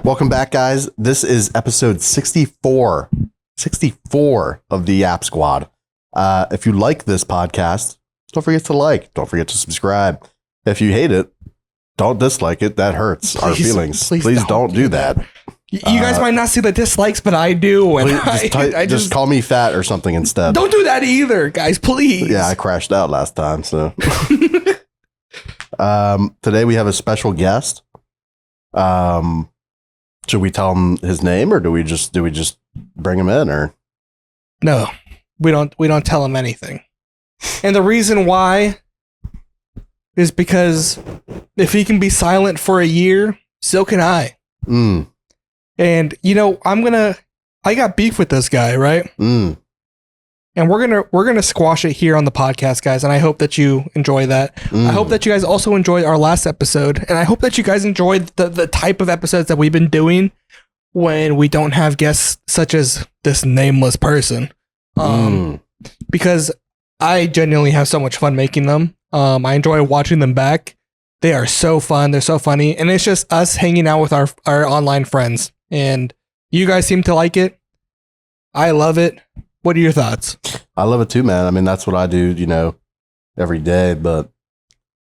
Welcome back, guys. This is episode 64 of the App Squad. If you like this podcast, don't forget to like. Don't forget to subscribe. If you hate it, don't dislike it. That hurts our feelings. Please don't do that. You guys might not see the dislikes, but I do. And just call me fat or something instead. Don't do that either, guys, please. Yeah, I crashed out last time. So today we have a special guest. Should we tell him his name, or do we just bring him in? Or no, we don't tell him anything. And the reason why is because if he can be silent for a year, so can I. And I got beef with this guy, right? And we're gonna squash it here on the podcast, guys. And I hope that you enjoy that. I hope that you guys also enjoyed our last episode, and I hope that you guys enjoyed the type of episodes that we've been doing when we don't have guests such as this nameless person. Because I genuinely have so much fun making them. I enjoy watching them back. They are so fun. They're so funny, and it's just us hanging out with our online friends. And you guys seem to like it. I love it. What are your thoughts? I love it too, man. I mean, that's what I do, every day. But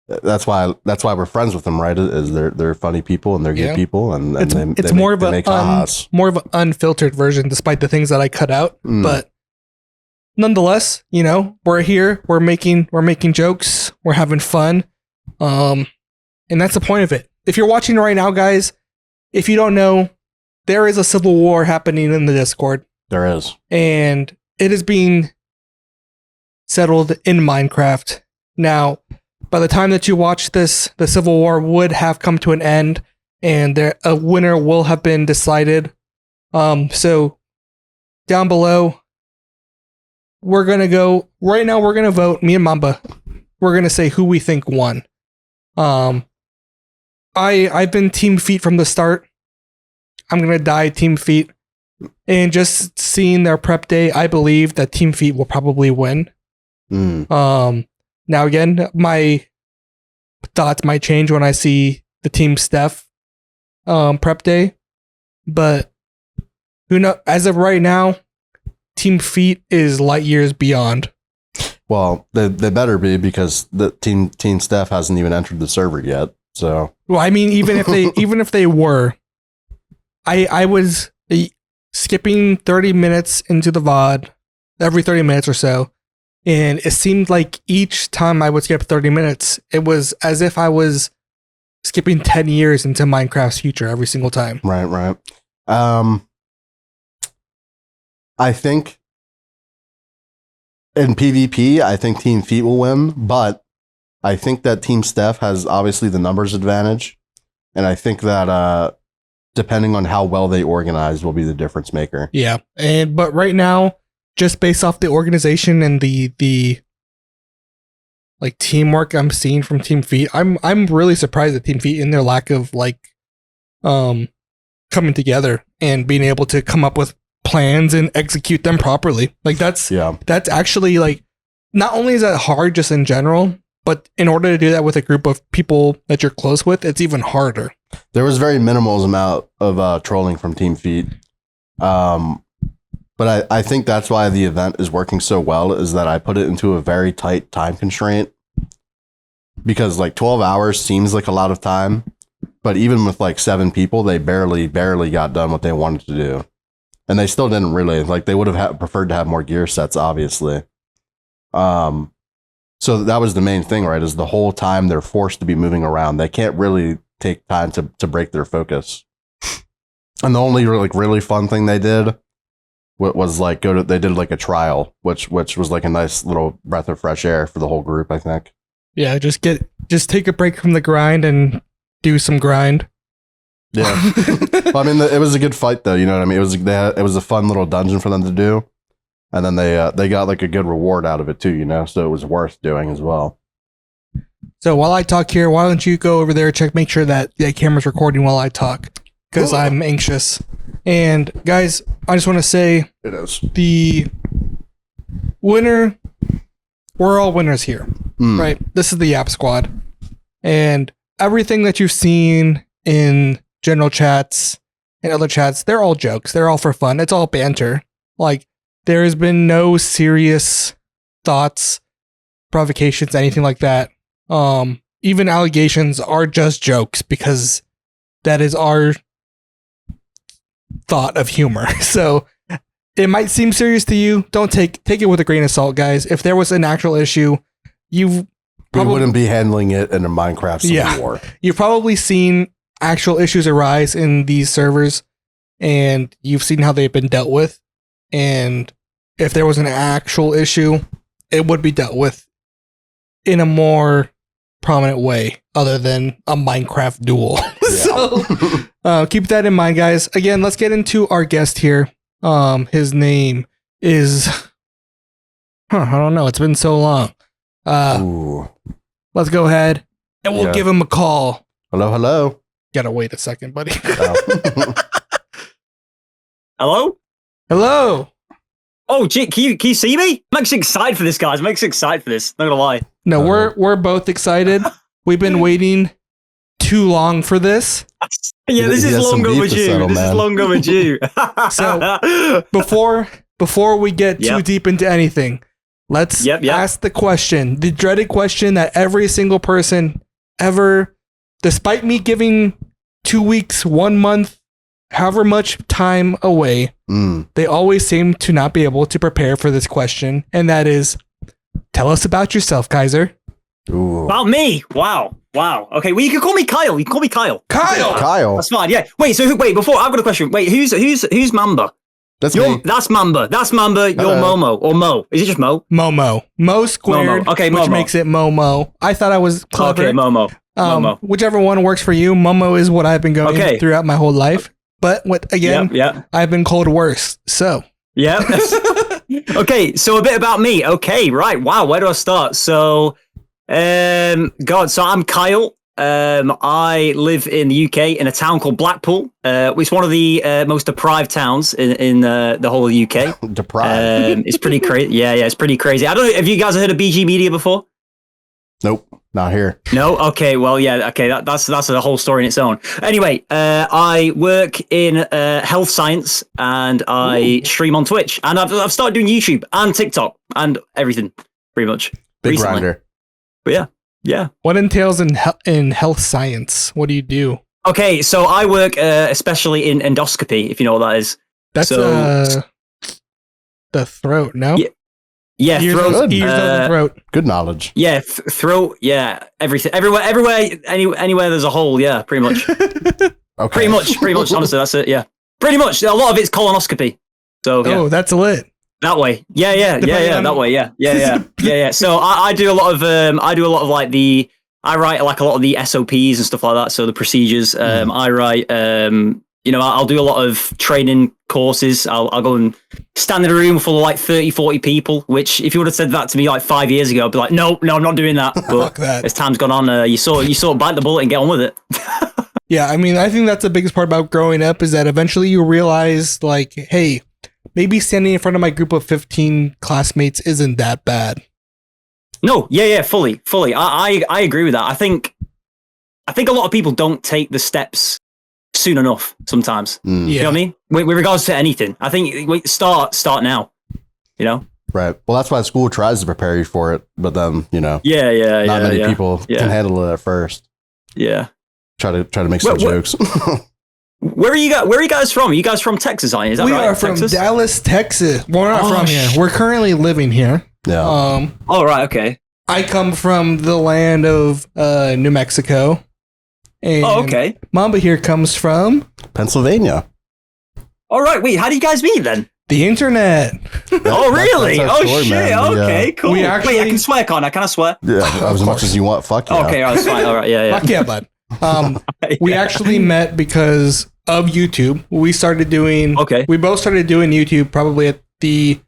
that's why we're friends with them, right? Is they're funny people and they're good people, and it's more of an unfiltered version, despite the things that I cut out. But nonetheless, we're here. We're making jokes. We're having fun, and that's the point of it. If you're watching right now, guys, if you don't know, there is a civil war happening in the Discord. There is, and it is being settled in Minecraft. Now, by the time that you watch this, the Civil War would have come to an end, and a winner will have been decided. So, down below, we're going to go... Right now, we're going to vote, me and Mamba. We're going to say who we think won. I've been Team Feet from the start. I'm going to die Team Feet. And just seeing their prep day, I believe that Team Feet will probably win. Now again, my thoughts might change when I see the Team Steph prep day, but who knows? As of right now, Team Feet is light years beyond. Well, they better be, because the Team Steph hasn't even entered the server yet. So, well, I mean, even if they were, I was skipping 30 minutes into the VOD every 30 minutes or so. And it seemed like each time I would skip 30 minutes, it was as if I was skipping 10 years into Minecraft's future every single time. Right. I think in PvP, I think Team Feet will win, but I think that Team Steph has obviously the numbers advantage. And I think that, depending on how well they organize, will be the difference maker. Yeah. But right now, just based off the organization and the like teamwork I'm seeing from Team Feet, I'm really surprised at Team Feet in their lack of coming together and being able to come up with plans and execute them properly. Like that's actually, like, not only is that hard just in general, but in order to do that with a group of people that you're close with, it's even harder. There was very minimal amount of trolling from Team Feet. But I think that's why the event is working so well, is that I put it into a very tight time constraint. Because 12 hours seems like a lot of time, but even with 7 people, they barely got done what they wanted to do. And they still didn't really, they would have preferred to have more gear sets, obviously. So that was the main thing, right? Is the whole time they're forced to be moving around. They can't really take time to break their focus. And the only really fun thing they did was they did a trial, which was a nice little breath of fresh air for the whole group, I think. Yeah, just take a break from the grind and do some grind. Yeah. Well, I mean, it was a good fight though, you know what I mean? It was a fun little dungeon for them to do. And then they got a good reward out of it too, so it was worth doing as well. So while I talk here, why don't you go over there, make sure that the camera's recording while I talk, because I'm anxious. And guys, I just want to say, it is the winner. We're all winners here, right? This is the App Squad, and everything that you've seen in general chats and other chats, they're all jokes. They're all for fun. It's all banter. Like, there has been no serious thoughts, provocations, anything like that. Even allegations are just jokes because that is our thought of humor. So it might seem serious to you. Don't take it with a grain of salt, guys. If there was an actual issue, we wouldn't be handling it in a Minecraft Civil War. You've probably seen actual issues arise in these servers, and you've seen how they've been dealt with. And if there was an actual issue, it would be dealt with in a more prominent way other than a Minecraft duel. So keep that in mind, guys. Again, let's get into our guest here. His name is I don't know. It's been so long. Let's go ahead and we'll give him a call. Hello. Gotta wait a second, buddy. Hello? Hello. Oh, gee, can you see me? I'm actually excited for this, guys. I'm actually excited for this. Not gonna lie. No, we're both excited. We've been waiting too long for this. Yeah, this is long overdue. This is long overdue. So before we get too deep into anything, let's ask the question, the dreaded question that every single person ever, despite me giving 2 weeks, 1 month, however much time away, they always seem to not be able to prepare for this question. And that is, tell us about yourself, Kyzer. Ooh. About me? Wow. Okay, well, you can call me Kyle. You can call me Kyle. Kyle. That's fine. Yeah. Wait. Before I've got a question. Wait. Who's Mamba? That's me. That's Mamba. You're Momo or Mo. Is it just Mo? Momo. Mo squared. Momo. Okay, which Momo. makes it Momo. I thought I was clever. Okay, Momo. Momo. Whichever one works for you. Momo is what I've been going throughout my whole life. But I've been called worse. So. Yeah. Okay. So a bit about me. Okay. Right. Wow. Where do I start? So. So I'm Kyle. I live in the UK in a town called Blackpool. It's one of the most deprived towns in the whole of the UK. Deprived. It's pretty crazy. Yeah, it's pretty crazy. I don't know. Have you guys heard of BG Media before? Nope, not here. No. Okay. Well, yeah. Okay. That's a whole story in its own. Anyway, I work in health science and I stream on Twitch, and I've started doing YouTube and TikTok and everything pretty much. Big recently. grinder. But yeah. What entails in health science? What do you do? Okay, so I work especially in endoscopy, if you know what that is. That's the throat, no? Yeah, throat. Ears, nose, throat. Good knowledge. Yeah, throat. Yeah, everything, everywhere, anywhere there's a hole. Yeah, pretty much. Okay. Pretty much. Honestly, that's it. Yeah, pretty much. A lot of it's colonoscopy. So oh, that's lit. That way, yeah, that way, yeah. So I do a lot of I write like a lot of the SOPs and stuff like that. So the procedures, I write, I'll do a lot of training courses. I'll go and stand in a room full of like 30, 40 people, which if you would have said that to me like 5 years ago, I'd be like, no, I'm not doing that. But as time's gone on, you sort of bite the bullet and get on with it. Yeah, I mean, I think that's the biggest part about growing up is that eventually you realize like, hey, maybe standing in front of my group of 15 classmates isn't that bad. No, yeah, fully. I agree with that. I think a lot of people don't take the steps soon enough sometimes. You know what I mean? With regards to anything. I think start now, you know? Right. Well, that's why school tries to prepare you for it, but then, not many people can handle it at first. Yeah. Try to make some jokes. Where are you guys from? Are you guys from Texas, aren't you? Is that we right? are from Texas? Dallas, Texas. We're not from here. We're currently living here. Yeah. Right. Okay. I come from the land of New Mexico. And okay. Mamba here comes from Pennsylvania. All right. Wait, how do you guys meet then? The internet. Oh, really? That's our story, shit. Man. Okay, cool. Wait, I can swear, can't I? Can I swear? Yeah, as much as you want. Fuck yeah. Okay, that's fine. All right. Yeah. Fuck yeah, bud. We actually met because of YouTube. We started doing. Okay. We both started doing YouTube probably at the.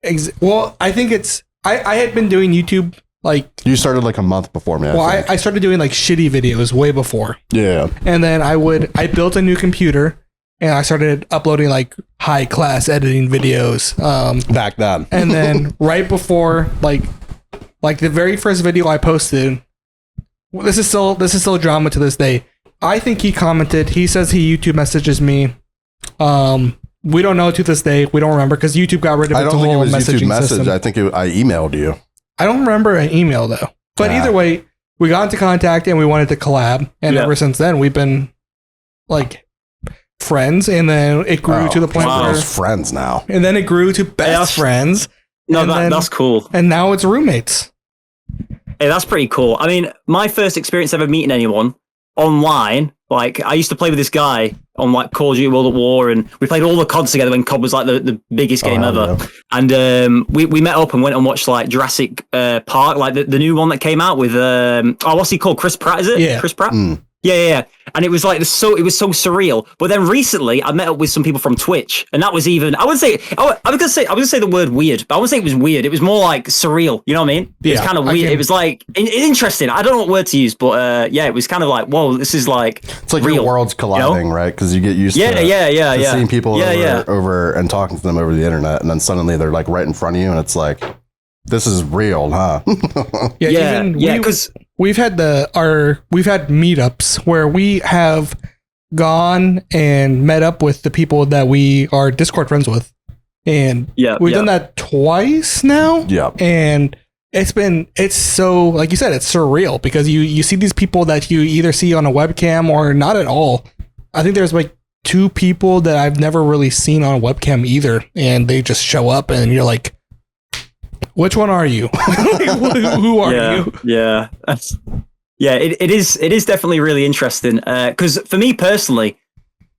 I think it's. I had been doing YouTube like. You started like a month before me. I started doing like shitty videos way before. Yeah. And then I built a new computer and I started uploading like high class editing videos. Back then. And then right before like the very first video I posted. This is still drama to this day. I think he commented. He says he YouTube messages me. We don't know to this day. We don't remember because YouTube got rid of its whole messaging system. I think I emailed you. I don't remember an email though. But either way, we got into contact and we wanted to collab. And ever since then, we've been like friends. And then it grew to the point where we're friends now. And then it grew to best friends. No, that's cool. And now it's roommates. Hey, that's pretty cool. I mean, my first experience ever meeting anyone online, like I used to play with this guy on like Call of Duty World at War, and we played all the COD together when COD was like the biggest game ever. Yeah. And we met up and went and watched like Jurassic Park, like the new one that came out with what's he called? Chris Pratt, is it? Yeah. Chris Pratt? Yeah. And it was like it was so surreal. But then recently I met up with some people from Twitch, and that was even I was gonna say the word weird, but I wouldn't say it was weird. It was more like surreal. You know what I mean? Yeah, it was kind of weird. It was like interesting. I don't know what word to use, but it was kind of like, whoa, this is like it's like real, your world's colliding, you know? Right? Because you get used to seeing people over and talking to them over the internet, and then suddenly they're like right in front of you, and it's like, this is real, huh? Because we've had meetups where we have gone and met up with the people that we are Discord friends with, and we've done that twice now. Yeah, and it's so, like you said, it's surreal because you see these people that you either see on a webcam or not at all. I think there's like 2 people that I've never really seen on a webcam either, and they just show up and you're like, which one are you? Who are you? Yeah. It is definitely really interesting. Because for me personally,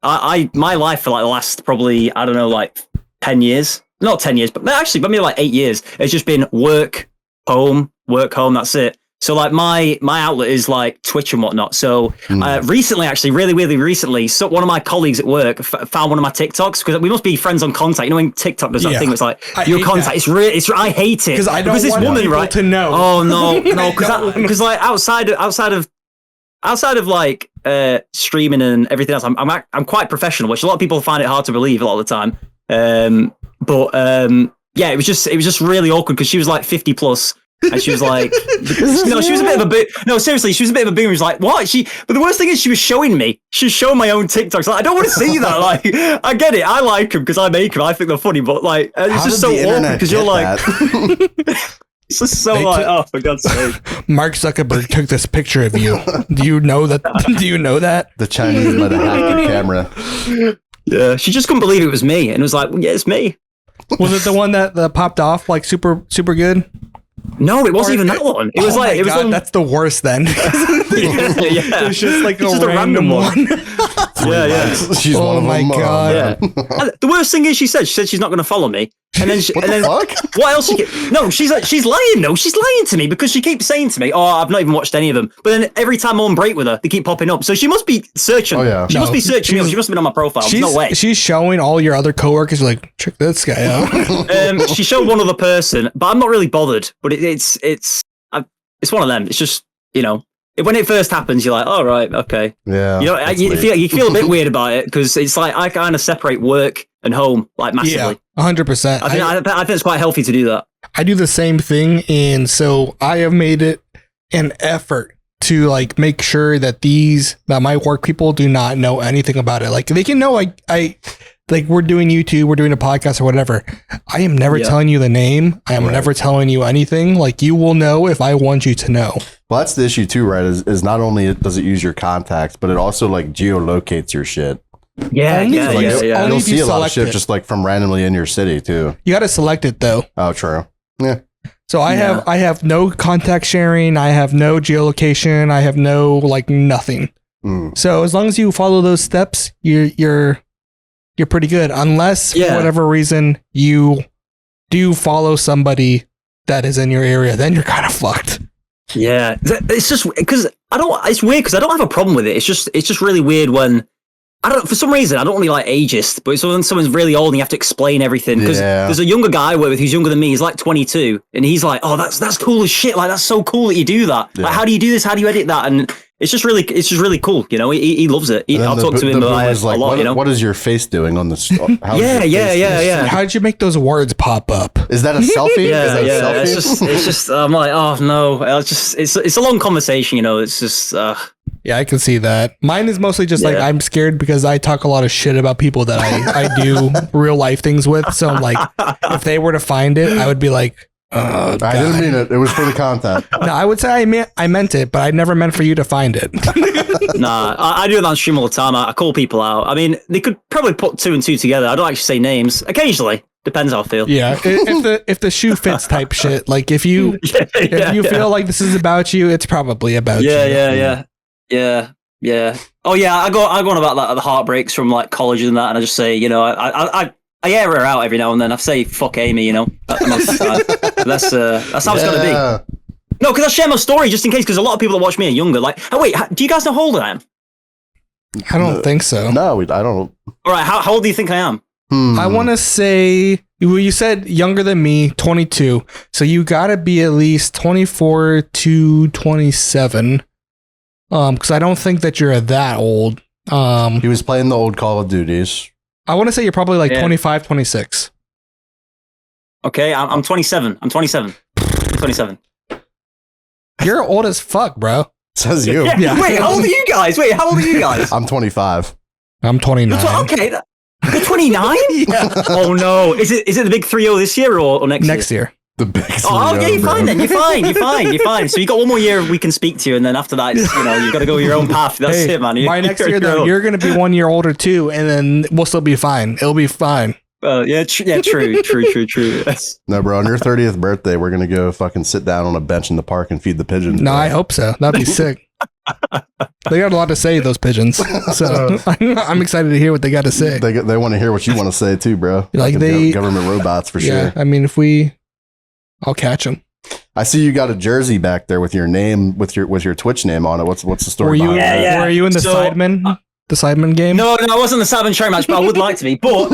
my life for like the last probably, I don't know, like 10 years, not 10 years, but actually maybe like 8 years. It's just been work, home. That's it. So like my outlet is like Twitch and whatnot. So recently, actually, really recently, so one of my colleagues at work found one of my TikToks, because we must be friends on contact. You know when TikTok does that thing, it's like your contact. That. I hate it because I don't want woman, people to know. Oh no, because like outside of like streaming and everything else, I'm quite professional, which a lot of people find it hard to believe a lot of the time. It was just really awkward because she was like 50 plus. And she was like, she was a bit of a bit. No, seriously, she was a bit of a boomer. She was like, what? But the worst thing is, she was showing my own TikToks. Like, I don't want to see that. Like, I get it. I like them because I make them. I think they're funny. But like, it's just so awkward because you're like, it's just so like, oh, for God's sake. Mark Zuckerberg took this picture of you. Do you know that? The Chinese might have hacked your camera. Yeah, she just couldn't believe it was me, and it was like, yeah, it's me. Was it the one that popped off like super good? No, it wasn't even that one. It was like, it was God, that's the worst then. It was just like a random one. Yeah. She's one of them. Oh my God. Yeah. The worst thing is, she said she's not going to follow me. And then, fuck? What else? No, she's lying. No, she's lying to me because she keeps saying to me, "Oh, I've not even watched any of them." But then every time I'm on break with her, they keep popping up. So she must be searching. Oh yeah. She must be searching me. She must have been on my profile. There's no way. She's showing all your other coworkers, like, check this guy out. She showed one other person, but I'm not really bothered. But it's one of them. It's just, you know. When it first happens, you're like, "Oh right, okay." Yeah. You know, you feel a bit weird about it because it's like I kind of separate work and home like massively. Yeah, 100%. I think it's quite healthy to do that. I do the same thing, and so I have made it an effort to like make sure that my work people do not know anything about it. Like they can know like we're doing YouTube, we're doing a podcast or whatever. I am never telling you the name. I am never telling you anything. Like you will know if I want you to know. Well, that's the issue too, right? Is not only does it use your contacts, but it also like geolocates your shit. Yeah. You'll see a lot of shit just like from randomly in your city too. You got to select it though. Oh, true. Yeah. So I have no contact sharing. I have no geolocation. I have no like nothing. So as long as you follow those steps, you're pretty good. Unless for whatever reason you do follow somebody that is in your area, then you're kind of fucked. Yeah, it's just because it's weird because I don't have a problem with it. It's just really weird when for some reason I don't really like ageist, but it's when someone's really old and you have to explain everything. Because there's a younger guy I work with who's younger than me. He's like 22, and he's like, "Oh, that's cool as shit. Like that's so cool that you do that. Yeah. Like, how do you do this? How do you edit that?" And it's just really cool. You know, he loves it. I'll talk to him a lot. You know, what is your face doing on this? Yeah. How did you make those words pop up? Is that a selfie? It's just. I'm like, oh no. It's a long conversation. You know, it's just. Yeah, I can see that. Mine is mostly just like I'm scared because I talk a lot of shit about people that I do real life things with. So I'm like, if they were to find it, I would be like, oh, God. I didn't mean it. It was for the content. No, I would say I meant it, but I never meant for you to find it. Nah, I do that on stream all the time. I call people out. I mean, they could probably put 2 and 2 together. I don't actually say names. Occasionally. Depends how I feel. Yeah, if the shoe fits type shit. Like if you feel like this is about you, it's probably about you. Yeah. Oh yeah, I go on about that the heartbreaks from like college and that, and I just say, I air her out every now and then. I say fuck Amy, most of the time. That's how it's gonna be. No, because I share my story just in case, because a lot of people that watch me are younger. Like, oh wait, do you guys know how old I am? I don't think so. No, I don't. All right, how old do you think I am? I want to say, you said younger than me, 22. So you got to be at least 24 to 27. Because I don't think that you're that old. He was playing the old Call of Duties. I want to say you're probably like 25, 26. Okay, I'm 27. I'm 27. You're old as fuck, bro. Says you. Yeah. Wait, how old are you guys? I'm 25. I'm 29. Okay. You're 29? Yeah. Oh no. Is it the big 3-0 this year or next year? Next year. The big. Oh, yeah, you're fine then. You're fine. So you got one more year we can speak to you, and then after that, you got to go your own path. That's it, man. By next year, though, you're going to be 1 year older too, and then we'll still be fine. It'll be fine. True. No, bro. On your 30th birthday, we're gonna go fucking sit down on a bench in the park and feed the pigeons. No, bro. I hope so. That'd be sick. They got a lot to say, those pigeons. So I'm excited to hear what they got to say. They want to hear what you want to say too, bro. Like government robots for sure. I mean, I'll catch them. I see you got a jersey back there with your name, with your Twitch name on it. What's the story? Were you in the Sidemen? The Sidemen game? No, I wasn't the Sidemen train match, but I would like to be. But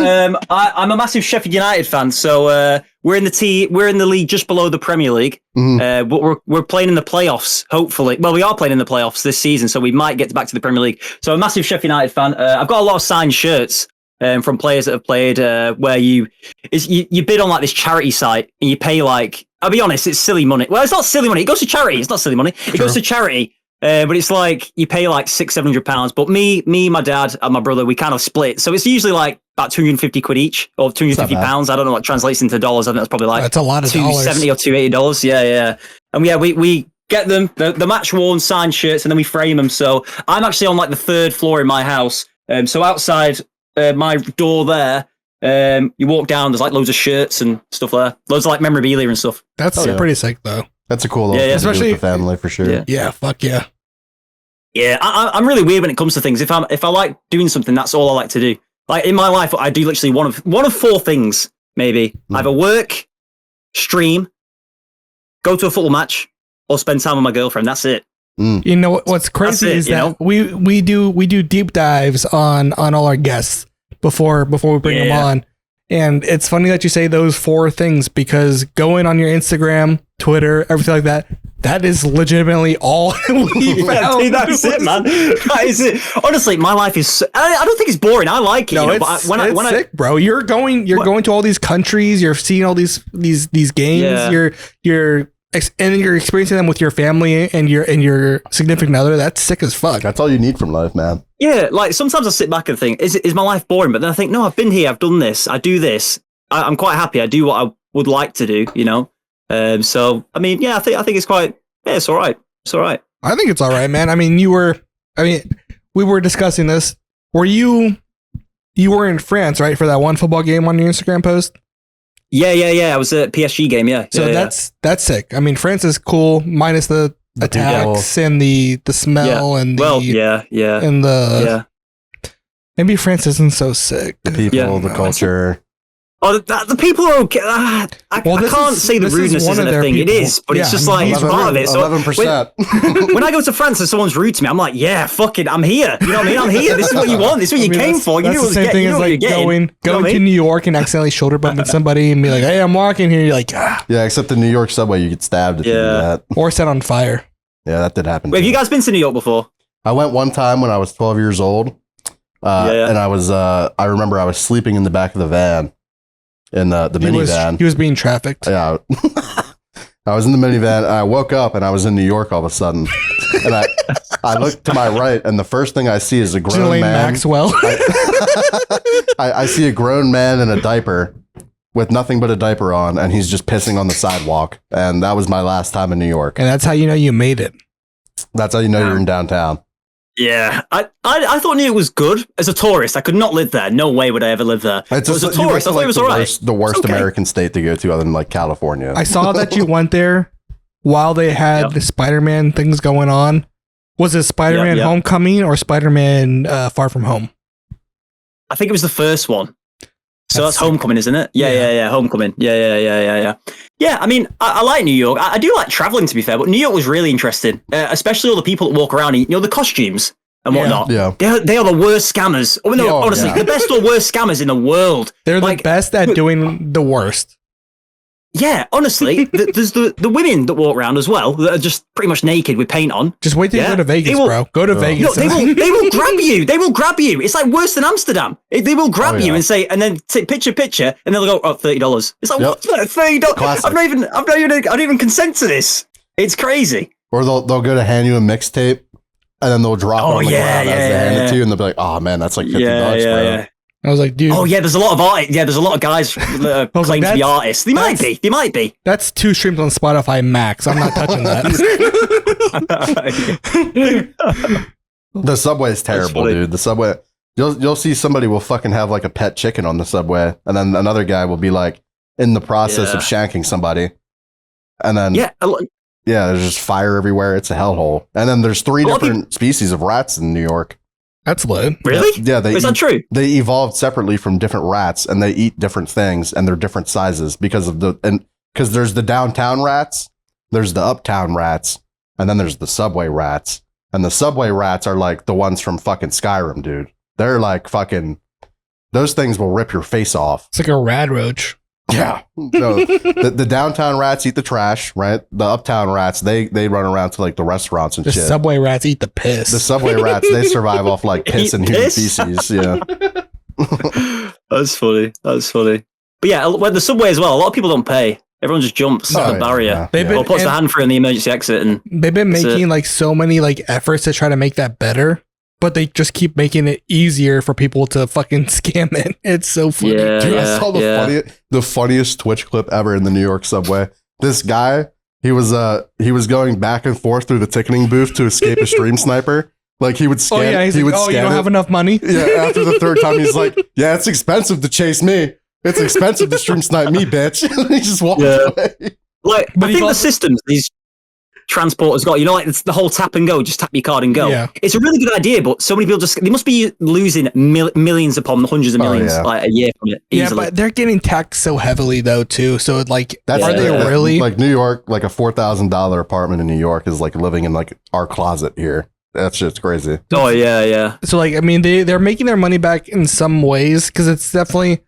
I'm a massive Sheffield United fan, so we're in the league just below the Premier League. Mm-hmm. But we're playing in the playoffs. Hopefully, well, we are playing in the playoffs this season, so we might get back to the Premier League. So I'm a massive Sheffield United fan. I've got a lot of signed shirts from players that have played. Where you bid on like this charity site and you pay like, I'll be honest, it's silly money. Well, it's not silly money. It goes to charity. It's not silly money. It goes to charity. But it's like you pay like £600-700. But me, my dad, and my brother, we kind of split. So it's usually like about 250 quid each, or £250. I don't know what translates into dollars. I think that's probably like that's a lot of $270 or $280. Yeah. And we get them the match worn signed shirts, and then we frame them. So I'm actually on like the 3rd floor in my house. So outside my door there, you walk down. There's like loads of shirts and stuff there. Loads of like memorabilia and stuff. That's pretty sick though. That's a cool little especially with the family for sure. Yeah, fuck yeah. Yeah, I'm really weird when it comes to things. If I like doing something, that's all I like to do. Like in my life, I do literally one of 4 things, maybe. Either work, stream, go to a football match, or spend time with my girlfriend. That's it. You know what's crazy is that we do deep dives on all our guests before we bring them on. And it's funny that you say those 4 things, because going on your Instagram, Twitter, everything like that is legitimately all we found. Dude, that's it, man. That is it. Honestly, my life is. I don't think it's boring. I like it. No, it's sick, bro. You're going to all these countries. You're seeing all these games. Yeah. And you're experiencing them with your family and your significant other. That's sick as fuck. That's all you need from life, man. Yeah, like sometimes I sit back and think, is my life boring? But then I think, no, I've been here, I've done this, I do this. I'm quite happy. I do what I would like to do, So I mean, I think it's quite. Yeah, it's all right. It's all right. I think it's all right, man. I mean, we were discussing this. You were in France, right, for that one football game on your Instagram post? Yeah. I was at PSG game. Yeah. So that's sick. I mean, France is cool, minus the attacks and the smell and maybe France isn't so sick. The people, the culture. Oh, the people are okay. I can't say the rudeness isn't a thing. People. It is, but it's just like it's part of it. So 11%. When I go to France and someone's rude to me, I'm like, yeah, fuck it, I'm here. You know what I mean? I'm here. This is what you want. This is what you came for. You knew the same thing as like going to New York and accidentally shoulder bumping somebody and be like, hey, I'm walking here. You're like, ah. Yeah, except the New York subway, you get stabbed if you do that. Or set on fire. Yeah, that did happen. Wait, have you guys been to New York before? I went one time when I was 12 years old. And I remember I was sleeping in the back of the van. In the minivan. He was being trafficked. Yeah. I was in the minivan and I woke up and I was in New York all of a sudden. And I look to my right, and the first thing I see is a grown Ghislaine man. Maxwell. I see a grown man in a diaper with nothing but a diaper on, and he's just pissing on the sidewalk. And that was my last time in New York. And that's how you know you made it. That's how you know you're in downtown. Yeah, I thought New York was good as a tourist. I could not live there. No way would I ever live there. It's as a tourist, I thought it was all right. The worst American state to go to, other than like California. I saw that you went there while they had the Spider-Man things going on. Was it Spider-Man Homecoming or Spider-Man Far From Home? I think it was the first one. So that's Homecoming, isn't it? Yeah. Homecoming. Yeah. Yeah, I mean, I like New York. I do like traveling, to be fair, but New York was really interesting, especially all the people that walk around, the costumes and whatnot. Yeah. They are the worst scammers. Oh, no, honestly, the best or worst scammers in the world. They're the best at doing the worst. Yeah, honestly, there's the women that walk around as well that are just pretty much naked with paint on. Just wait till you go to Vegas, bro. Go to Vegas. No, they will grab you. They will grab you. It's like worse than Amsterdam. They will grab you and say, and then take picture, and they'll go, $30. It's like, what? $30? I don't even consent to this. It's crazy. Or they'll go to hand you a mixtape, and then they'll drop it on the ground as they hand it to you, and they'll be like, oh man, that's like $50, bro. Yeah. I was like, dude. Oh yeah, there's a lot of art. Yeah, there's a lot of guys that claim to be artists. They might be. That's 2 streams on Spotify max. I'm not touching that. The subway is terrible, dude. The subway. You'll see somebody will fucking have like a pet chicken on the subway, and then another guy will be like in the process of shanking somebody, and then there's just fire everywhere. It's a hellhole. And then there's 3 different species of rats in New York. That's lit. Really? Yeah. Is that true? They evolved separately from different rats, and they eat different things, and they're different sizes because there's the downtown rats, there's the uptown rats, and then there's the subway rats. And the subway rats are like the ones from fucking Skyrim, dude. They're like fucking. Those things will rip your face off. It's like a rad roach. Yeah. No, the downtown rats eat the trash, right? The uptown rats, they run around to like the restaurants and shit. The subway rats eat the piss. The subway rats, they survive off like piss and human feces. Yeah. That's funny. But yeah, when the subway as well, a lot of people don't pay. Everyone just jumps the barrier or puts the hand through in the emergency exit. And they've been making like so many like efforts to try to make that better. But they just keep making it easier for people to fucking scam it. It's so funny. Dude, I saw the funniest Twitch clip ever in the New York subway. This guy, he was going back and forth through the ticketing booth to escape a stream sniper. Like he would scan. You don't have enough money. Yeah. After the 3rd time, he's like, "Yeah, it's expensive to chase me. It's expensive to stream snipe me, bitch." He just walked away. Like, I think the systems these transporters got, like it's the whole tap and go, just tap your card and go. Yeah. It's a really good idea, but so many people they must be losing millions upon hundreds of millions like a year from it. Easily. Yeah, but they're getting taxed so heavily though too. So like, are they really like New York? Like a $4,000 apartment in New York is like living in like our closet here. That shit's crazy. Oh yeah. So like, I mean, they're making their money back in some ways because it's definitely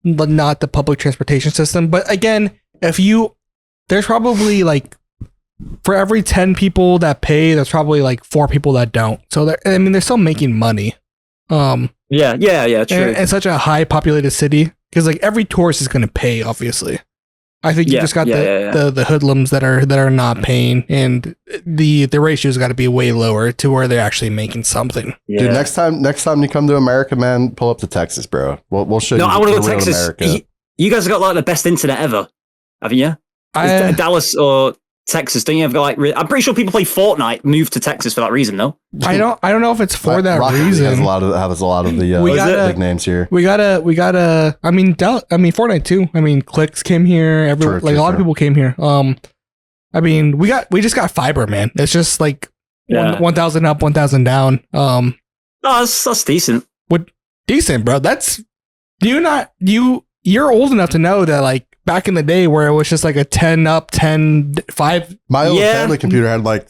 not the public transportation system. But again, there's probably like. For every 10 people that pay, there's probably like 4 people that don't. So they're still making money. Yeah, true. And such a high populated city because like every tourist is going to pay. Obviously, I think you just got the hoodlums that are not paying, and the ratio's got to be way lower to where they're actually making something. Yeah. Dude, next time you come to America, man, pull up to Texas, bro. We'll show you. No, I want to go to Texas. America. You guys have got like the best internet ever, haven't you? Dallas or Texas, don't you have like? I'm pretty sure people play Fortnite move to Texas for that reason, though. I don't know if it's for that reason. Has a lot of the big names here. We gotta. I mean, Fortnite too. I mean, Clicks came here. A lot of people came here. I mean, we just got fiber, man. It's just like 1,000 up, 1,000 down. No, that's decent. Decent, bro. That's you're old enough to know that like. Back in the day where it was just like a 10 up, 10, 5. My old family computer had like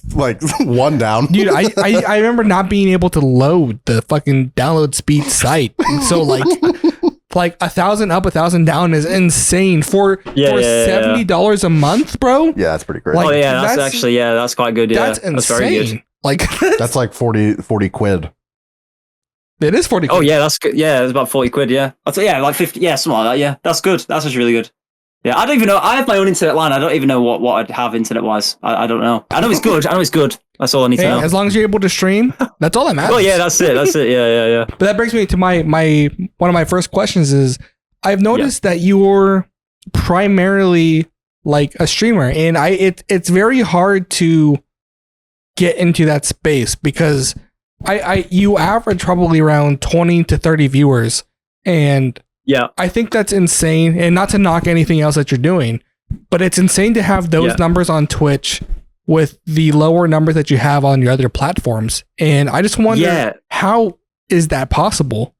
1 down. Dude, I remember not being able to load the fucking download speed site. So like 1,000 up, 1,000 down is insane for $70 a month, bro. Yeah, that's pretty crazy. Like, that's quite good. Yeah, that's insane. That's very good. Like that's like 40 quid. It is 40 quid. Oh yeah, that's good. Yeah, it's about 40 quid. Yeah, like 50. Yeah, something like that. Yeah, that's good. That's just really good. Yeah, I don't even know. I have my own internet line. I don't even know what I'd have internet-wise. I don't know. I know it's good. I know it's good. That's all I need to know. As long as you're able to stream, that's all that matters. Well, yeah, that's it. That's it. Yeah. But that brings me to my one of my first questions is, I've noticed that you're primarily like a streamer, and it's very hard to get into that space because you average probably around 20 to 30 viewers, and yeah, I think that's insane. And not to knock anything else that you're doing, but it's insane to have those numbers on Twitch with the lower numbers that you have on your other platforms. And I just wonder, how is that possible?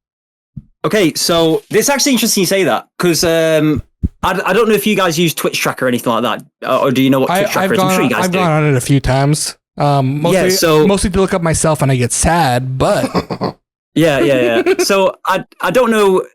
Okay, so it's actually interesting you say that, because I don't know if you guys use Twitch Tracker or anything like that, or do you know what Twitch Tracker is? I'm sure you guys do. I've gone on it a few times. Mostly to look up myself, and I get sad, but yeah. So I don't know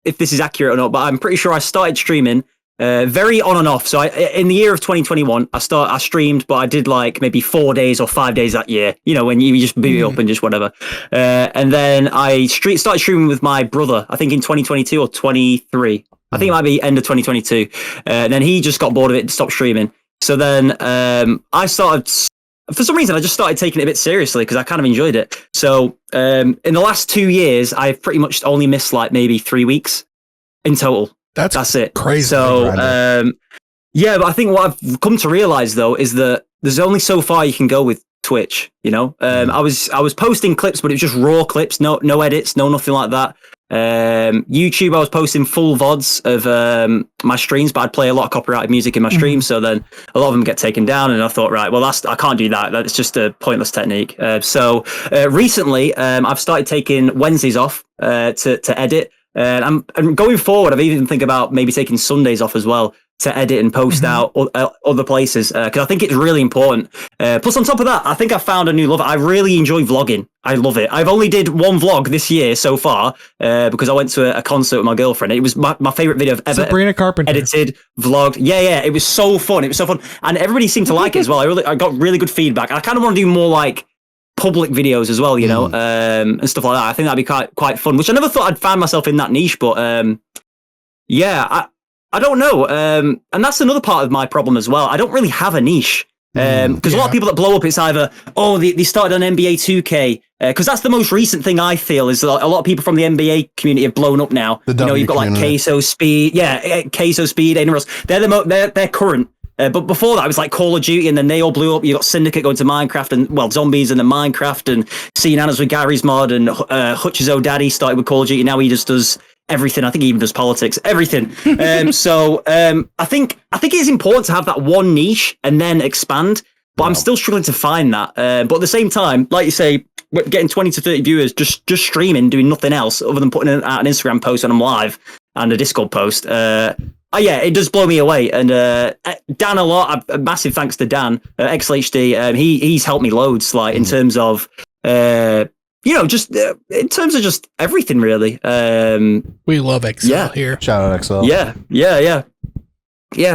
if this is accurate or not, but I'm pretty sure I started streaming very on and off. So in the year of 2021, I streamed, but I did like maybe 4 days or 5 days that year, you know, when you just boot it up and just whatever. And then I started streaming with my brother, I think in 2022 or 23. I think it might be end of 2022. And then he just got bored of it and stopped streaming. So then I started, for some reason, I just started taking it a bit seriously because I kind of enjoyed it. So in the last 2 years, I've pretty much only missed like maybe 3 weeks in total. That's it. Crazy. So but I think what I've come to realize though is that there's only so far you can go with Twitch. You know, I was posting clips, but it was just raw clips, no edits, no nothing like that. YouTube, I was posting full VODs of my streams, but I'd play a lot of copyrighted music in my streams, so then a lot of them get taken down, and I thought, right, well, I can't do that. That's just a pointless technique. So recently, I've started taking Wednesdays off to edit. And going forward, I've even think about maybe taking Sundays off as well to edit and post out other places, because I think it's really important. Plus, on top of that, I think I found a new love. I really enjoy vlogging. I love it. I've only did one vlog this year so far because I went to a concert with my girlfriend. It was my favorite video I've ever Sabrina Carpenter edited, vlogged. Yeah. It was so fun. And everybody seemed to like it as well. I got really good feedback. I kind of want to do more like public videos as well, you know, and stuff like that. I think that'd be quite fun, which I never thought I'd find myself in that niche, but I don't know. And that's another part of my problem as well. I don't really have a niche. Because a lot of people that blow up, it's either, they started on NBA 2K, because that's the most recent thing I feel is that a lot of people from the NBA community have blown up now. You've got like Queso Speed, anyone else. They're current. But before that, it was like Call of Duty, and then they all blew up. You got Syndicate going to Minecraft, and zombies, and then Minecraft, and Seeing Anna's with Gary's mod, and Hutch's O'Daddy started with Call of Duty. Now he just does everything. I think he even does politics, everything. So I think it is important to have that one niche and then expand. But I'm still struggling to find that. But at the same time, like you say, getting 20 to 30 viewers, just streaming, doing nothing else other than putting out an Instagram post when I'm live and a Discord post. It does blow me away. And Dan a lot. Massive thanks to Dan, XLHD. He's helped me loads, like in terms of, just in terms of just everything, really. We love XL here. Shout out XL. Yeah.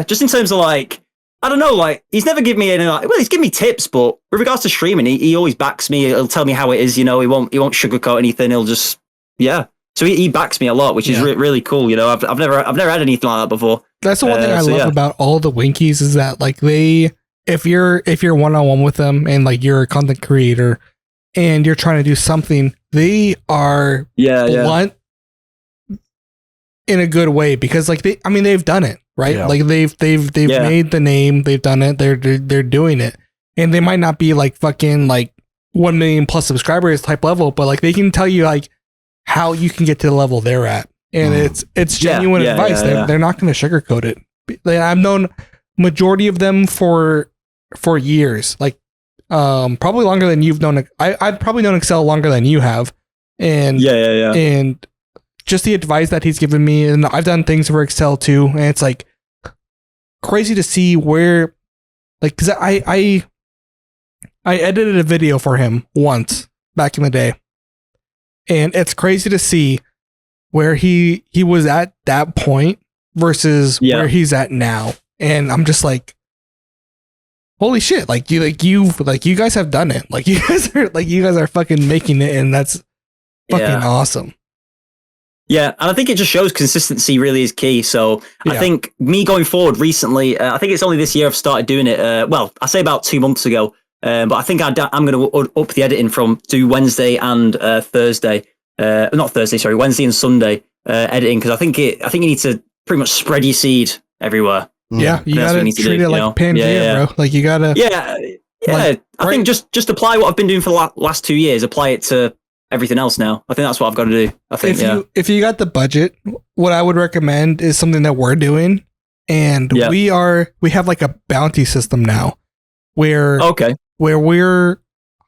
Just in terms of like, I don't know, like he's never given me any he's given me tips, but with regards to streaming, he always backs me. He'll tell me how it is. You know, he won't sugarcoat anything. He'll just So he backs me a lot, which is really cool. You know, I've never had anything like that before. That's the one thing I love about all the Winkies is that like if you're one-on-one with them and like you're a content creator and you're trying to do something, they are blunt in a good way, because like they've done it, right? Yeah. Like they've made the name, they've done it, they're doing it, and they might not be like fucking like 1 million plus subscribers type level, but like they can tell you like how you can get to the level they're at, and it's genuine advice. They're not going to sugarcoat it. Like, I've known majority of them for years, like probably longer than you've known. I've probably known Excel longer than you have, and and just the advice that he's given me, and I've done things for Excel too, and it's like crazy to see where, like, because I edited a video for him once back in the day, and it's crazy to see where he was at that point versus where he's at now, and I'm just like, holy shit! Like you guys have done it. Like you guys are fucking making it, and that's fucking awesome. Yeah, and I think it just shows consistency really is key. So I think me going forward recently, I think it's only this year I've started doing it. Well, I say about 2 months ago, but I think I'm going to up the editing from do Wednesday and Thursday. Not Thursday, sorry, Wednesday and Sunday editing, because I think you need to pretty much spread your seed everywhere. Yeah, you gotta treat it like Pangea, bro. Like you gotta. Yeah. Like, I think just apply what I've been doing for the last 2 years. Apply it to everything else now. I think that's what I've got to do. I think if you got the budget, what I would recommend is something that we're doing, and we have like a bounty system now, where we're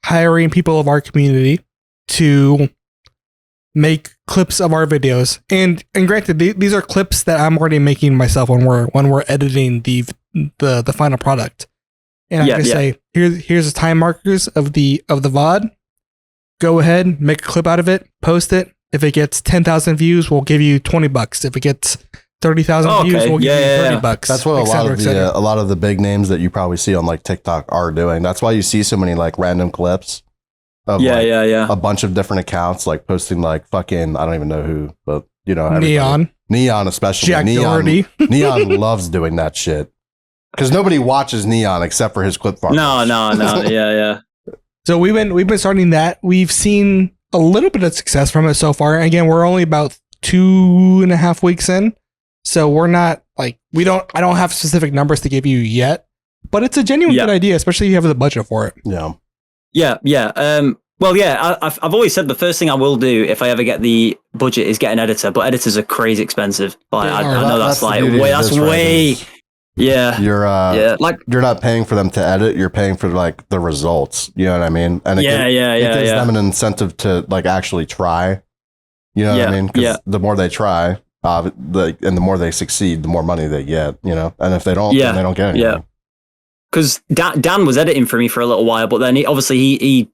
hiring people of our community to make clips of our videos, and granted, these are clips that I'm already making myself when we're editing the final product, and I just say here's the time markers of the VOD. Go ahead, make a clip out of it, post it. If it gets 10,000 views, we'll give you $20. If it gets 30,000 views, we'll give you $30. That's what a lot of the big names that you probably see on like TikTok are doing. That's why you see so many like random clips of a bunch of different accounts like posting like fucking, I don't even know who, but you know, Neon especially. Jack Doherty. Neon loves doing that shit because nobody watches Neon except for his clip farms. No, yeah. So we've been starting that. We've seen a little bit of success from it so far. Again, we're only about 2.5 weeks in, so we're not like I don't have specific numbers to give you yet, but it's a genuine good idea, especially if you have the budget for it. Yeah. I've always said the first thing I will do if I ever get the budget is get an editor, but editors are crazy expensive. Like I know that's way. Yeah, you're not paying for them to edit. You're paying for like the results. You know what I mean? And it gives them an incentive to like actually try. You know what I mean? Because the more they try, and the more they succeed, the more money they get. You know, and if they don't, then they don't get anything. Yeah, because Dan was editing for me for a little while, but then he was doing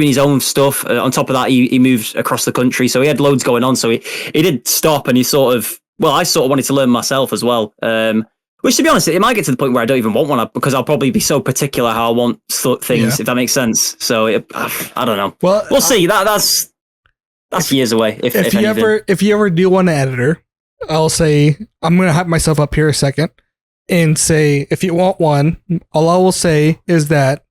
his own stuff. On top of that, he moved across the country, so he had loads going on. So he did stop, and I sort of wanted to learn myself as well. Which, to be honest, it might get to the point where I don't even want one because I'll probably be so particular how I want things, if that makes sense. So I don't know. Well, we'll see. That's years away. If you ever do want an editor, I'll say I'm gonna hype myself up here a second and say if you want one, all I will say is that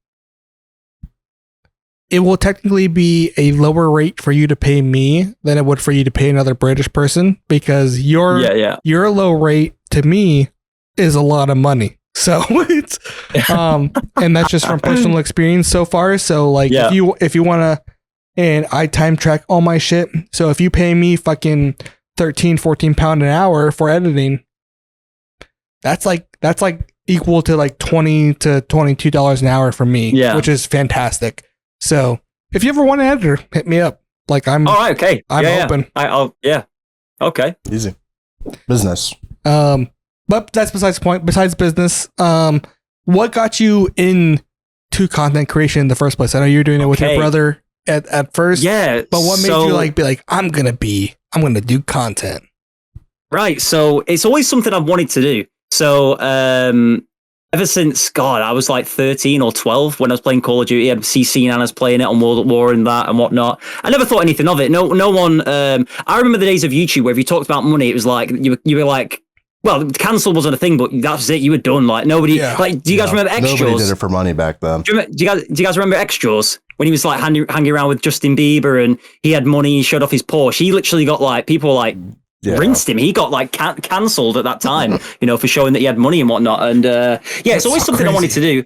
it will technically be a lower rate for you to pay me than it would for you to pay another British person because your low rate to me is a lot of money. So it's and that's just from personal experience so far. So like if you want to, and I time track all my shit. So if you pay me fucking 13-14 pound an hour for editing, that's like equal to like $20 to $22 an hour for me, which is fantastic. So if you ever want an editor, hit me up. Like I'm all right, okay. I'm open. Okay. Easy. Business. But that's besides the point. Besides business, what got you into content creation in the first place? I know you were doing it with your brother at first. Yeah. But what made you be like, I'm gonna do content? Right. So it's always something I've wanted to do. So ever since, God, I was like 13 or 12 when I was playing Call of Duty. I'd see Nanas playing it on World at War and that and whatnot. I never thought anything of it. No one. I remember the days of YouTube where if you talked about money, it was like you were like, well, cancel wasn't a thing, but that's it. You were done. Like nobody. Like, do you guys remember X-Jaws? Nobody did it for money back then. Do you guys remember X-Jaws when he was like hanging around with Justin Bieber and he had money? He showed off his Porsche. He literally got like people like. Rinsed him. He got like cancelled at that time, for showing that he had money and whatnot. And it's always something I wanted to do.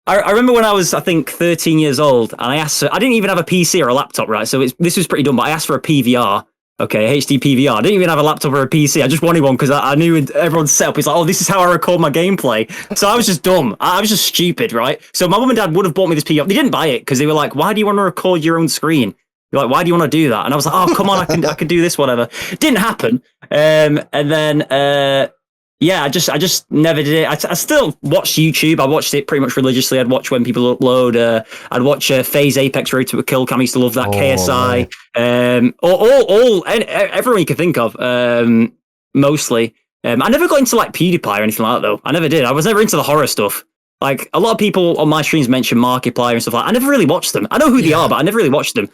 I remember when I was, I think, 13 years old, and I asked I didn't even have a PC or a laptop, right? So this was pretty dumb, but I asked for a PVR, HD PVR. I didn't even have a laptop or a PC. I just wanted one because I knew everyone's setup. It's like, oh, this is how I record my gameplay. So I was just dumb. I was just stupid, right? So my mum and dad would have bought me this PVR. They didn't buy it because they were like, why do you want to record your own screen? You're like, why do you want to do that? And I was like, oh, come on, I can do this, whatever. Didn't happen. And then, I just never did it. I still watched YouTube. I watched it pretty much religiously. I'd watch when people upload. I'd watch FaZe Apex Road to a Kill Cam. I used to love that. KSI. Everyone you could think of, mostly. I never got into like PewDiePie or anything like that, though. I never did. I was never into the horror stuff. Like, a lot of people on my streams mention Markiplier and stuff like that. I never really watched them. I know who they are, but I never really watched them.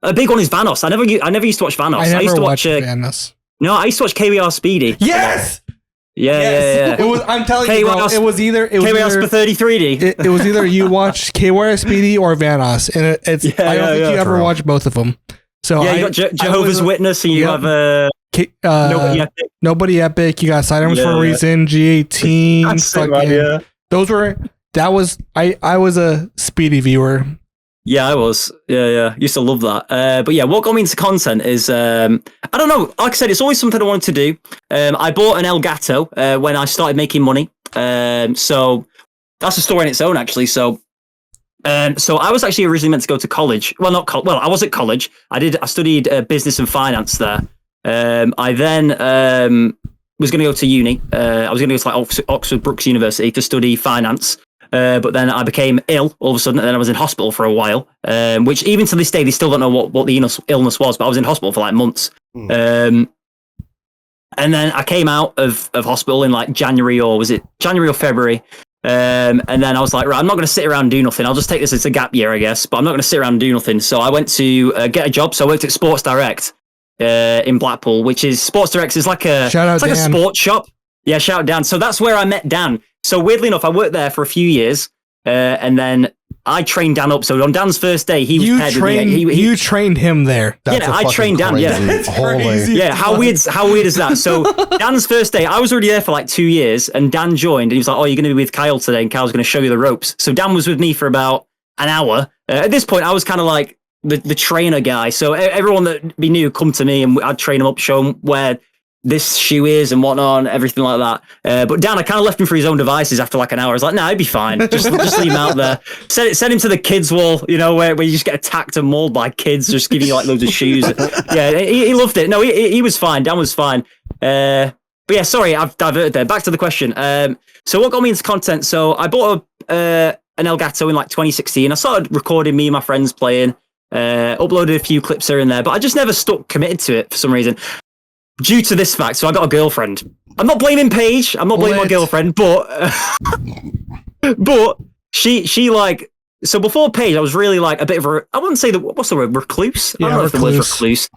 A big one is Vanos. I never used to watch Vanos. I used to watch Vanos. No, I used to watch KWR Speedy. Yes. Yeah. It was. I'm telling you, bro, it was either KWR for 33D. It was either you watch KWR Speedy or Vanos, and I don't think you ever watched both of them. So you got Jehovah's Witness, and you have Nobody Epic. You got Sidearms for a Reason. G18. I was a Speedy viewer. Yeah, I was. Yeah. Used to love that. But yeah, what got me into content is, I don't know. Like I said, it's always something I wanted to do. I bought an Elgato when I started making money. So that's a story in its own, actually. So I was actually originally meant to go to college. Well, I was at college. I studied business and finance there. I then was going to go to uni. I was going to go to like Oxford Brookes University to study finance. But then I became ill all of a sudden, and then I was in hospital for a while, which even to this day, they still don't know what the illness was, but I was in hospital for like months. And then I came out of hospital in like January or February? And then I was like, right, I'm not going to sit around and do nothing. I'll just take this as a gap year, I guess, but I'm not going to sit around and do nothing. So I went to get a job. So I worked at Sports Direct in Blackpool, which is Sports Direct is like a sports shop. Yeah, shout out Dan. So that's where I met Dan. So weirdly enough, I worked there for a few years, and then I trained Dan up. So on Dan's first day, he was paired with me. You trained him there. I trained Dan. Yeah, yeah. How weird is that? So Dan's first day, I was already there for like 2 years, and Dan joined, and he was like, "Oh, you're going to be with Kyle today, and Kyle's going to show you the ropes." So Dan was with me for about an hour. At this point, I was kind of like the trainer guy. So everyone that be new come to me, and I'd train them up, show them where this shoe is and whatnot and everything like that. But Dan, I kind of left him for his own devices after like an hour. I was like, nah, he'd be fine. Just leave him out there. Send him to the kids wall, you know, where you just get attacked and mauled by kids just giving you like loads of shoes. Yeah, he loved it. No, he was fine. Dan was fine. But yeah, sorry, I've diverted there. Back to the question. So what got me into content? So I bought an Elgato in like 2016. I started recording me and my friends playing, uploaded a few clips here and there, but I just never committed to it for some reason. Due to this fact, so I got a girlfriend. I'm not blaming Paige. I'm not blaming my girlfriend, but she like, so before Paige, I was really like a bit of a, I wouldn't say what's the word, recluse? I don't know if the word's recluse.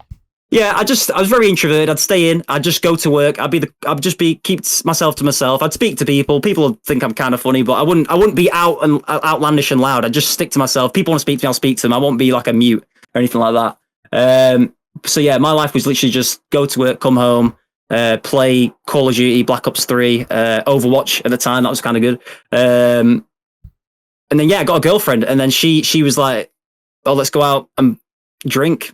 Yeah, I was very introverted. I'd stay in. I'd just go to work. I'd just keep myself to myself. I'd speak to people. People would think I'm kind of funny, but I wouldn't be outlandish and loud. I'd just stick to myself. People want to speak to me, I'll speak to them. I won't be like a mute or anything like that. So yeah, my life was literally just go to work, come home, play Call of Duty, Black Ops 3, Overwatch at the time. That was kind of good. And then yeah, I got a girlfriend, and then she was like, "Oh, let's go out and drink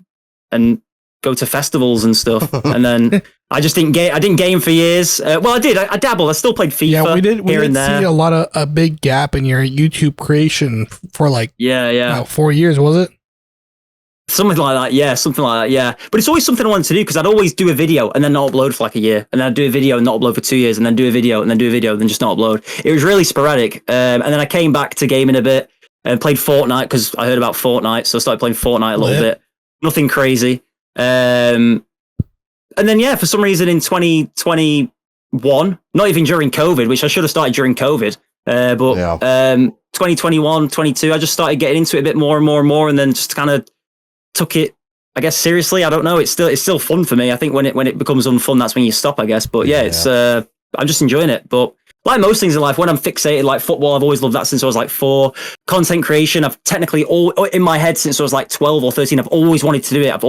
and go to festivals and stuff." And then I just didn't game for years. Well, I did. I dabbled. I still played FIFA. Yeah, we did see a big gap in your YouTube creation for like about 4 years, was it? Something like that, yeah. But it's always something I wanted to do because I'd always do a video and then not upload for like a year, and then I'd do a video and not upload for 2 years, and then do a video and then do a video and then just not upload. It was really sporadic. And then I came back to gaming a bit and played Fortnite because I heard about Fortnite, so I started playing Fortnite a little bit. Nothing crazy. And then yeah, for some reason in 2021, not even during COVID, which I should have started during COVID, but 2021, 22, I just started getting into it a bit more and more and more, and then just kind of took it, I guess, seriously. I don't know. It's still fun for me. I think when it becomes unfun, that's when you stop, I guess. But yeah, it's I'm just enjoying it. But like most things in life, when I'm fixated, like football, I've always loved that since I was like 4. Content creation, I've technically all in my head since I was like 12 or 13. I've always wanted to do it.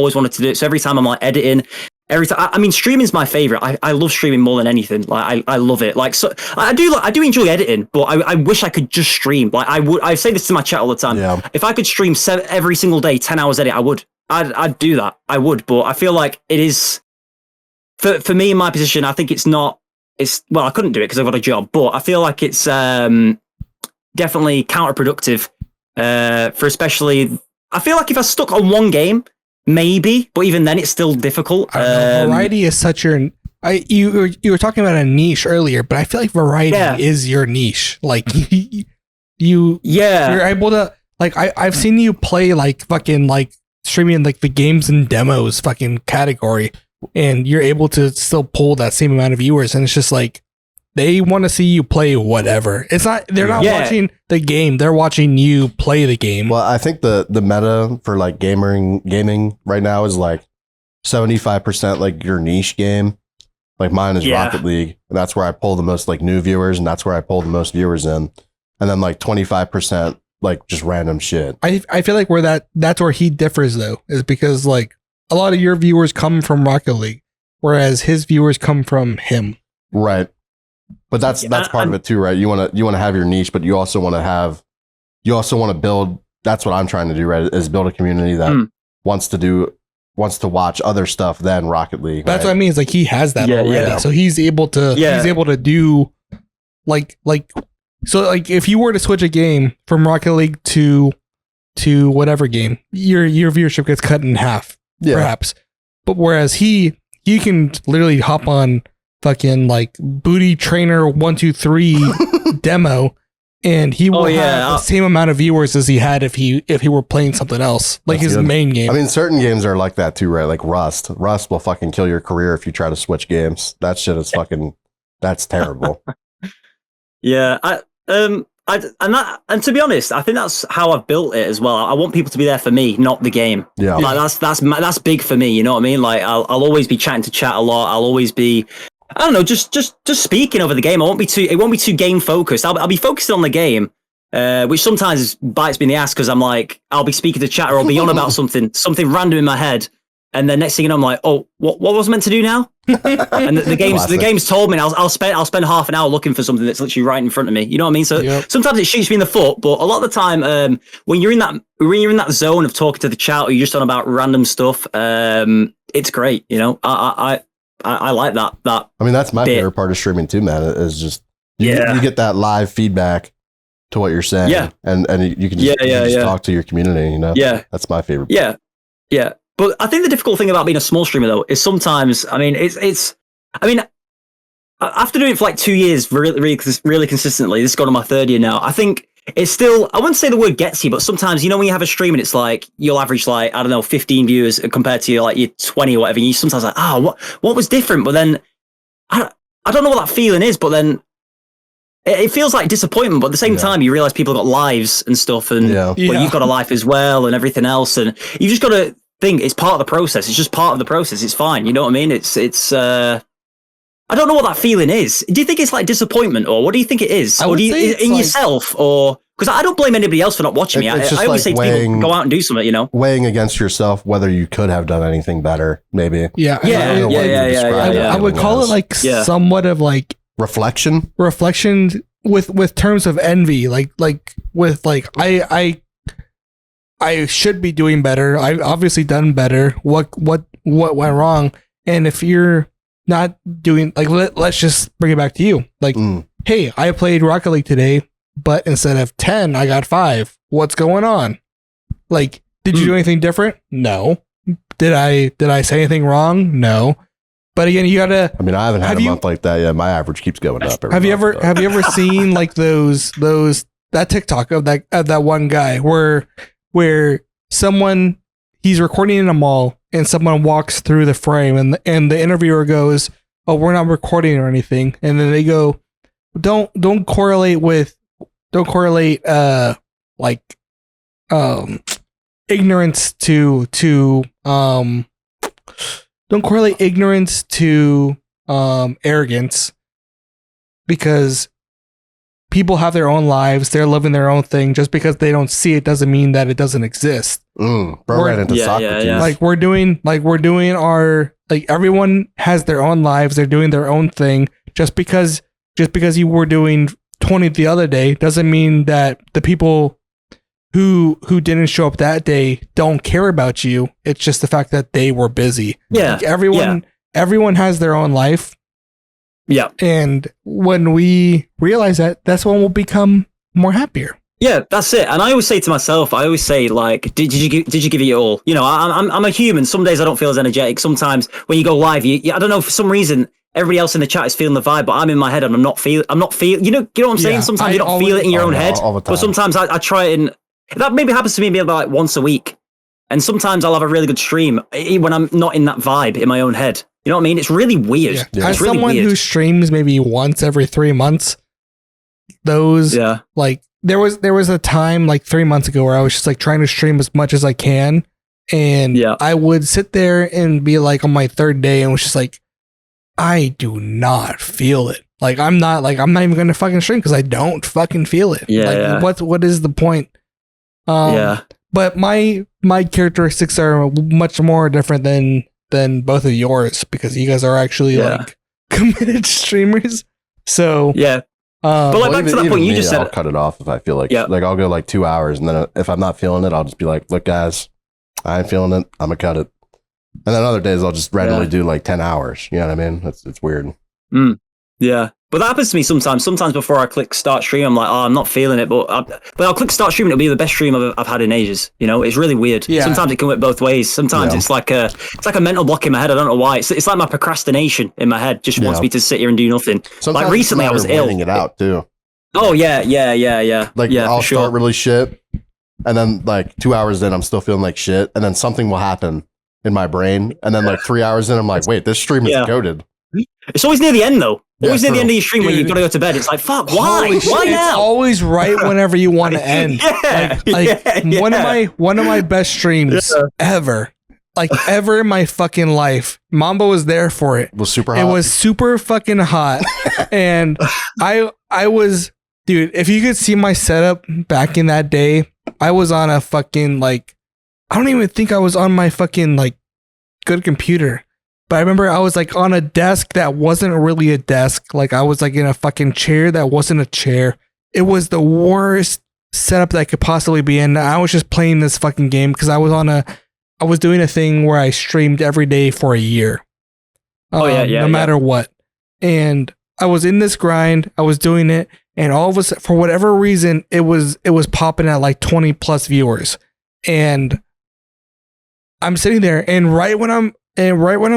So every time I'm like editing, I mean, streaming's my favorite. I love streaming more than anything. Like I love it. Like, so I do enjoy editing, but I wish I could just stream. Like I say this to my chat all the time. Yeah. If I could stream every single day, 10 hours edit, I would. I'd do that. I would, but I feel like it is for me in my position. I think well, I couldn't do it because I've got a job, but I feel like it's definitely counterproductive. For especially, I feel like if I stuck on one game, maybe, but even then, it's still difficult. Variety is such you were talking about a niche earlier, but I feel like variety is your niche. Like you're able to like I've seen you play like fucking like streaming like the games and demos fucking category, and you're able to still pull that same amount of viewers, and it's just like they want to see you play whatever. It's not they're not watching the game, they're watching you play the game. Well, I think the meta for like gaming right now is like 75% like your niche game. Like mine is Rocket League, and that's where I pull the most like new viewers, and that's where I pull the most viewers in. And then like 25% like just random shit. I feel like that's where he differs though, is because like a lot of your viewers come from Rocket League, whereas his viewers come from him. Right. But that's part of it too, right? You want to have your niche, but you also want to build. That's what I'm trying to do, right? Is build a community that wants to watch other stuff than Rocket League. That's what I mean. Is like he has that already, yeah. so he's able to do like so like if you were to switch a game from Rocket League to whatever game, your viewership gets cut in half, perhaps. But whereas he can literally hop on fucking like Booty Trainer 123 demo, and he will have the same amount of viewers as he had if he were playing something else, like his main game. I mean, certain games are like that too, right? Like Rust will fucking kill your career if you try to switch games. That shit is fucking, that's terrible. Yeah, and to be honest, I think that's how I've built it as well. I want people to be there for me, not the game. Yeah, like that's big for me. You know what I mean? Like I'll always be chatting to chat a lot. I'll always be, I don't know, just speaking over the game. It won't be too game focused. I'll be focusing on the game, which sometimes bites me in the ass because I'm like, I'll be speaking to chat or I'll be on about something random in my head, and then next thing you know, I'm like, oh, what was I meant to do now? And the game's told me. I'll spend half an hour looking for something that's literally right in front of me. You know what I mean? So sometimes it shoots me in the foot, but a lot of the time, when you're in that zone of talking to the chat or you're just on about random stuff, it's great. You know, I like that. I mean, that's my favorite part of streaming too, man. Is just you get that live feedback to what you're saying, and you can just talk to your community. You know, that's my favorite part. Yeah. But I think the difficult thing about being a small streamer though is sometimes, I mean, after doing it for like 2 years, really consistently, this has gone on my third year now. I think it's still, I wouldn't say the word gets you, but sometimes, you know, when you have a stream and it's like, you'll average like, I don't know, 15 viewers compared to your 20 or whatever. You sometimes like, what was different? But then I don't know what that feeling is, but then it feels like disappointment. But at the same time, you realize people got lives and stuff, and but you've got a life as well and everything else. And you just got to think it's part of the process. It's just part of the process. It's fine. You know what I mean? It's I don't know what that feeling is. Do you think it's like disappointment, or what do you think it is? Or do you in yourself, or because I don't blame anybody else for not watching me. I always say to people, go out and do something. You know, weighing against yourself whether you could have done anything better. Maybe. Yeah. I would call it like somewhat of like reflection with terms of envy. Like with like I should be doing better. I've obviously done better. What went wrong? And if you're not doing, like, let's just bring it back to you. Like, hey, I played Rocket League today, but instead of 10, I got 5. What's going on? Like, did you do anything different? No. Did I say anything wrong? No. But again, you gotta. I mean, I haven't had a month like that yet. My average keeps going up. Have you ever seen like that TikTok of that one guy where someone, he's recording in a mall and someone walks through the frame and the interviewer goes, "Oh, we're not recording or anything," and then they go, "Don't correlate ignorance to don't correlate ignorance to arrogance, because people have their own lives, they're living their own thing. Just because they don't see it doesn't mean that it doesn't exist." Bro ran into Socrates. Like we're doing our, like, everyone has their own lives, they're doing their own thing. Just because you were doing 20 the other day doesn't mean that the people who didn't show up that day don't care about you. It's just the fact that they were busy. Yeah. Like everyone has their own life. Yeah. And when we realize that, that's when we'll become more happier. Yeah, that's it. And I always say to myself, like, did you give it your all? You know, I'm a human. Some days I don't feel as energetic. Sometimes when you go live, I don't know, for some reason, everybody else in the chat is feeling the vibe, but I'm in my head and I'm not feeling, you know what I'm saying? Sometimes you don't feel it in your own head, but sometimes I try it, and that maybe happens to me maybe like once a week. And sometimes I'll have a really good stream when I'm not in that vibe in my own head. You know what I mean? It's really weird. Yeah. It's As really someone weird. who streams maybe once every 3 months, those like there was a time like 3 months ago where I was just like trying to stream as much as I can, and I would sit there and be like on my third day and was just like, I do not feel it. Like I'm not even gonna fucking stream because I don't fucking feel it. What is the point? But my characteristics are much more different than both of yours because you guys are actually like committed streamers. So but like back to that point you just said, I'll cut it off if I feel like like I'll go like 2 hours, and then if I'm not feeling it, I'll just be like, look guys, I ain't feeling it, I'm gonna cut it. And then other days I'll just randomly do like 10 hours. You know what I mean? It's weird. Yeah. But that happens to me sometimes. Sometimes before I click start stream, I'm like, oh, I'm not feeling it. But I'll click start stream, and it'll be the best stream I've had in ages. You know, it's really weird. Yeah. Sometimes it can work both ways. Sometimes it's like a mental block in my head. I don't know why. It's like my procrastination in my head just wants me to sit here and do nothing. Sometimes like recently I was ill. It out too. Oh yeah. Like I'll start really shit, and then like 2 hours in, I'm still feeling like shit, and then something will happen in my brain, and then like 3 hours in, I'm like, wait, this stream is goated. It's always near the end though. Always near the end of your stream when you've got to go to bed. It's like, fuck, why? Why now? It's always right whenever you want to end. One of my best streams ever. Like ever in my fucking life. Mamba was there for it. It was super hot. It was super fucking hot. And I was, dude, if you could see my setup back in that day, I was on a fucking like, I don't even think I was on my fucking like good computer. But I remember I was like on a desk that wasn't really a desk. Like I was like in a fucking chair that wasn't a chair. It was the worst setup that I could possibly be in. I was just playing this fucking game because I was doing a thing where I streamed every day for a year. No matter what. And I was in this grind. I was doing it. And all of a sudden, for whatever reason, it was popping at like 20 plus viewers. And I'm sitting there, and right when I'm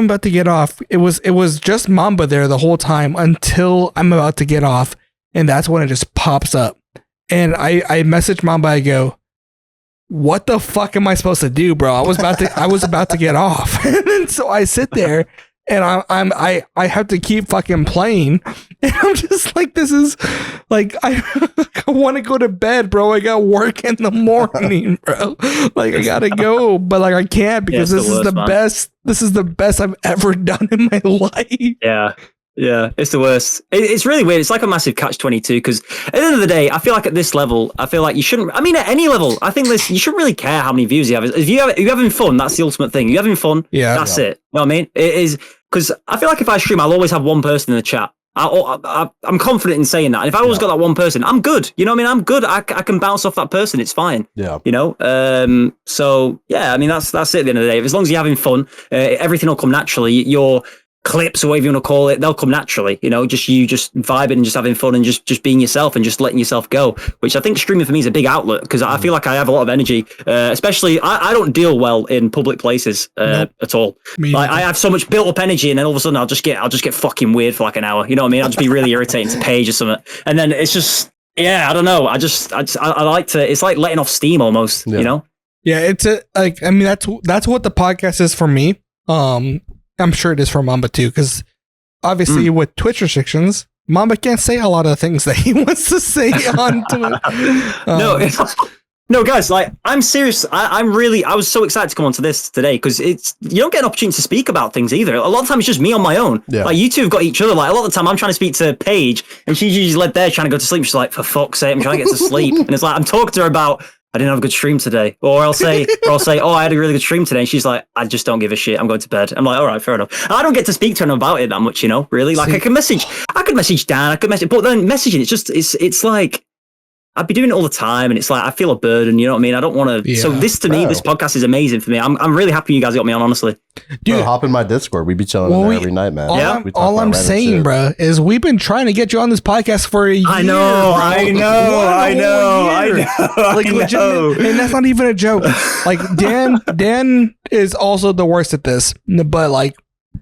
about to get off, it was just Mamba there the whole time until I'm about to get off, and that's when it just pops up. And I message Mamba, I go, what the fuck am I supposed to do, bro? I was about to get off. And so I sit there and I have to keep fucking playing. And I'm just like, this is like, I want to go to bed, bro. I got work in the morning, bro. Like I gotta go, but like I can't because this is the best I've ever done in my life. Yeah, it's the worst. It's really weird. It's like a massive catch-22 because at the end of the day, I feel like at this level, I feel like you shouldn't. I mean, at any level, I think you shouldn't really care how many views you have. If you're having fun, that's the ultimate thing. You're having fun, that's it. You know what I mean? It is because I feel like if I stream, I'll always have one person in the chat. I'm confident in saying that. And if I always got that one person, I'm good. You know what I mean? I'm good. I can bounce off that person. It's fine. Yeah. You know? So yeah, I mean, that's it at the end of the day. As long as you're having fun, everything will come naturally. Your clips or whatever you want to call it, they'll come naturally, you know, just vibing and just having fun and just being yourself and just letting yourself go, which I think streaming for me is a big outlet because I feel like I have a lot of energy, especially I don't deal well in public places at all. Like I have so much built up energy and then all of a sudden I'll just get fucking weird for like an hour, you know what I mean? I'll just be really irritating to Paige or something, and then it's just I don't know, I like to, it's like letting off steam almost, you know? Yeah, it's that's what the podcast is for me. I'm sure it is for Mamba too, because obviously with Twitch restrictions, Mamba can't say a lot of things that he wants to say on Twitch. No, guys, like I'm serious. I was so excited to come onto this today because you don't get an opportunity to speak about things either. A lot of times it's just me on my own. Yeah. Like you two have got each other. Like a lot of the time I'm trying to speak to Paige and she's usually led there trying to go to sleep. She's like, for fuck's sake, I'm trying to get to sleep. And it's like I'm talking to her about, I didn't have a good stream today. Or I'll say, oh, I had a really good stream today. And she's like, I just don't give a shit. I'm going to bed. I'm like, all right, fair enough. I don't get to speak to her about it that much, you know, really. Like I could message Dan, but then messaging, it's like, I'd be doing it all the time. And it's like, I feel a burden, you know what I mean? I don't want to. Yeah. So this podcast is amazing for me. I'm really happy you guys got me on, honestly. Dude, hop in my Discord. We be chilling in there every night, man. All I'm saying, bro, is we've been trying to get you on this podcast for a year. I know. Like legit, and that's not even a joke. Like Dan is also the worst at this, but like,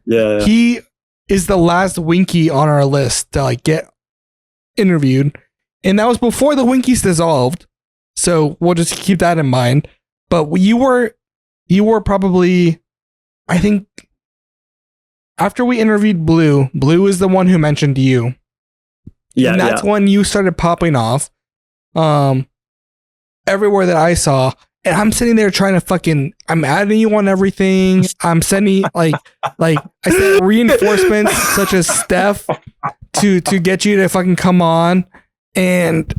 he is the last Winky on our list to like get interviewed, and that was before the Winkies dissolved. So we'll just keep that in mind. But you were probably, I think after we interviewed Blue is the one who mentioned you. Yeah, and that's when you started popping off. Everywhere that I saw, and I'm sitting there trying to I'm adding you on everything. I'm sending like I sent reinforcements such as Steph to get you to fucking come on, and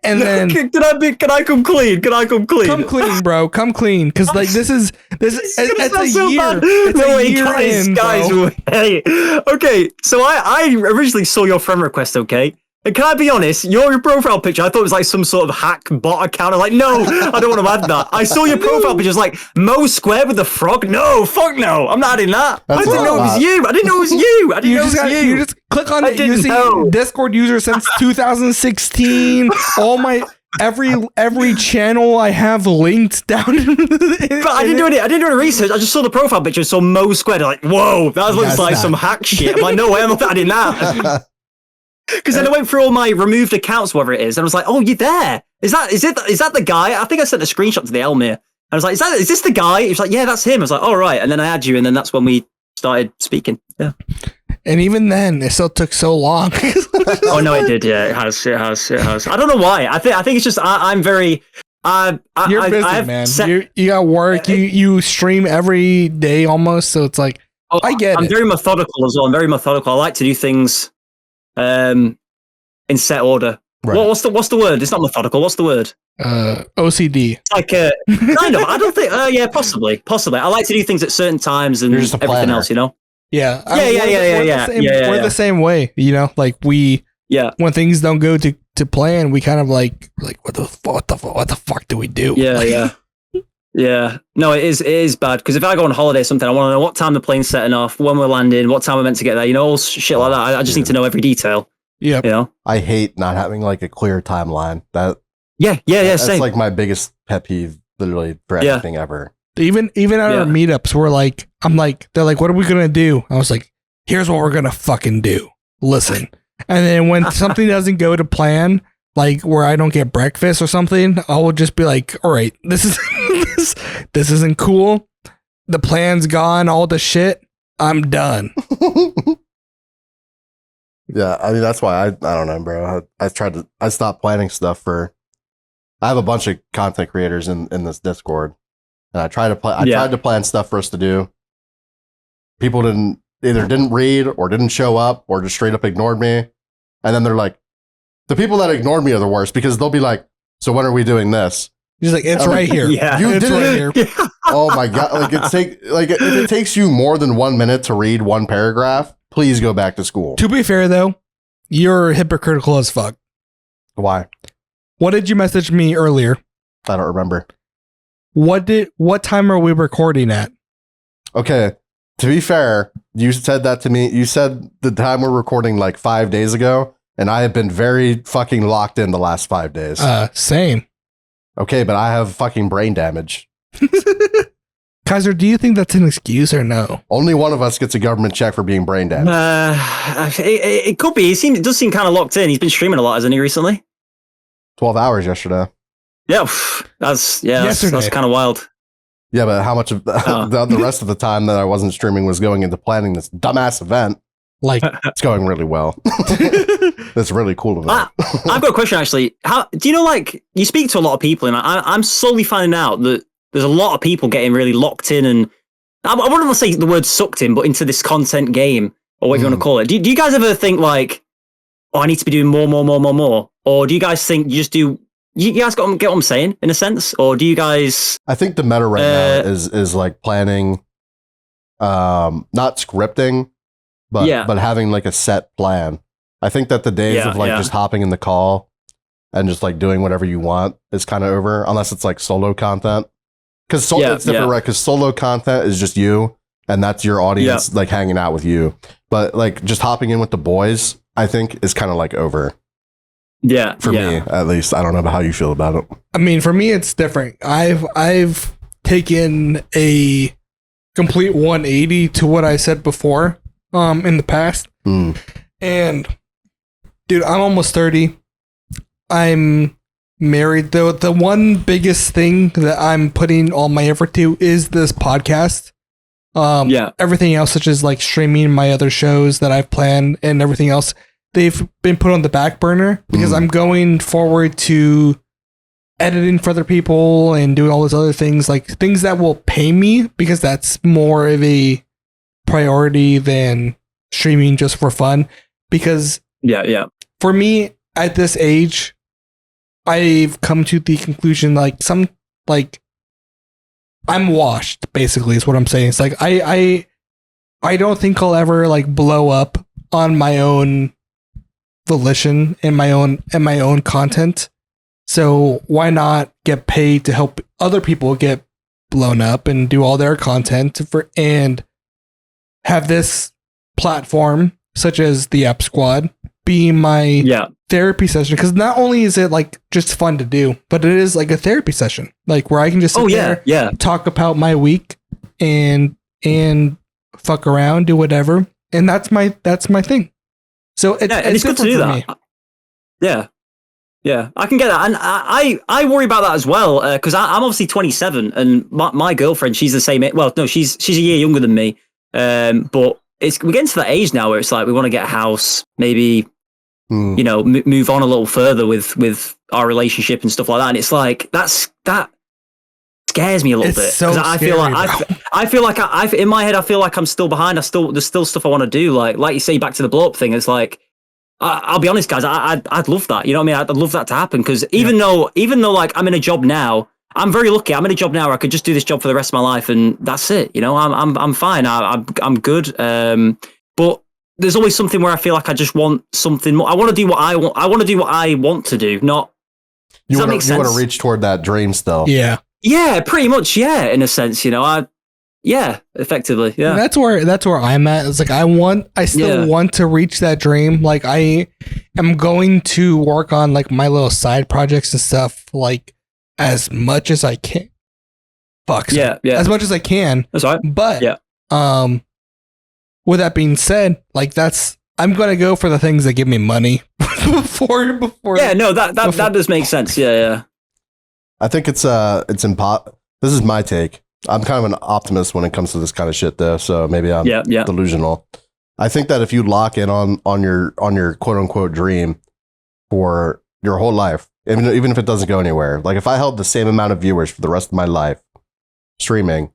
then can I come clean? Can I come clean? Come clean, bro. Come clean, because like this is it's a so year. Bad. It's no, a year guys, in, guys. bro. Hey, okay. So I originally saw your friend request. Okay. And can I be honest? Your profile picture, I thought it was like some sort of hack bot account. I was like, no, I don't want to add that. I saw your profile picture, it was like Mo Square with the frog. No, fuck no. I'm not adding that. I didn't know it was you. I didn't know it was you. I didn't know it was you. You just click on it. You see Discord user since 2016. All my every channel I have linked down. But I didn't do any research. I just saw the profile picture, saw Mo Square. Like, whoa, that looks like some hack shit. I'm like, no way, I'm not adding that. Because then I went through all my removed accounts, whatever it is, and I was like, "Oh, you're there. Is that the guy?" I think I sent a screenshot to the Elmir. I was like, "Is this the guy?" He was like, "Yeah, that's him." I was like, "All right." And then I had you, and then that's when we started speaking. Yeah. And even then, it still took so long. Oh no, it did. Yeah, it has. I don't know why. I think it's just I'm very. You're busy, man. You got work. You stream every day almost, so it's like I get it. I'm very methodical as well. I'm very methodical. I like to do things in set order. Right. What's the word? It's not methodical. What's the word? OCD. Like kind of. I don't think. Yeah, possibly. I like to do things at certain times and everything else. You know. Yeah. Yeah. We're the same way. You know, like we. Yeah. When things don't go to plan, we kind of like what the fuck do we do? Yeah. Yeah, no, it is bad because if I go on holiday or something, I want to know what time the plane's setting off, when we're landing, what time we're meant to get there, you know, all shit like that. I just need to know every detail. Yeah, you know, I hate not having like a clear timeline. Yeah. That's same. like my biggest pet peeve, literally for anything ever. Even at our meetups, they're like, what are we gonna do? I was like, here's what we're gonna fucking do. Listen, and then when something doesn't go to plan, like where I don't get breakfast or something, I will just be like, all right, this is. This isn't cool. The plan's gone. All the shit. I'm done. Yeah, I mean that's why I don't know, bro. I stopped planning stuff I have a bunch of content creators in this Discord, and I tried to plan stuff for us to do. People didn't read or didn't show up or just straight up ignored me, and then they're like, the people that ignored me are the worst because they'll be like, so when are we doing this? He's like, it's right here. Yeah, it's right here. Oh my god! If it takes you more than 1 minute to read one paragraph, please go back to school. To be fair, though, you're hypocritical as fuck. Why? What did you message me earlier? I don't remember. What time are we recording at? Okay, to be fair, you said that to me. You said the time we're recording like 5 days ago, and I have been very fucking locked in the last 5 days. Same. Okay, but I have fucking brain damage. Kyzer, do you think that's an excuse or no? Only one of us gets a government check for being brain damaged. It could be. It does seem kind of locked in. He's been streaming a lot, hasn't he, recently? 12 hours yesterday. Yeah, that's kind of wild. Yeah, but how much of the rest of the time that I wasn't streaming was going into planning this dumbass event? Like, it's going really well. That's really cool event. I've got a question actually. How do you know? Like, you speak to a lot of people, and I'm slowly finding out that there's a lot of people getting really locked in, and I wouldn't want to say the word sucked in, but into this content game or whatever you want to call it. Do you guys ever think like, oh, I need to be doing more, or do you guys think you just do? You guys get what I'm saying in a sense, or do you guys? I think the meta right now is like planning, not scripting. But having like a set plan. I think that the days of like just hopping in the call and just like doing whatever you want is kind of over, unless it's like solo content. Because it's different, right? Because solo content is just you, and that's your audience like hanging out with you. But like just hopping in with the boys, I think is kind of like over. Yeah, for me at least. I don't know about how you feel about it. I mean, for me, it's different. I've taken a complete 180 to what I said before. In the past. And dude, I'm almost 30. I'm married though. The one biggest thing that I'm putting all my effort to is this podcast. Everything else, such as like streaming my other shows that I've planned and everything else, they've been put on the back burner because I'm going forward to editing for other people and doing all those other things, like things that will pay me, because that's more of a priority than streaming just for fun. Because for me at this age, I've come to the conclusion I'm washed, basically, is what I'm saying. It's like I don't think I'll ever like blow up on my own volition and my own content. So why not get paid to help other people get blown up and do all their content and have this platform such as the App Squad be my therapy session? Because not only is it like just fun to do, but it is like a therapy session, like where I can just sit there, talk about my week and fuck around, do whatever, and that's my thing. So it's good to do that. Yeah, I can get that, and I worry about that as well, because I'm obviously 27, and my girlfriend, she's the same. Well, no, she's a year younger than me, but we're getting to that age now where it's like we want to get a house, maybe move on a little further with our relationship and stuff like that. And it's like that scares me a little bit, because I feel like in my head I feel like I'm still behind. There's still stuff I want to do, like you say, back to the blow up thing. It's like, I'll be honest, guys, I'd love that. You know what I mean? I'd love that to happen, because even though like I'm in a job now, I'm very lucky. I'm in a job now where I could just do this job for the rest of my life, and that's it. You know, I'm fine. I'm good. But there's always something where I feel like I just want something more. I want to do what I want. I want to do what I want to do. Not. You want to reach toward that dream still. Yeah. Yeah, pretty much. Yeah, in a sense, effectively. Yeah. And that's where I'm at. It's like I still want to reach that dream. Like I am going to work on like my little side projects and stuff, like as much as I can. As much as I can. That's right. But with that being said, like I'm gonna go for the things that give me money before. Yeah, no, that does make sense. Yeah. I think it's this is my take. I'm kind of an optimist when it comes to this kind of shit, though. So maybe I'm delusional. I think that if you lock in on your quote unquote dream for your whole life, even if it doesn't go anywhere, like if I held the same amount of viewers for the rest of my life streaming,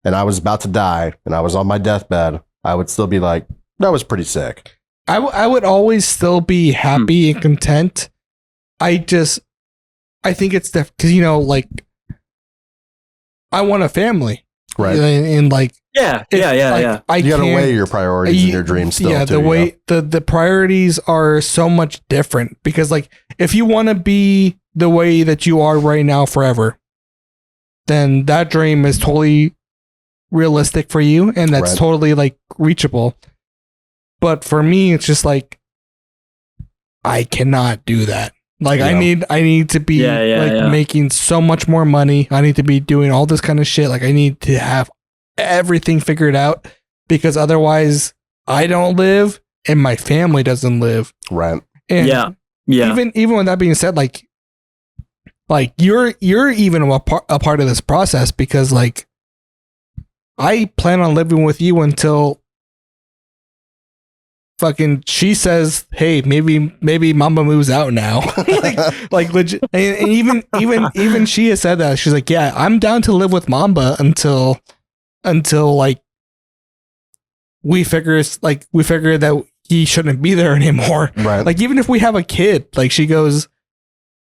and I was about to die and I was on my deathbed, I would still be like, that was pretty sick. I would always still be happy and content. I think it's because like I want a family, right? And like you gotta weigh your priorities and your dreams still. Yeah, the priorities are so much different, because like if you want to be the way that you are right now forever, then that dream is totally realistic for you, and that's totally like reachable. But for me, it's just like I cannot do that. Like I need to be making so much more money. I need to be doing all this kind of shit. Like I need to have everything figured out, because otherwise I don't live and my family doesn't live. Right. And even with that being said, like you're even a part of this process, because like I plan on living with you until fucking she says, hey, maybe Mamba moves out now. like legit. And even she has said that. She's like, yeah, I'm down to live with Mamba until like we figure that he shouldn't be there anymore. Right. Like even if we have a kid, like she goes,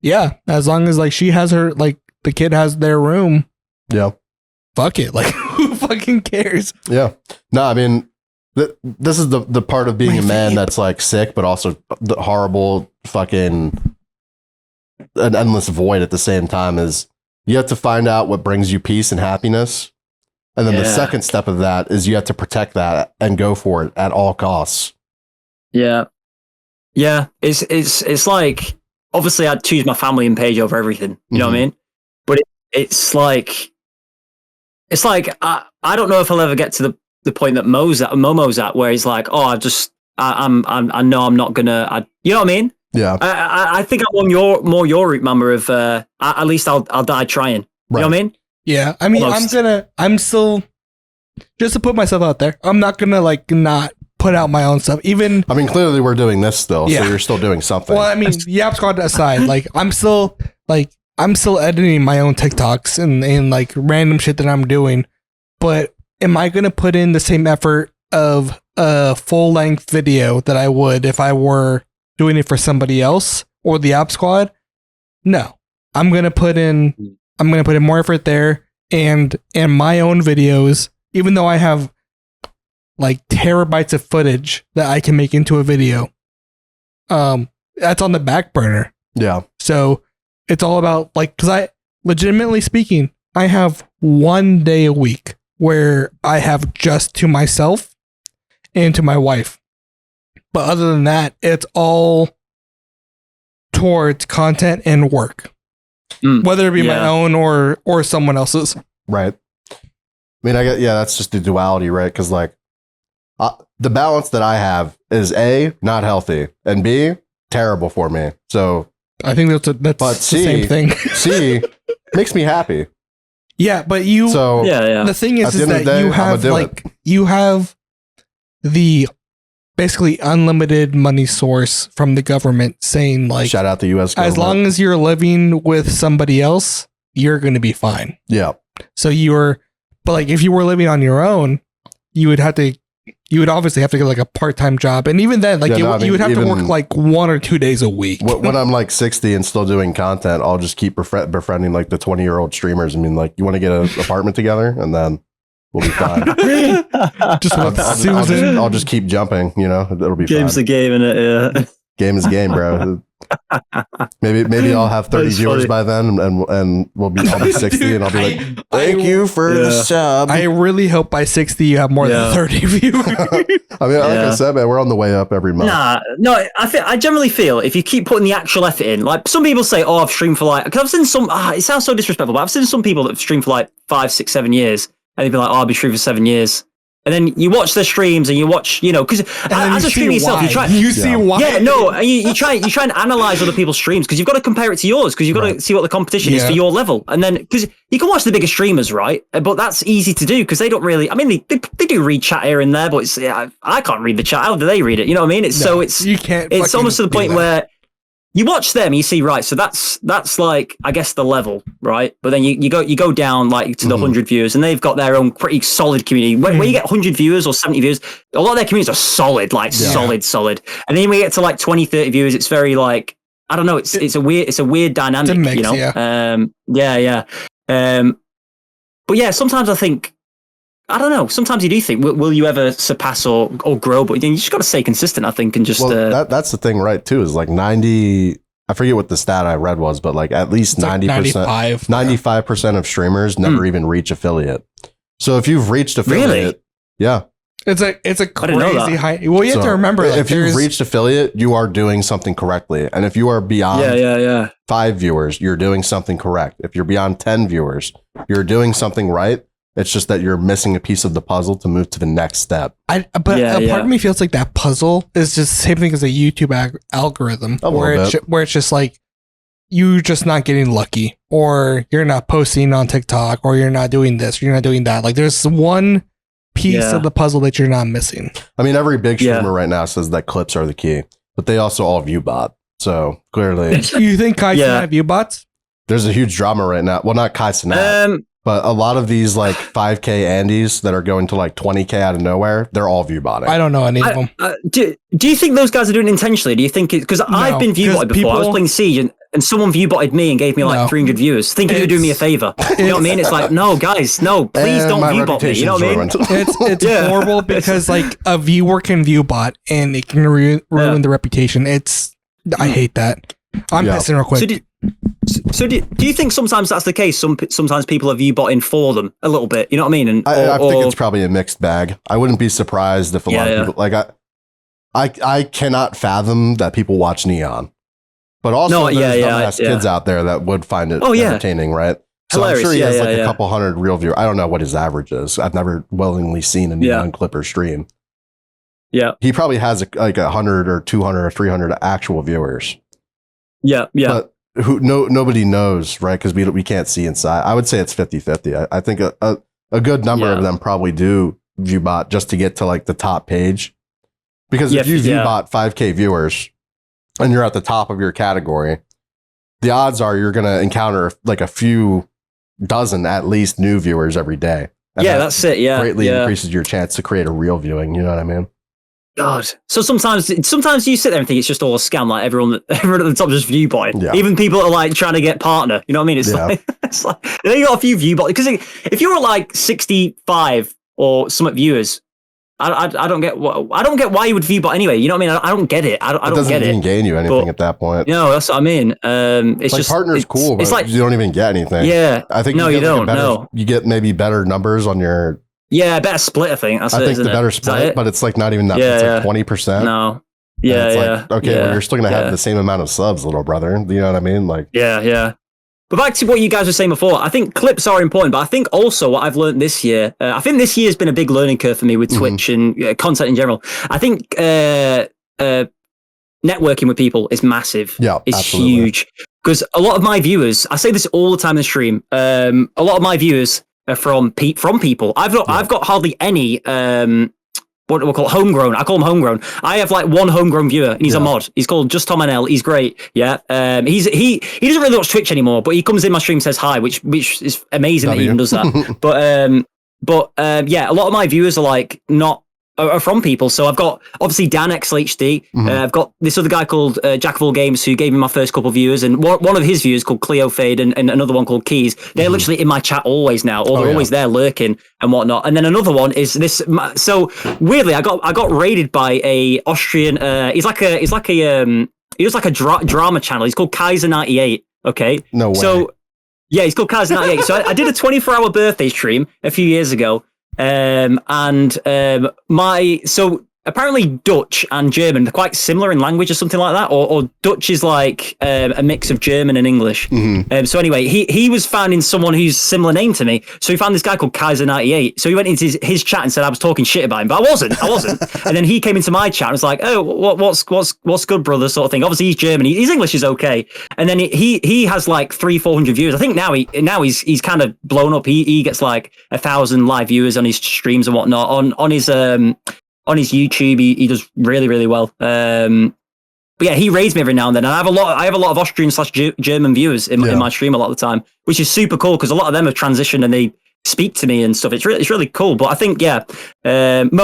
yeah, as long as like she has her, like the kid has their room. Yeah. Fuck it. Like who fucking cares? Yeah. No, I mean, this is the part of being a man that's like sick, but also the horrible fucking an endless void at the same time, is you have to find out what brings you peace and happiness. And then the second step of that is you have to protect that and go for it at all costs. Yeah. Yeah. It's like, obviously I'd choose my family and Paige over everything. You know what I mean? But it's like, I don't know if I'll ever get to the point that Momo's at, where he's like, oh, I know I'm not gonna, you know what I mean? Yeah. I think I'm on your route, Mamba, of at least I'll die trying. You know what I mean? Yeah. I mean, almost. just to put myself out there. I'm not gonna like not put out my own stuff. Even I mean, clearly we're doing this still, so you're still doing something. well, I mean, Yap Squad aside, like I'm still editing my own TikToks and like random shit that I'm doing. But am I gonna put in the same effort of a full length video that I would if I were doing it for somebody else or the App Squad? No, I'm gonna put in more effort there and my own videos, even though I have like terabytes of footage that I can make into a video. That's on the back burner. Yeah. So it's all about like, because I legitimately speaking, I have 1 day a week where I have just to myself and to my wife. But other than that, it's all towards content and work, whether it be my own or someone else's. Right. I mean, I get, that's just the duality, right? Because like the balance that I have is A, not healthy, and B, terrible for me. So I think that's the same thing. C makes me happy. Yeah, but you. So the thing is that you have the basically unlimited money source from the government saying like, shout out the U.S. government. As long as you're living with somebody else, you're going to be fine. Yeah. So but like if you were living on your own, you would obviously have to get like a part-time job. And even then, like you would have to work like 1 or 2 days a week. When I'm like 60 and still doing content, I'll just keep befriending like the 20-year-old streamers. I mean, like, you want to get an apartment together and then we'll be fine. I'll just keep jumping, it'll be Game's fine. the game, innit? Yeah. Game is game, bro. Maybe I'll have 30 viewers by then and I'll be 60 and I'll be like, thank you for the sub. I really hope by 60 you have more than 30 viewers. I mean, like I said, man, we're on the way up every month. No, I generally feel if you keep putting the actual effort in, like some people say, I've streamed for like, because I've seen some, it sounds so disrespectful, but I've seen some people that have streamed for like 5, 6, 7 years and they'd be like, I'll be streaming for 7 years. And then you watch their streams and you watch, because as a streamer yourself, you see why. Yeah, no, you try and analyze other people's streams because you've got to compare it to yours because you've got to see what the competition is for your level. And then, because you can watch the bigger streamers, right? But that's easy to do because they don't really, I mean, they do read chat here and there, but it's, I can't read the chat. How do they read it? You know what I mean? You can't. It's almost to the point where you watch them, you see, right, so that's like, I guess, the level, right? But then you go down like to the 100 viewers and they've got their own pretty solid community. When you get 100 viewers or 70 viewers, a lot of their communities are solid, like solid. And then when you get to like 20, 30 viewers, it's very like, I don't know, it's a weird dynamic, it's a mix, but yeah, sometimes I think, I don't know. Sometimes you do think, will you ever surpass or grow? But you just got to stay consistent, I think, and just. Well, that's the thing, right? Too is like 90. I forget what the stat I read was, but like at least 90%, 95% of streamers never even reach affiliate. So if you've reached affiliate, it's a crazy high. Well, you have to remember, if you've reached affiliate, you are doing something correctly, and if you are beyond 5 viewers, you're doing something correct. If you're beyond 10 viewers, you're doing something right. It's just that you're missing a piece of the puzzle to move to the next step. But a part of me feels like that puzzle is just the same thing as a YouTube algorithm, where it's just like you're just not getting lucky, or you're not posting on TikTok, or you're not doing this, or you're not doing that. Like there's one piece of the puzzle that you're not missing. I mean, every big streamer right now says that clips are the key, but they also all view bot. So clearly, you think Kyzer have view bots? There's a huge drama right now. Well, not Kyzer. But a lot of these like 5K Andes that are going to like 20K out of nowhere, they're all view botting. I don't know any of them. Do you think those guys are doing it intentionally? Do you think it, because I've been view botted before. I was playing Siege and someone view botted me and gave me like 300 viewers, thinking they're doing me a favor. You know what I mean? It's like, no, guys, no, please don't view bot me. You know what I mean? It's horrible because like a viewer can view bot and it can ruin the reputation. I hate that. I'm pissing real quick. So do you think sometimes that's the case? Sometimes people are view botting for them a little bit. You know what I mean? And I think it's probably a mixed bag. I wouldn't be surprised if a lot of people like I cannot fathom that people watch Neon, but also there's dumbass kids out there that would find it entertaining, right? So hilarious. I'm sure he has like a couple hundred real viewers. I don't know what his average is. I've never willingly seen a Neon clip or stream. Yeah, he probably has like 100 or 200 or 300 actual viewers. Yeah. But nobody knows, right? Because we can't see inside. I would say it's 50-50. I think a good number of them probably do viewbot just to get to like the top page. Because if you viewbot 5K viewers and you're at the top of your category, the odds are you're going to encounter like a few dozen at least new viewers every day. And that's it. Yeah. Greatly increases your chance to create a real viewing. You know what I mean? God. So sometimes you sit there and think it's just all a scam. Like everyone at the top is just viewbotting. Yeah. Even people are like trying to get partner. You know what I mean? It's like they got a few viewbot because if you're at like 65 or some viewers, I don't get why you would viewbot anyway. You know what I mean? I don't get it. I don't get it. Doesn't even gain you anything at that point. No, that's what I mean. It's like just partner's cool, but it's like, you don't even get anything. Yeah, I think you don't. You get maybe better numbers on your. Yeah, better split. I think. I think the better split, but it's like not even that. It's like 20%. No. Yeah, like, okay, well, you're still gonna have the same amount of subs, little brother. You know what I mean? Like. Yeah. But back to what you guys were saying before, I think clips are important, but I think also what I've learned this year, I think this year has been a big learning curve for me with Twitch and content in general. I think networking with people is massive. Yeah, it's huge. Because a lot of my viewers, I say this all the time in the stream, a lot of my viewers are from people. I've got hardly any what do we call it? Homegrown. I call him homegrown. I have like one homegrown viewer, and he's a mod. He's called Just Tom NL. He's great. Yeah. He doesn't really watch Twitch anymore, but he comes in my stream, says hi, which is amazing that he even does that. but yeah, a lot of my viewers are like are from people. So I've got obviously Dan XLHD. I've got this other guy called Jack of All Games who gave me my first couple of viewers, and one of his viewers called Cleo Fade and another one called Keys. They're literally in my chat always now, or they're always there lurking and whatnot. And then another one is this. So weirdly, I got raided by a Austrian. He was like a drama channel. He's called Kyzer 98. Okay, no way. So yeah, he's called Kyzer 98. So I did a 24-hour birthday stream a few years ago. So apparently Dutch and German, they're quite similar in language or something like that, or Dutch is like a mix of German and English. So anyway, he was finding someone who's similar name to me, so he found this guy called Kyzer 98. So he went into his chat and said I was talking shit about him, but I wasn't. And then he came into my chat and was like, oh, what's good, brother, sort of thing. Obviously he's German, his English is okay. And then he has like 300-400 viewers. I think now he's kind of blown up. He gets like 1,000 live viewers on his streams and whatnot on his YouTube. He does really, really well. But yeah, he raids me every now and then. And I have a lot of Austrian/German viewers in my stream a lot of the time, which is super cool because a lot of them have transitioned and they speak to me and stuff. It's really cool. But I think, Mo,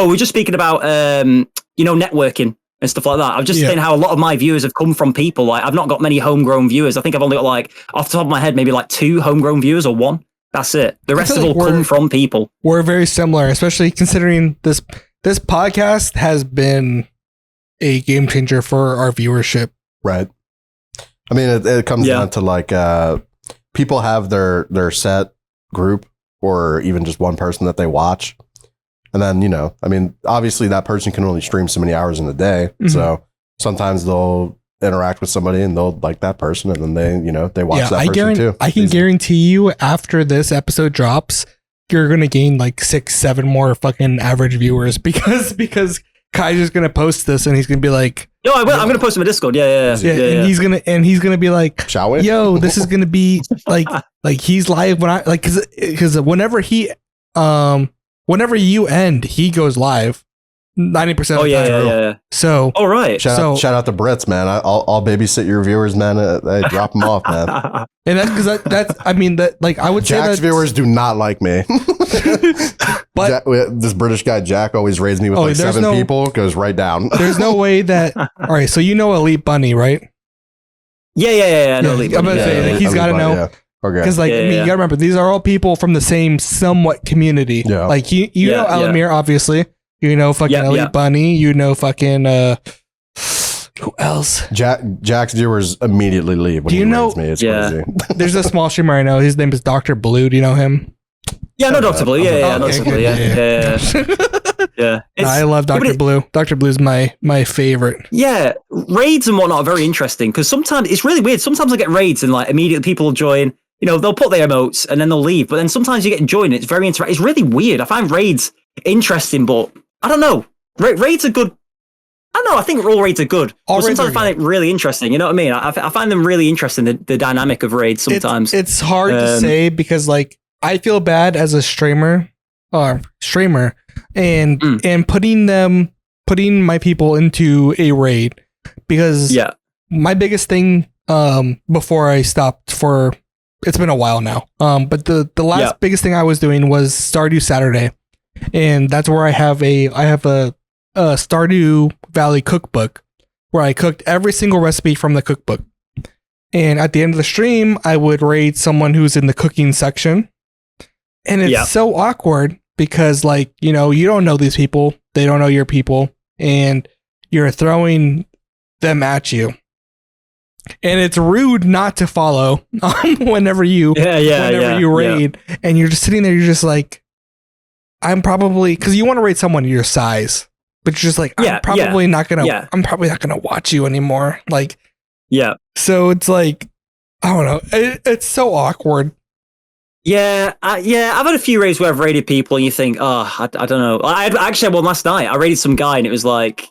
we're just speaking about, networking and stuff like that. I was just saying how a lot of my viewers have come from people. Like I've not got many homegrown viewers. I think I've only got like, off the top of my head, maybe like 2 homegrown viewers or 1. That's it. The rest of all come from people. We're very similar, especially considering this podcast has been a game changer for our viewership. Right. I mean, it comes down to like people have their set group or even just one person that they watch. And then, I mean, obviously that person can only stream so many hours in a day. So sometimes they'll interact with somebody and they'll like that person and then they watch that person too. I can guarantee you after this episode drops, you're going to gain like 6-7 more fucking average viewers because Kyzer's going to post this and he's going to be like, yo, I will. I'm going to post him in Discord. Yeah. And he's going to be like, shall we? Yo, this is going to be like he's live when I like, cause whenever you end, he goes live 90% of the time. Yeah. So, all right. Shout out to Brits, man. I'll babysit your viewers, man. I drop them off, man. And that's I mean that like I would say Jack's viewers do not like me. But this British guy Jack always raids me with like 7 people. Goes right down. There's no way that. All right, so Elite Bunny, right? Yeah. I know Elite I'm Bunny. gonna say he's got to know. Yeah. Okay. Because you gotta remember these are all people from the same somewhat community. Yeah. Like you know Alamir, obviously. Fucking Elite Bunny. Fucking who else? Jack's viewers immediately leave when he raids me. It's crazy. There's a small streamer I know. His name is Dr. Blue. Do you know him? Yeah, I know Dr. Blue. Yeah. I love Dr. Blue. Dr. Blue's my favorite. Yeah, raids and whatnot are very interesting because sometimes it's really weird. Sometimes I get raids and like immediately people will join. They'll put their emotes and then they'll leave. But then sometimes you get joined. It's very interactive. It's really weird. I find raids interesting, but I don't know. Raids are good. I don't know. I think all raids are good. But sometimes I find it really interesting. You know what I mean? I find them really interesting, the dynamic of raids sometimes. It's hard to say because like I feel bad as a streamer streamer, and putting my people into a raid, because my biggest thing before I stopped for, it's been a while now, but the last biggest thing I was doing was Stardew Saturday, and that's where I have a Stardew Valley cookbook where I cooked every single recipe from the cookbook. And at the end of the stream, I would raid someone who's in the cooking section. And it's so awkward because, like, you know, you don't know these people, they don't know your people, and you're throwing them at you. And it's rude not to follow whenever you raid. Yeah. And you're just sitting there, you're just like, I'm probably, because you want to raid someone your size, but you're just like, I'm probably not gonna watch you anymore. Like, so it's like, I don't know, it's so awkward. I've had a few raids where I've raided people and you think, I don't know. I actually had one last night. I raided some guy and it was like,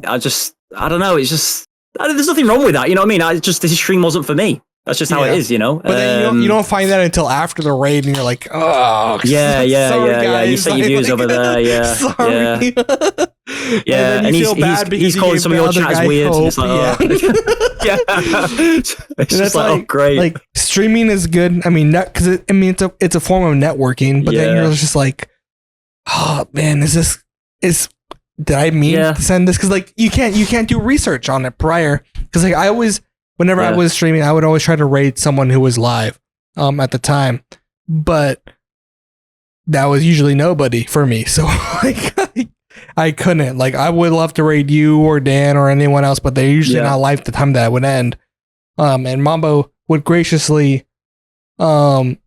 I don't know. It's just, there's nothing wrong with that. You know what I mean? This stream wasn't for me. That's just how it is, you know? But then you don't find that until after the raid and you're like, oh. Sorry, guys. You set your views over there. Sorry. And he's calling some of your chats weird. And it's like, it's just like, oh, great. Like, streaming is good. I mean, because it's a form of networking, but then you're just like, oh man, did I mean to send this? Because like you can't do research on it prior. Because like whenever I was streaming, I would always try to raid someone who was live at the time, but that was usually nobody for me. So like I couldn't. Like, I would love to raid you or Dan or anyone else, but they're usually not live at the time that would end. And Mamba would graciously he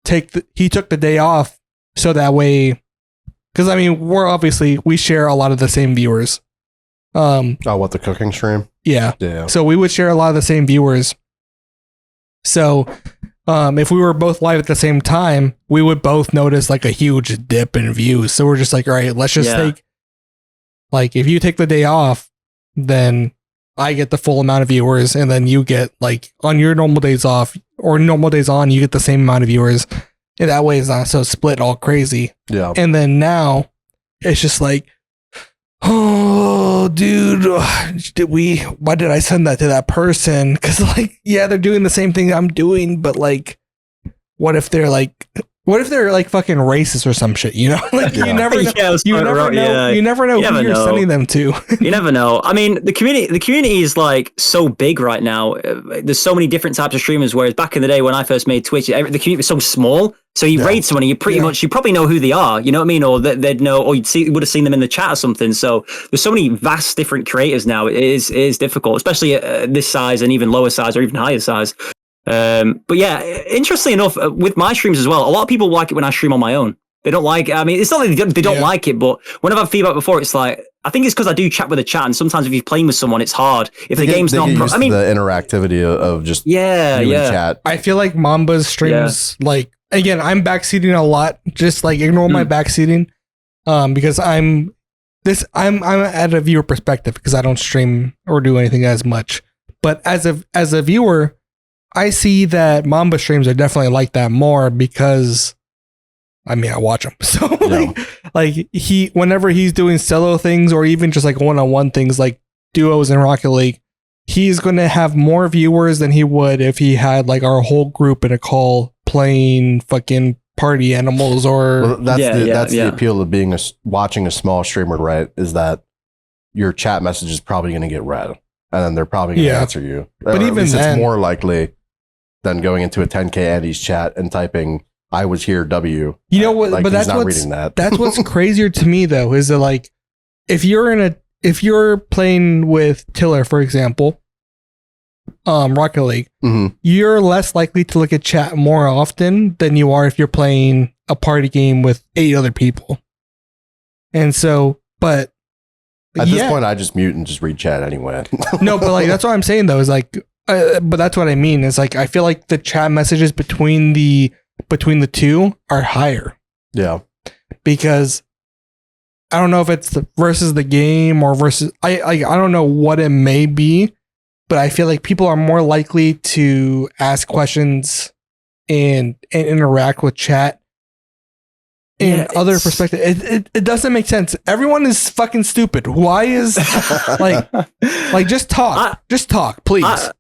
took the day off so that way, because I mean we share a lot of the same viewers. What, the cooking stream? Yeah. So we would share a lot of the same viewers. So if we were both live at the same time, we would both notice like a huge dip in views. So we're just like, all right, let's just take, like, if you take the day off, then I get the full amount of viewers, and then you get, like, on your normal days off or normal days on, you get the same amount of viewers. And that way it's not so split all crazy. Yeah. And then now it's just like, oh, dude, why did I send that to that person? Because, like, they're doing the same thing I'm doing, but, like, what if they're like fucking racist or some shit, you know? Like, you never know. You never know who you're sending them to. You never know. I mean, the community is like so big right now. There's so many different types of streamers, whereas back in the day when I first made Twitch, the community was so small. So you raid someone and you you probably know who they are, you know what I mean? Or they'd know, or you would have seen them in the chat or something. So there's so many vast different creators now. It is difficult, especially at this size and even lower size or even higher size. But yeah, interestingly enough, with my streams as well, a lot of people like it when I stream on my own. They don't like it. I mean, it's not that they don't like it, but when I've had feedback before, it's like, I think it's because I do chat with a chat, and sometimes if you're playing with someone, it's hard. If the game's not, I mean, the interactivity of just chat. I feel like Mamba's streams, like, again, I'm backseating a lot. Just like ignore my backseating, because I'm at a viewer perspective because I don't stream or do anything as much. But as a viewer, I see that Mamba streams are definitely like that more because, I mean, I watch him. So like whenever he's doing solo things or even just like one-on-one things like duos in Rocket League, he's going to have more viewers than he would if he had like our whole group in a call playing fucking party animals or. Well, that's the appeal of watching a small streamer, right? Is that your chat message is probably going to get read, and then they're probably going to answer you. But even then, it's more likely than going into a 10K Andy's chat and typing "I was here W." You know what? Like, but that's what's crazier to me though, is that like if you're playing with Tiller, for example, Rocket League, you're less likely to look at chat more often than you are if you're playing a party game with 8 other people. And so, but at this point, I just mute and just read chat anyway. No, but like that's what I'm saying though, is like. But that's what I mean. Is like I feel like the chat messages between the two are higher. Yeah. Because I don't know if it's versus the game or versus I don't know what it may be, but I feel like people are more likely to ask questions and interact with chat in other perspective. It doesn't make sense. Everyone is fucking stupid. Why is like just talk, please.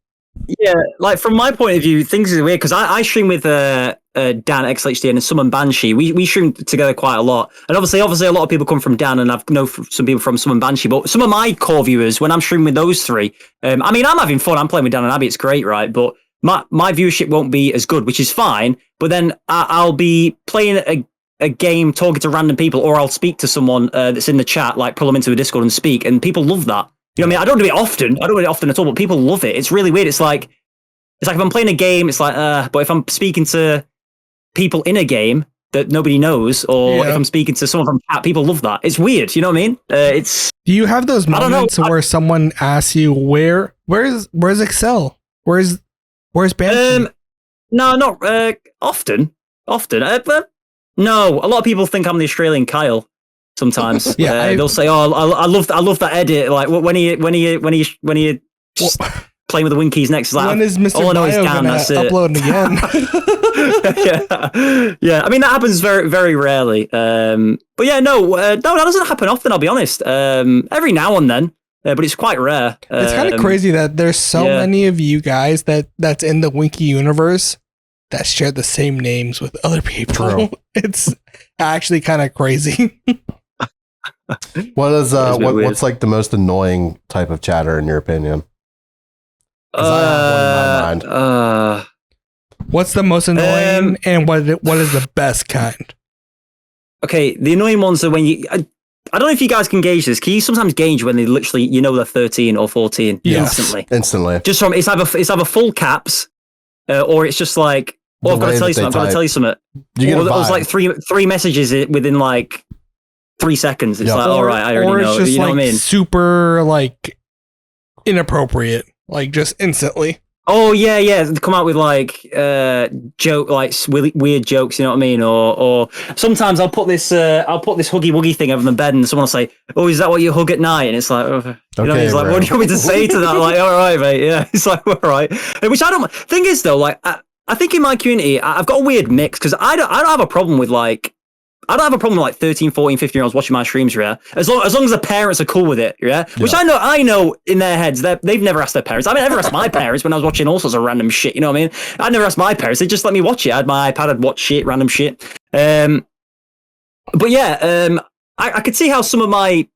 Yeah, like from my point of view, things are weird because I stream with Dan XLHD and Summon Banshee. We stream together quite a lot, and obviously a lot of people come from Dan, and I know some people from Summon Banshee. But some of my core viewers, when I'm streaming with those three, I mean, I'm having fun. I'm playing with Dan and Abby. It's great, right? But my viewership won't be as good, which is fine. But then I'll be playing a game, talking to random people, or I'll speak to someone that's in the chat, like pull them into a Discord and speak, and people love that. You know what I mean? I don't do it often. I don't do it often at all, but people love it. It's really weird. It's like if I'm playing a game, it's like, but if I'm speaking to people in a game that nobody knows, or if I'm speaking to someone from chat, people love that. It's weird. You know what I mean? Do you have those moments where someone asks you, where's Excel? Where's Banshee? No, not often. No, a lot of people think I'm the Australian Kyle. Sometimes they'll say, "Oh, I love that edit." Like when he playing with the Winkies next, like, when is Mr. Bio gonna upload again? yeah. I mean that happens very, very rarely. But yeah, no, that doesn't happen often. I'll be honest. Every now and then, but it's quite rare. It's kind of crazy that there's so many of you guys that's in the Winky universe that share the same names with other people. True. It's actually kind of crazy. What's like the most annoying type of chatter in your opinion? I have one in my mind. What's the most annoying and what is the best kind? Okay, the annoying ones are when you I don't know if you guys can gauge this. Can you sometimes gauge when they literally they're 13 or 14 instantly? Just from it's either full caps or it's just like, I've got to tell you something. Or there's like three messages within like 3 seconds. It's like, all right, I already know. Just you know what I mean? Super like inappropriate, like just instantly. Oh yeah. They come out with like joke, like weird jokes. You know what I mean? Or sometimes I'll put this huggy wuggy thing over the bed, and someone will say, "Oh, is that what you hug at night?" And it's like, what do you want me to say to that? Like, all right, mate. Yeah, it's like, all right. Which I don't. Thing is though, like I think in my community, I've got a weird mix because I don't have a problem with like. I don't have a problem with like 13, 14, 15-year-olds watching my streams, yeah? As long as the parents are cool with it, yeah? Which I know in their heads, they've never asked their parents. I mean, I never asked my parents when I was watching all sorts of random shit, you know what I mean? I never asked my parents. They just let me watch it. I had my iPad, I'd watch shit, random shit. But yeah, I could see how some of my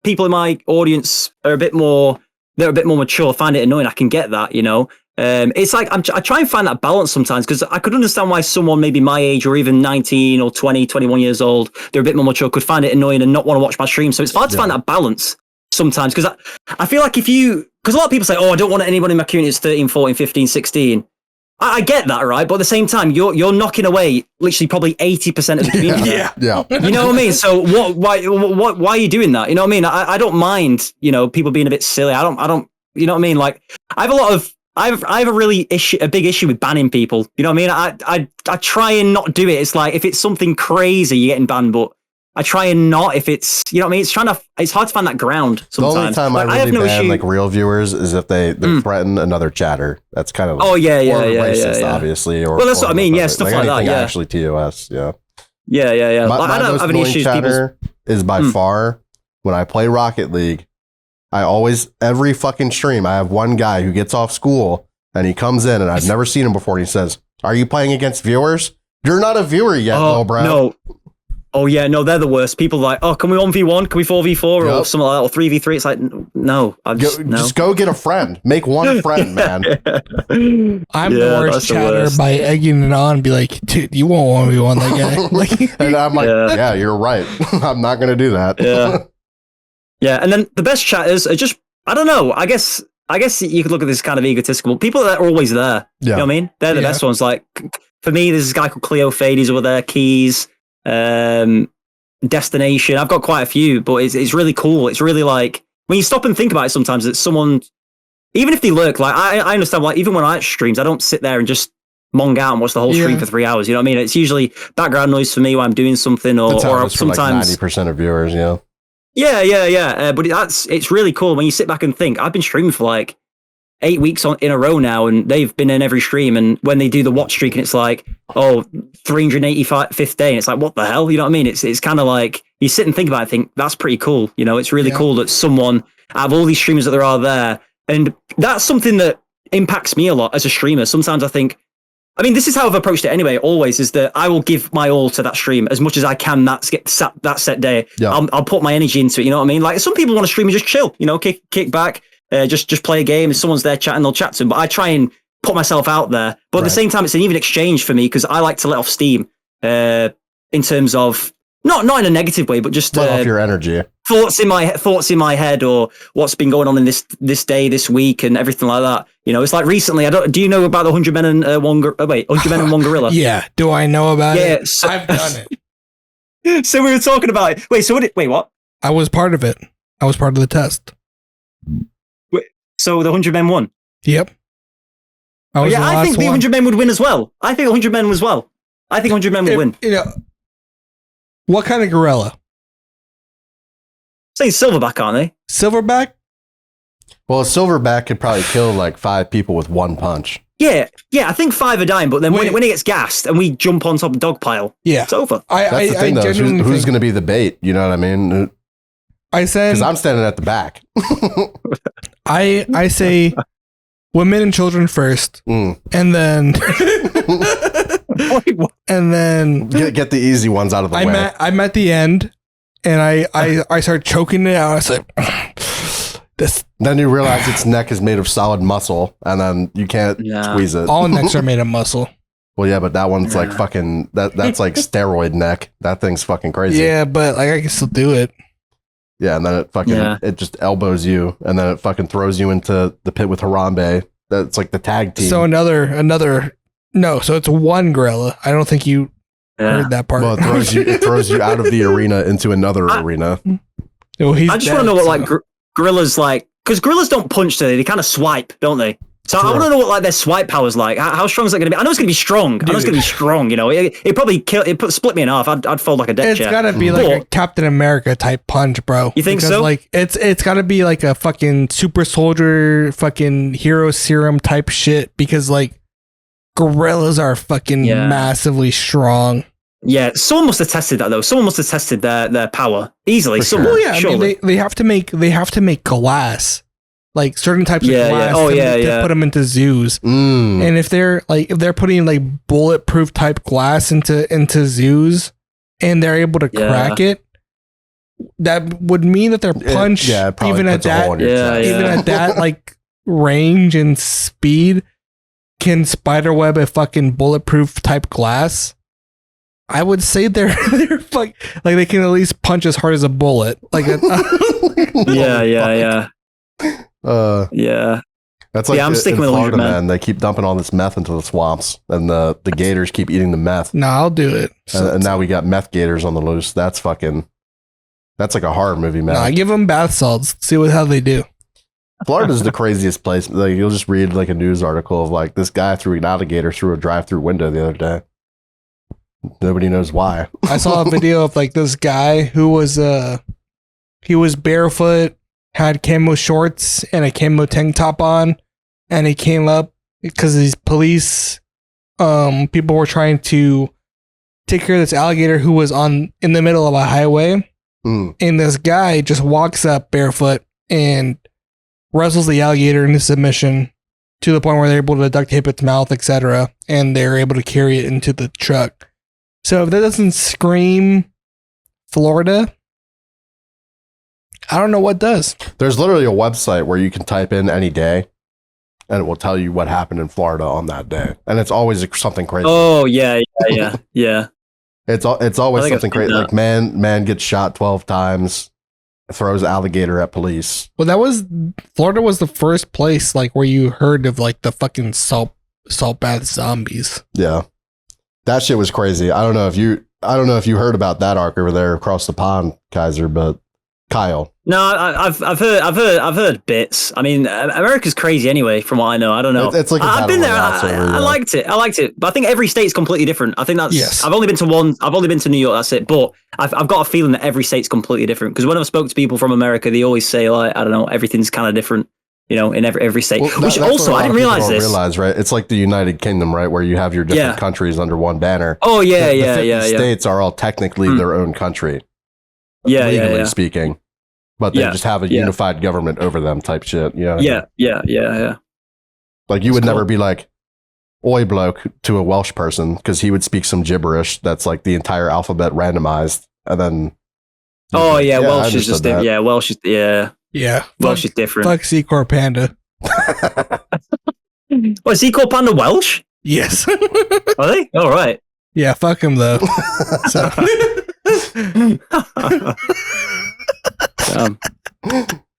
people in my audience are a bit more mature, find it annoying. I can get that, you know? It's like I try and find that balance sometimes because I could understand why someone maybe my age or even 19 or 20, 21 years old, they're a bit more mature, could find it annoying and not want to watch my stream. So it's hard to find that balance sometimes because I feel like because a lot of people say, oh, I don't want anyone in my community that's 13, 14, 15, 16. I get that, right? But at the same time, you're knocking away literally probably 80% of the community. Yeah. You know what I mean? So why are you doing that? You know what I mean? I don't mind, people being a bit silly. I don't, you know what I mean? Like I have a big issue with banning people. You know what I mean? I try and not do it. It's like if it's something crazy, you're getting banned, but I try and not if it's, you know what I mean? It's hard to find that ground sometimes. The only time I really ban like real viewers is if they threaten another chatter. That's kind of racist, obviously. Or, well, that's what I mean. Yeah, stuff like that. Yeah, actually, TOS. Yeah. Yeah. My I don't have any issues. Chatter is by far when I play Rocket League. Every fucking stream, I have one guy who gets off school and he comes in and I've never seen him before. And he says, "Are you playing against viewers? You're not a viewer yet, little bro." No. Oh yeah, no, they're the worst. People are like, "Oh, can we 1v1? Can we 4v4 or something like that, or 3v3?" It's like, no, just go get a friend. Make one friend, man. I'm the worst chatter by egging it on and be like, "Dude, you won't 1v1 that guy." And I'm like, yeah, you're right. I'm not gonna do that. Yeah, and then the best chatters are just, I don't know, I guess you could look at this kind of egotistical. People that are always there. Yeah. You know what I mean? They're the best ones. Like, for me, there's this guy called Cleo Fades over there, Keys, Destination. I've got quite a few, but it's really cool. It's really like, when you stop and think about it sometimes, it's someone, even if they lurk, like, I understand, like, even when I streams, I don't sit there and just mong out and watch the whole stream for 3 hours. You know what I mean? It's usually background noise for me when I'm doing something, or sometimes like 90% of viewers, Yeah, but it's really cool when you sit back and think. I've been streaming for like 8 weeks in a row now, and they've been in every stream. And when they do the watch streak, and it's like, 385th day, and it's like, what the hell? You know what I mean? It's kind of like you sit and think about it, think that's pretty cool. You know, it's really cool that someone out of all these streamers that there are there, and that's something that impacts me a lot as a streamer. Sometimes I think, I mean, this is how I've approached it anyway, always, is that I will give my all to that stream as much as I can that set day. Yeah. I'll put my energy into it, you know what I mean? Like, some people want to stream and just chill, you know, kick back, just play a game. If someone's there chatting, they'll chat to them. But I try and put myself out there. But at the same time, it's an even exchange for me, because I like to let off steam in terms of, not in a negative way, but just let off your energy. Thoughts in my head, or what's been going on in this day, this week, and everything like that. You know, it's like recently. Do you know about the 100 men and 100 men and one gorilla? Yeah. Do I know about it? So, I've done it. So we were talking about it. Wait, what? I was part of it. I was part of the test. Wait, so the 100 men won? Yep. I think the 100 men would win as well. I think 100 men as well. I think 100 men would win. You know, what kind of gorilla? Say silverback, aren't they? Silverback? Well, a silverback could probably kill like 5 people with one punch. Yeah, I think 5 are dying, but then when it gets gassed and we jump on top of the dog pile, it's over. That's the thing, though. Who's going to be the bait? You know what I mean? I said, because I'm standing at the back. I say women and children first, and then get the easy ones out of the way. I'm at the end, and I start choking it out. I say, this. Then you realize its neck is made of solid muscle, and then you can't squeeze it. All necks are made of muscle. Well, yeah, but that one's like fucking. That's like steroid neck. That thing's fucking crazy. Yeah, but like I can still do it. Yeah, and then it fucking it just elbows you, and then it fucking throws you into the pit with Harambe. That's like the tag team. So another. No, so it's one gorilla. I don't think you heard that part. Well, it throws you out of the arena into another arena. Oh, I just want to know what like gorillas like, because gorillas don't punch, do they? They kind of swipe, don't they? So I want to know what like their swipe power is like. How strong is that going to be? I know it's going to be strong. Dude. I know it's going to be strong. You know, it probably split me in half. I'd fold like a deck chair. It's got to be like a Captain America type punch, bro. You think so? Like it's got to be like a fucking super soldier, fucking hero serum type shit. Because like gorillas are fucking massively strong. Yeah, someone must have tested that though. Someone must have tested their power easily. Well, yeah, surely. I mean, they have to make glass. Like certain types of glass to put them into zoos. And if they're putting like bulletproof type glass into zoos and they're able to crack it, that would mean that their punch even at that like range and speed can spiderweb a fucking bulletproof type glass. I would say they're like they can at least punch as hard as a bullet. Like yeah. That's like I'm sticking with Florida, 100 man. They keep dumping all this meth into the swamps, and the gators keep eating the meth. No, I'll do it. And now we got meth gators on the loose. That's like a horror movie, man. I give them bath salts. See how they do. Florida's the craziest place. Like you'll just read like a news article of like this guy threw an alligator through a drive-through window the other day. Nobody knows why. I saw a video of like this guy who was he was barefoot, had camo shorts and a camo tank top on, and he came up because these police people were trying to take care of this alligator who was in the middle of a highway. And this guy just walks up barefoot and wrestles the alligator into submission to the point where they're able to duct tape its mouth, etc., and they're able to carry it into the truck. So if that doesn't scream Florida, I don't know what does. There's literally a website where you can type in any day and it will tell you what happened in Florida on that day. And it's always something crazy. Oh, yeah. It's always something crazy. Like man gets shot 12 times, throws alligator at police. Well, Florida was the first place like where you heard of like the fucking salt bath zombies. Yeah. That shit was crazy. I don't know if you heard about that arc over there across the pond, Kyzer, but Kyle. No, I've heard bits. I mean, America's crazy anyway, from what I know. I don't know. It's like I've been there. I liked it. But I think every state's completely different. I think that's. Yes. I've only been to one. I've only been to New York. That's it. But I've got a feeling that every state's completely different. Because when I've spoke to people from America, they always say like, I don't know, everything's kind of different. in every state. Well, Which that's also, what a I lot didn't of people realize don't this. realize, right? It's like the United Kingdom, right, where you have your different Yeah. countries under one banner. Oh yeah, The yeah, 50 yeah, yeah. states are all technically their own country, Yeah, legally speaking, but they Yeah, just have a yeah. unified government over them, type shit. You know what I mean? Yeah. Like you That's would never cool. be like "oi bloke" to a Welsh person because he would speak some gibberish that's like the entire alphabet randomized, and then. Oh yeah, I Welsh is just understood that. Welsh is Yeah. Welsh is different. Fuck Secor Panda. Oh, is he called Panda Welsh? Yes. Are they? All right. Yeah, fuck him though. So.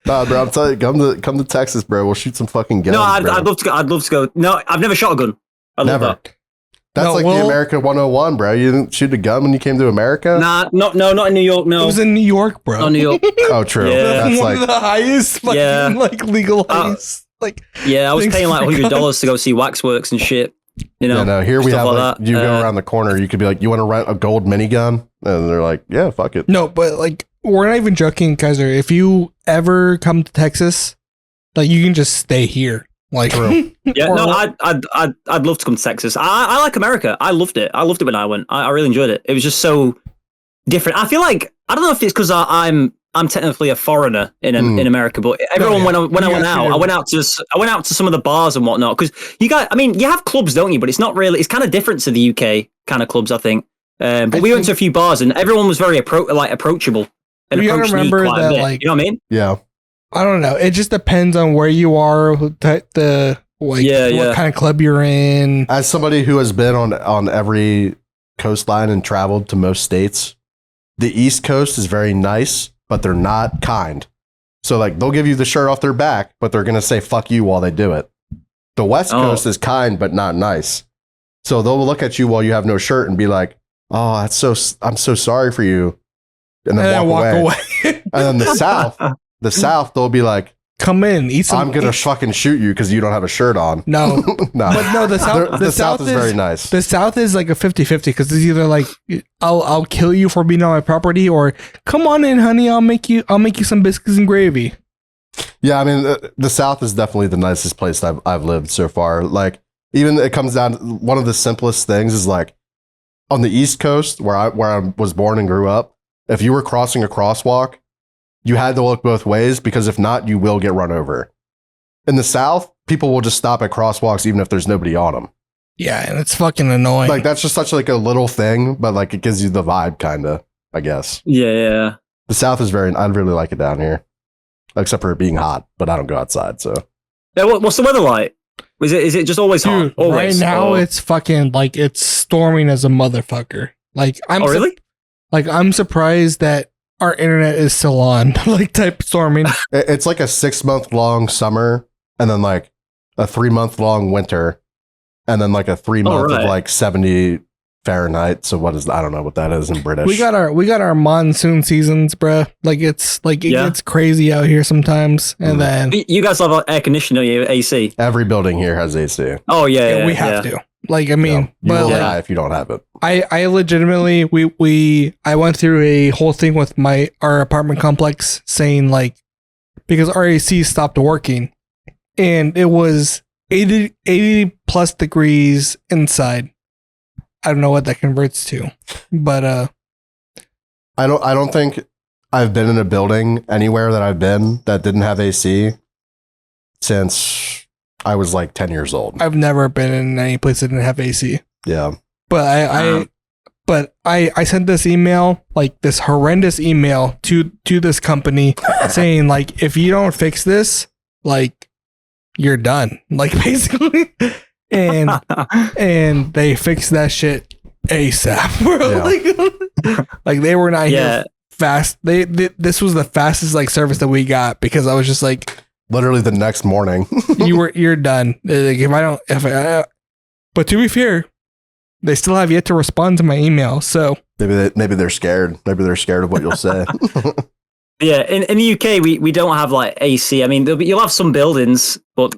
Nah, bro, I'm telling you, come to Texas, bro. We'll shoot some fucking guns. No, bro. I'd love to go. I'd love to go. No, I've never shot a gun. I love Never. that. That's No, like well- the America 101, bro. You didn't shoot a gun when you came to America? Nah, not in New York. It No, was in New York, bro. not New York. Oh, true. Yeah. That's One of like the highest fucking Yeah. like legal heists. Like Yeah, I was Thanks paying like for $100 to go see Waxworks and shit. yeah, no, here we stuff have like like that. you go around the corner, you could be like, you want to rent a gold minigun? And they're like, yeah, fuck it. no, but like we're not even joking, Kyzer. If you ever come to Texas, like you can just stay here. Like True. Yeah, Or no, what- I'd love to come to Texas. I like America. I loved it. I loved it when I went. I really enjoyed it. It was just so different. I feel like I don't know if it's because I'm technically a foreigner in America, but everyone yeah. when I You went got out, to- I went out to some of the bars and whatnot because you have clubs, don't you? But it's not really. It's kind of different to the UK kind of clubs, I think. But we went to a few bars and everyone was very approachable. And You gotta approached me remember quite a that, bit, like- you know what I mean? Yeah. I don't know. It just depends on where you are, what kind of club you're in. As somebody who has been on every coastline and traveled to most states, the East Coast is very nice, but they're not kind. So like they'll give you the shirt off their back, but they're gonna say fuck you while they do it. The West Coast is kind but not nice. So they'll look at you while you have no shirt and be like, "Oh, I'm so sorry for you," and then walk away. And then the South, they'll be like, Come in, eat some. "I'm gonna fucking shoot you because you don't have a shirt on." No, No, but no, the South. the South is very nice. The South is like a 50-50 because it's either like I'll kill you for being on my property, or come on in, honey, I'll make you some biscuits and gravy. Yeah, I mean, the South is definitely the nicest place I've lived so far. Like, even it comes down to one of the simplest things is like on the East Coast where I was born and grew up. If you were crossing a crosswalk, you had to look both ways because if not, you will get run over. In the South, people will just stop at crosswalks even if there's nobody on them. Yeah, and it's fucking annoying. Like that's just such like a little thing, but like it gives you the vibe, kind of. I guess Yeah. the South is I really like it down here, except for it being hot. But I don't go outside, so. Yeah, what's the weather like? Is it just always hot? Dude, Always? right now Or- it's fucking like it's storming as a motherfucker. Like I'm Oh, really? I'm surprised that our internet is still on. Like type storming. It's like a 6-month long summer and then like a 3-month long winter and then like a 3-month right. of like 70 Fahrenheit. So what is, I don't know what that is in British. We got our monsoon seasons, bruh. Like it's like it Yeah. gets crazy out here sometimes, and then You guys have air conditioning, don't you? AC. Every building here has AC. Oh yeah, we have to. Like I mean, You but will like, die if you don't have it. I legitimately I went through a whole thing with our apartment complex saying like because our AC stopped working and it was 80 plus degrees inside. I don't know what that converts to, but I don't think I've been in a building anywhere that I've been that didn't have AC since I was like 10 years old. I've never been in any place that didn't have AC. Yeah. But I sent this email, like this horrendous email to this company saying like if you don't fix this, like you're done. Like basically. And they fixed that shit ASAP, bro. Yeah. Like they were not Yeah. here fast. This was the fastest like service that we got because I was just like Literally the next morning. you're done. Like but to be fair, they still have yet to respond to my email. So Maybe they're scared. Maybe they're scared of what you'll say. Yeah, in the UK we don't have like AC. I mean, you'll have some buildings, but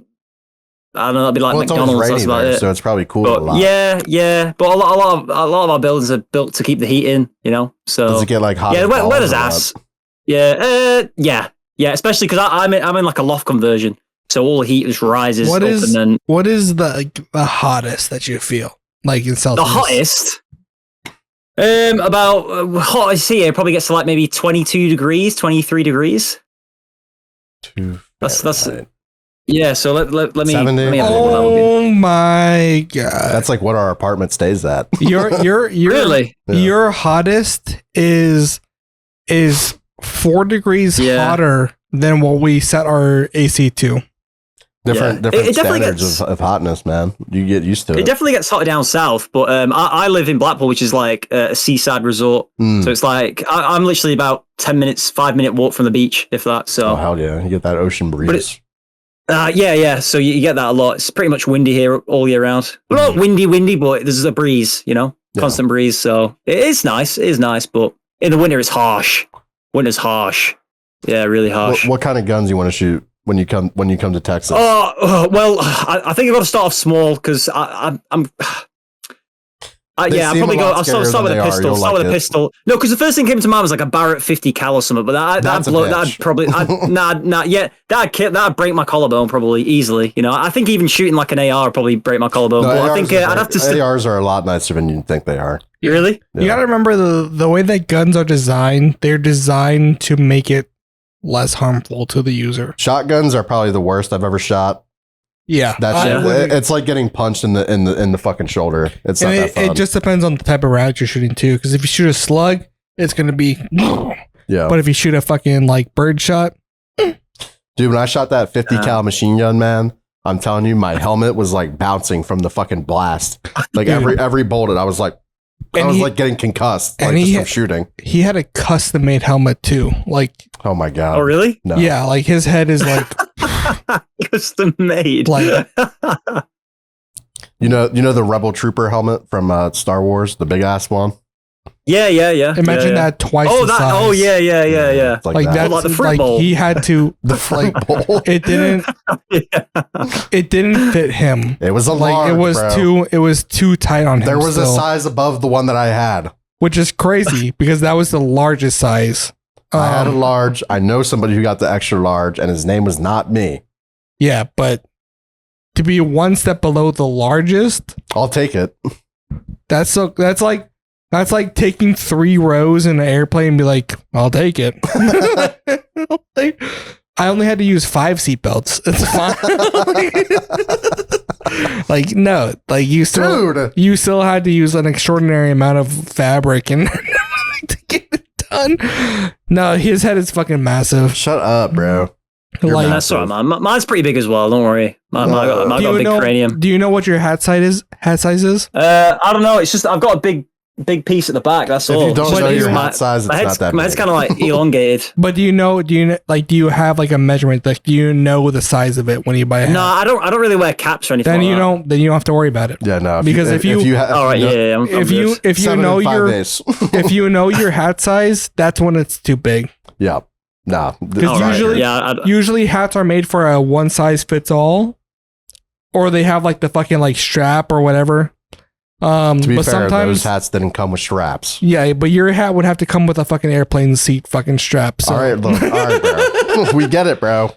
I don't know. That'd be like Well, it's McDonald's. always That's raining about there, it. so it's probably cool a But lot. yeah. But a lot of our buildings are built to keep the heat in. You know, so Does it get like hot? yeah, as the balls weather's or what? ass. Yeah, yeah. Especially because I'm in like a loft conversion, so all the heat just rises What up, is and then what is the hottest that you feel like in Celsius? the hottest. About hottest here probably gets to like maybe 22 degrees, 23 degrees. That's yeah. So let me. 70? Let me have a look what that would be. Oh my god! That's like what our apartment stays at. Your Really? Yeah. your hottest is 4 degrees Yeah. hotter than what we set our AC to. Different It definitely standards gets- of hotness, man. You get used to It it. definitely gets hotter down south, but I live in Blackpool, which is like a seaside resort. Mm. So it's like I'm literally about 10 minutes, 5-minute walk from the beach, if that. Oh So hell yeah, you get that ocean breeze. yeah. So you get that a lot. It's pretty much windy here all year round. Well, not windy, but there's a breeze, Yeah. constant breeze. So it is nice. It is nice, but in the winter it's harsh. Winter's harsh. Yeah, really harsh. What kind of guns you want to shoot when you come to Texas? Oh well, I think I've got to start off small because I'm. They I'll seem probably a go. lot I'll start scarier with than a they are. pistol. You'll Start with like a it. pistol. No, because the first thing came to mind was like a Barrett 50 cal or something. But That's a that'd bitch. probably that'd break my collarbone probably easily. I think even shooting like an AR would probably break my collarbone. No, but I ARs think are I'd have to. ARs are a lot nicer than you think they are. Really? You got to remember the way that guns are designed. They're designed to make it less harmful to the user. Shotguns are probably the worst I've ever shot. Yeah, That I shit, wouldn't- it's like getting punched in the fucking shoulder. It's not and that fun. it just depends on the type of round you're shooting too. Because if you shoot a slug, it's gonna be. yeah, But if you shoot a fucking like bird shot, dude. When I shot that 50 cal machine gun, man, I'm telling you, my helmet was like bouncing from the fucking blast. Like Dude. every bullet, I was like getting concussed, and like he just from had- shooting. he had a custom made helmet too. Like Oh my god. Oh really? No. yeah, like his head is like Custom made. Like- You know the Rebel Trooper helmet from Star Wars, the big ass one. yeah. imagine Yeah. that twice. Oh, the that. size. Oh yeah. It's Like that. that's Like the fruit like bowl. he had to. The fruit like, bowl. It didn't. It didn't fit him. It was a Like large, it was bro. too. It was too tight on him. There was a still, size above the one that I had. which is crazy because that was the largest size. I had a Um, large. I know somebody who got the extra large, and his name was not me. Yeah, but to be one step below the largest, I'll take it. that's like taking 3 rows in an airplane and be like, I'll take it. Like, I only had to use 5 seatbelts. It's fine. Like no, like you still had to use an extraordinary amount of fabric and to get it done. No, his head is fucking massive. Shut up, bro. You're Like, That's all right, man. Mine's pretty big as well. Don't worry. I got a big cranium. do you know what your hat size is? I don't know. It's just I've got a big piece at the back. That's If all. you don't But know your my- hat size, it's my not head's, that my head's big. kind of like elongated. But do you have like a measurement? Like, do you know the size of it when you buy a hat? No, I don't really wear caps or anything. Then like you that. don't. Then you don't have to worry about it. Yeah, no. Because if you- All right, yeah. I'm If you good. know your if if you know your hat size, that's when it's too big. yeah, nah. Because All right, usually, usually hats are made for a one size fits all, or they have like the fucking like strap or whatever. to be but fair, those sometimes, hats didn't come with straps. yeah, but your hat would have to come with a fucking airplane seat fucking strap. So. All right, look, all right, bro. We get it, bro.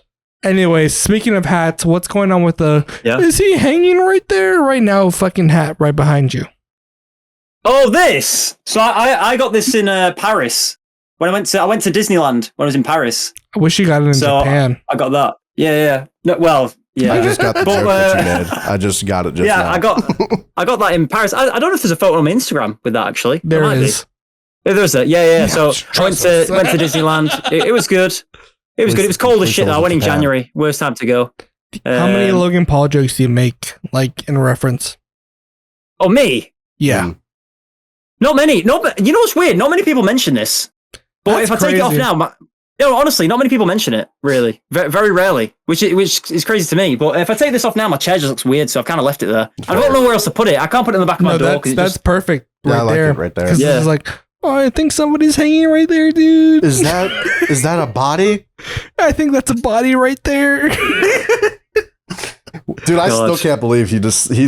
Anyways, speaking of hats, what's going on with the? Yeah. Is he hanging right there right now? Fucking hat right behind you. Oh, this. So I got this in Paris when I went to Disneyland when I was in Paris. I wish you got it in So, Japan. I got that. Yeah. No, well, yeah. I just got the But, joke that you made. I just got it just yeah, now. I got that in Paris. I don't know if there's a photo on my Instagram with that actually. There might be. is. Yeah, there's a yeah. So I went trust to us. Disneyland. It was good. It was good. It was cold as shit though. I went in Japan. January. Worst time to go. How many Logan Paul jokes do you make, like in reference? Oh, me? Yeah. Mm. Not many. You know what's weird? Not many people mention this. But That's if I take it off crazy. now, honestly, not many people mention it. Really, very, very rarely. Which is crazy to me. But if I take this off now, my chair just looks weird, so I've kind of left it there. I don't know where else to put it. I can't put it in the back of my No, door. that's perfect Yeah, right I like there. it right there. Because Yeah. it's like, oh, I think somebody's hanging right there, dude. Is that a body? I think that's a body right there. Dude, I still Gosh. can't believe he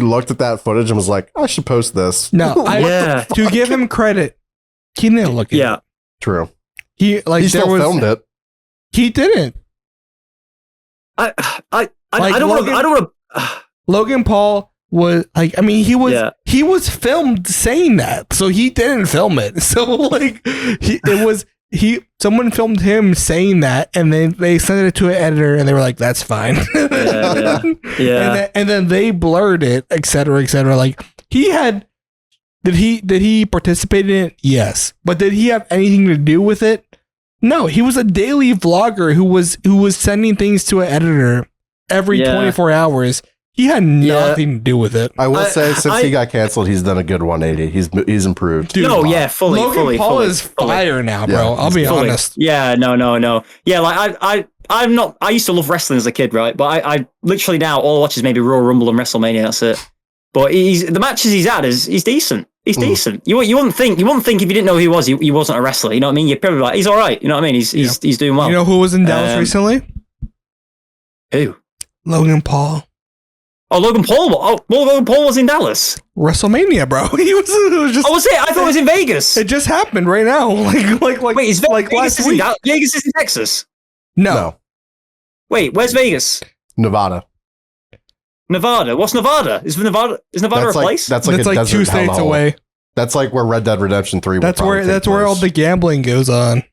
looked at that footage and was like, I should post this. No, Yeah. to give him credit, he didn't look at Yeah. it. True. He like He there still was, filmed it. He didn't. I Like don't Logan- want to. Logan Paul was like, I mean, he was filmed saying that, so he didn't film it. So like, someone filmed him saying that, and then they sent it to an editor, and they were like, "That's fine." Yeah. And then they blurred it, etc., etc. Like did he participate in it? Yes, but did he have anything to do with it? No, he was a daily vlogger who was sending things to an editor every 24 hours. He had nothing to do with it. I will say, since he got canceled, he's done a good 180. He's improved. Dude, fully. Logan Paul is fire now, bro. Yeah, I'll be honest. Yeah, no. Yeah, like I'm not. I used to love wrestling as a kid, right? But I literally now all I watch is maybe Royal Rumble and WrestleMania. That's it. But the matches he's had he's decent. He's decent. You wouldn't think if you didn't know who he was, he wasn't a wrestler. You know what I mean? You're probably like, he's all right. You know what I mean? He's doing well. You know who was in Dallas recently? Who? Logan Paul. Oh, Logan Paul. Oh, well, Logan Paul was in Dallas. WrestleMania, bro. It was just. Oh, was it? I thought it was in Vegas. It just happened right now. Like Wait, is like Vegas last week. Vegas is in Texas. No. Wait, where's Vegas? Nevada. Nevada. What's Nevada? Is Nevada a place? That's like That's a like 2 desert states hellhole. away. That's like where Red Dead Redemption 3 That's where all the gambling goes on.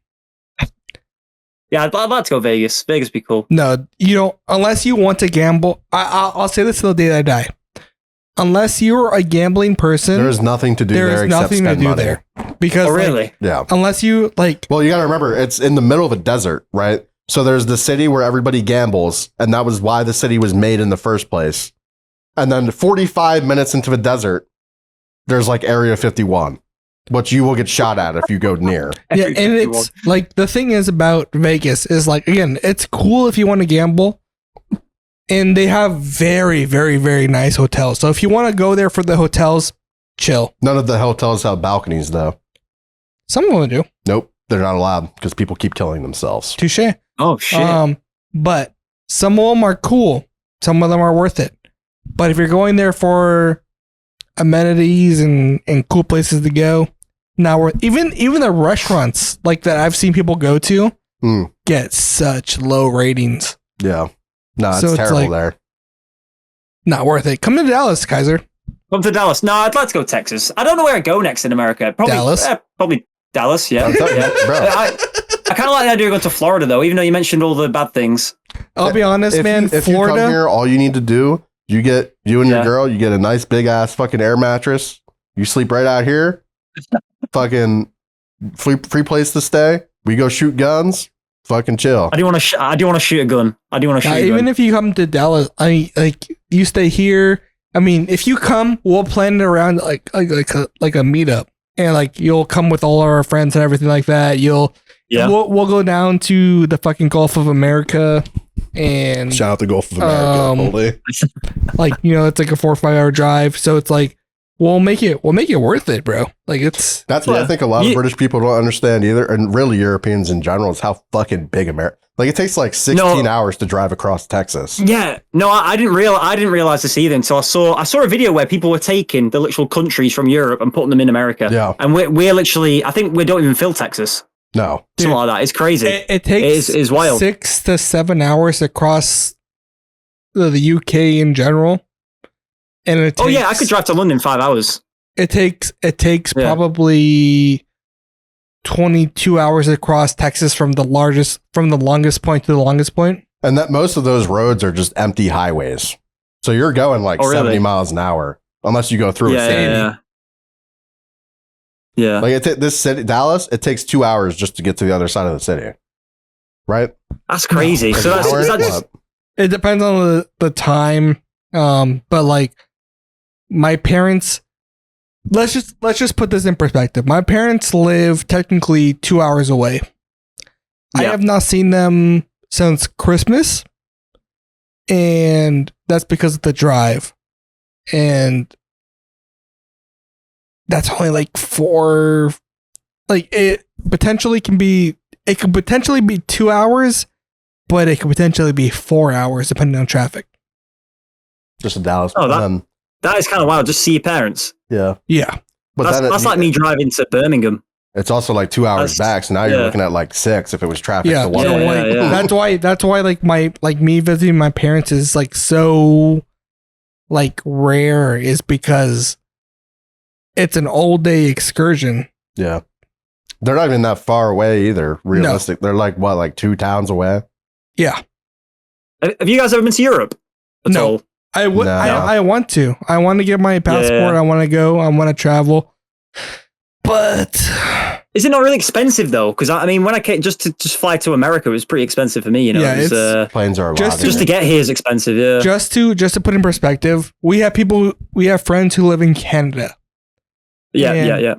Yeah, I'd like to go Vegas. Vegas would be cool. No, you don't, unless you want to gamble. I'll say this till the day I die. Unless you're a gambling person, There's nothing to do there there's except nothing to spend do money. there. Because Oh, really? Yeah. unless you like, Well, you got to remember, it's in the middle of a desert, right? So there's the city where everybody gambles, and that was why the city was made in the first place. And then 45 minutes into the desert, there's like Area 51, which you will get shot at if you go near. yeah, and it's like the thing is about Vegas is like, again, it's cool if you want to gamble, and they have very, very, very nice hotels. So if you want to go there for the hotels, chill. None of the hotels have balconies, though. Some of them do. Nope, they're not allowed because people keep killing themselves. Touche. Oh shit. But some of them are cool. Some of them are worth it. But if you're going there for amenities and cool places to go, not worth. Even the restaurants like that I've seen people go to get such low ratings. Yeah. No, So it's it's terrible like- there. Not worth it. Come to Dallas, Kyzer. Come to Dallas. No, I'd like to go Texas. I don't know where I'd go next in America. Probably Dallas? Probably Dallas. Yeah. Yeah, bro. I kind of like the idea of going to Florida though, even though you mentioned all the bad things. I'll be honest, man. If you come Florida. here, all you need to do, you and your Yeah. girl, you get a nice big ass fucking air mattress. You sleep right out here. Fucking free place to stay. We go shoot guns. Fucking chill. I do want to shoot a gun. I do want to shoot a Even gun. if you come to Dallas, I mean, like you stay here. I mean, if you come, we'll plan it around like a meetup, and like you'll come with all our friends and everything like that. We'll go down to the fucking Gulf of America, and Shout out the Gulf of America. Holy. like it's like a 4 or 5 hour drive. So it's like we'll make it worth it, bro. Like it's That's what I think a lot of British people don't understand either, and really Europeans in general, is how fucking big America. Like it takes like 16 hours to drive across Texas. Yeah, no, I didn't realize this either until I saw a video where people were taking the literal countries from Europe and putting them in America. Yeah. And we're literally, I think we don't even fill Texas. No. Something like that. It's crazy. it takes It's wild. 6 to 7 hours to cross the UK in general, and it takes, I could drive to London in 5 hours. It takes probably 22 hours to cross Texas from the longest point to the longest point. And that most of those roads are just empty highways. So you're going like 70 miles an hour unless you go through a city. Yeah. Like this city, Dallas, it takes 2 hours just to get to the other side of the city. Right? That's crazy. So An hour? is that just, It depends on the time. But like my parents, let's just put this in perspective. My parents live technically 2 hours away. I have not seen them since Christmas, and that's because of the drive. And that's only like 4. Like it could potentially be 2 hours, but it could potentially be 4 hours depending on traffic. Just in Dallas. That is kind of wild. Just see your parents. Yeah. Yeah. But That's like me driving to Birmingham. It's also like 2 hours back, so now you're looking at like 6 if it was traffic. Yeah, to one so way. that's why like me visiting my parents is like so like rare, is because it's an all day excursion. Yeah, they're not even that far away either. Realistic, They're like what, like 2 towns away. Yeah. Have you guys ever been to Europe at all? I want to. I want to get my passport. I want to go. I want to travel. But is it not really expensive though? Because I mean, when I came just fly to America, it was pretty expensive for me. You know, yeah, planes are a lot. Just to get here is expensive. Yeah. Just to put in perspective, we have friends who live in Canada. Yeah.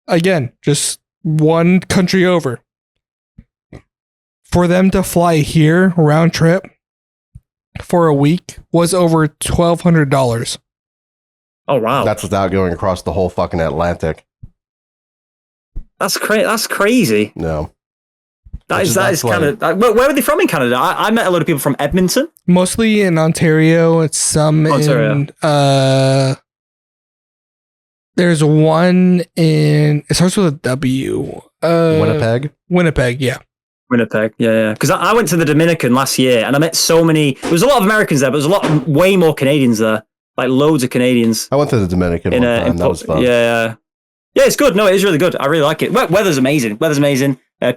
Again, just one country over. For them to fly here round trip for a week was over $1,200. Oh wow, that's without going across the whole fucking Atlantic. That's crazy. No, that is kind of. Where are they from in Canada? I met a lot of people from Edmonton, mostly in Ontario. It's some in there's one in, it starts with a W. Winnipeg. Winnipeg, yeah. Winnipeg, yeah. Because I went to the Dominican last year and I met so many. There was a lot of Americans there, but there was way more Canadians there. Like loads of Canadians. I went to the Dominican one time. That was fun. Yeah, it's good. No, it is really good. I really like it. Weather's amazing.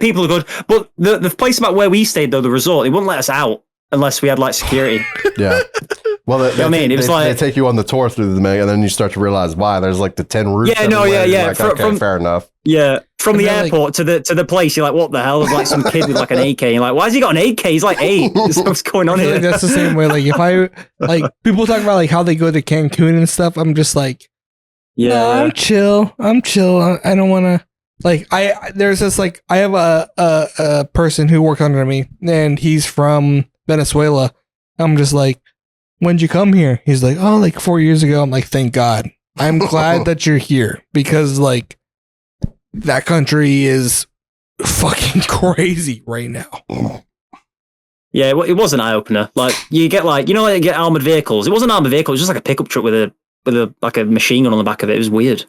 People are good. But the place about where we stayed, though, the resort, it wouldn't let us out unless we had like security. Yeah. Well, they take you on the tour through the Dominican, and then you start to realize why there's like the 10 routes. Yeah. Like, okay, fair enough. Yeah, from the airport to the place, you're like, what the hell? There's like some kid with like an AK. You're like, why has he got an AK? He's like 8. What's going on here? Like that's the same way. Like if I like people talk about like how they go to Cancun and stuff, I'm just like, I'm chill. I don't want to. Like there's this like I have a person who worked under me, and he's from Venezuela. I'm just like, when'd you come here? He's like, oh, like 4 years ago. I'm like, thank God. I'm glad that you're here, because like that country is fucking crazy right now. Yeah, it was an eye opener. Like you get like, you know, like you get armored vehicles. It wasn't an armored vehicle. It was just like a pickup truck with a like a machine gun on the back of it. It was weird.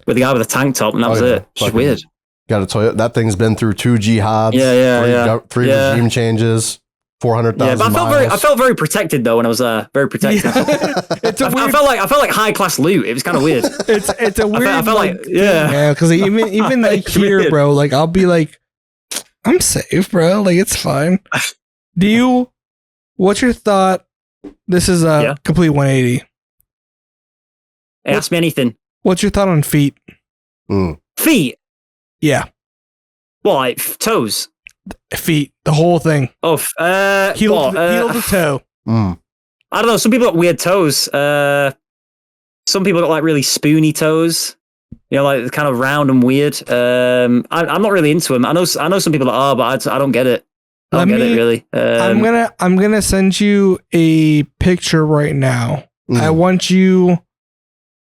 With the guy with a tank top, and that was it. Just weird. Got a Toyota. That thing's been through 2 jihads. Three regime changes. 400,000 miles. I felt very protected though when I was there. Very protected. I felt like high class loot. It was kind of weird. It's a weird. I felt like because even like here, weird. Bro. Like I'll be like, I'm safe, bro. Like it's fine. What's your thought? This is a complete 180. Ask me anything. What's your thought on feet? Feet? Yeah. What, like toes? Feet, the whole thing. Oh, heel to toe. I don't know. Some people got weird toes. Some people got like really spoony toes. You know, like kind of round and weird. I'm not really into them. I know some people that are, but I don't get it. I don't get it really. I'm gonna send you a picture right now. I want you.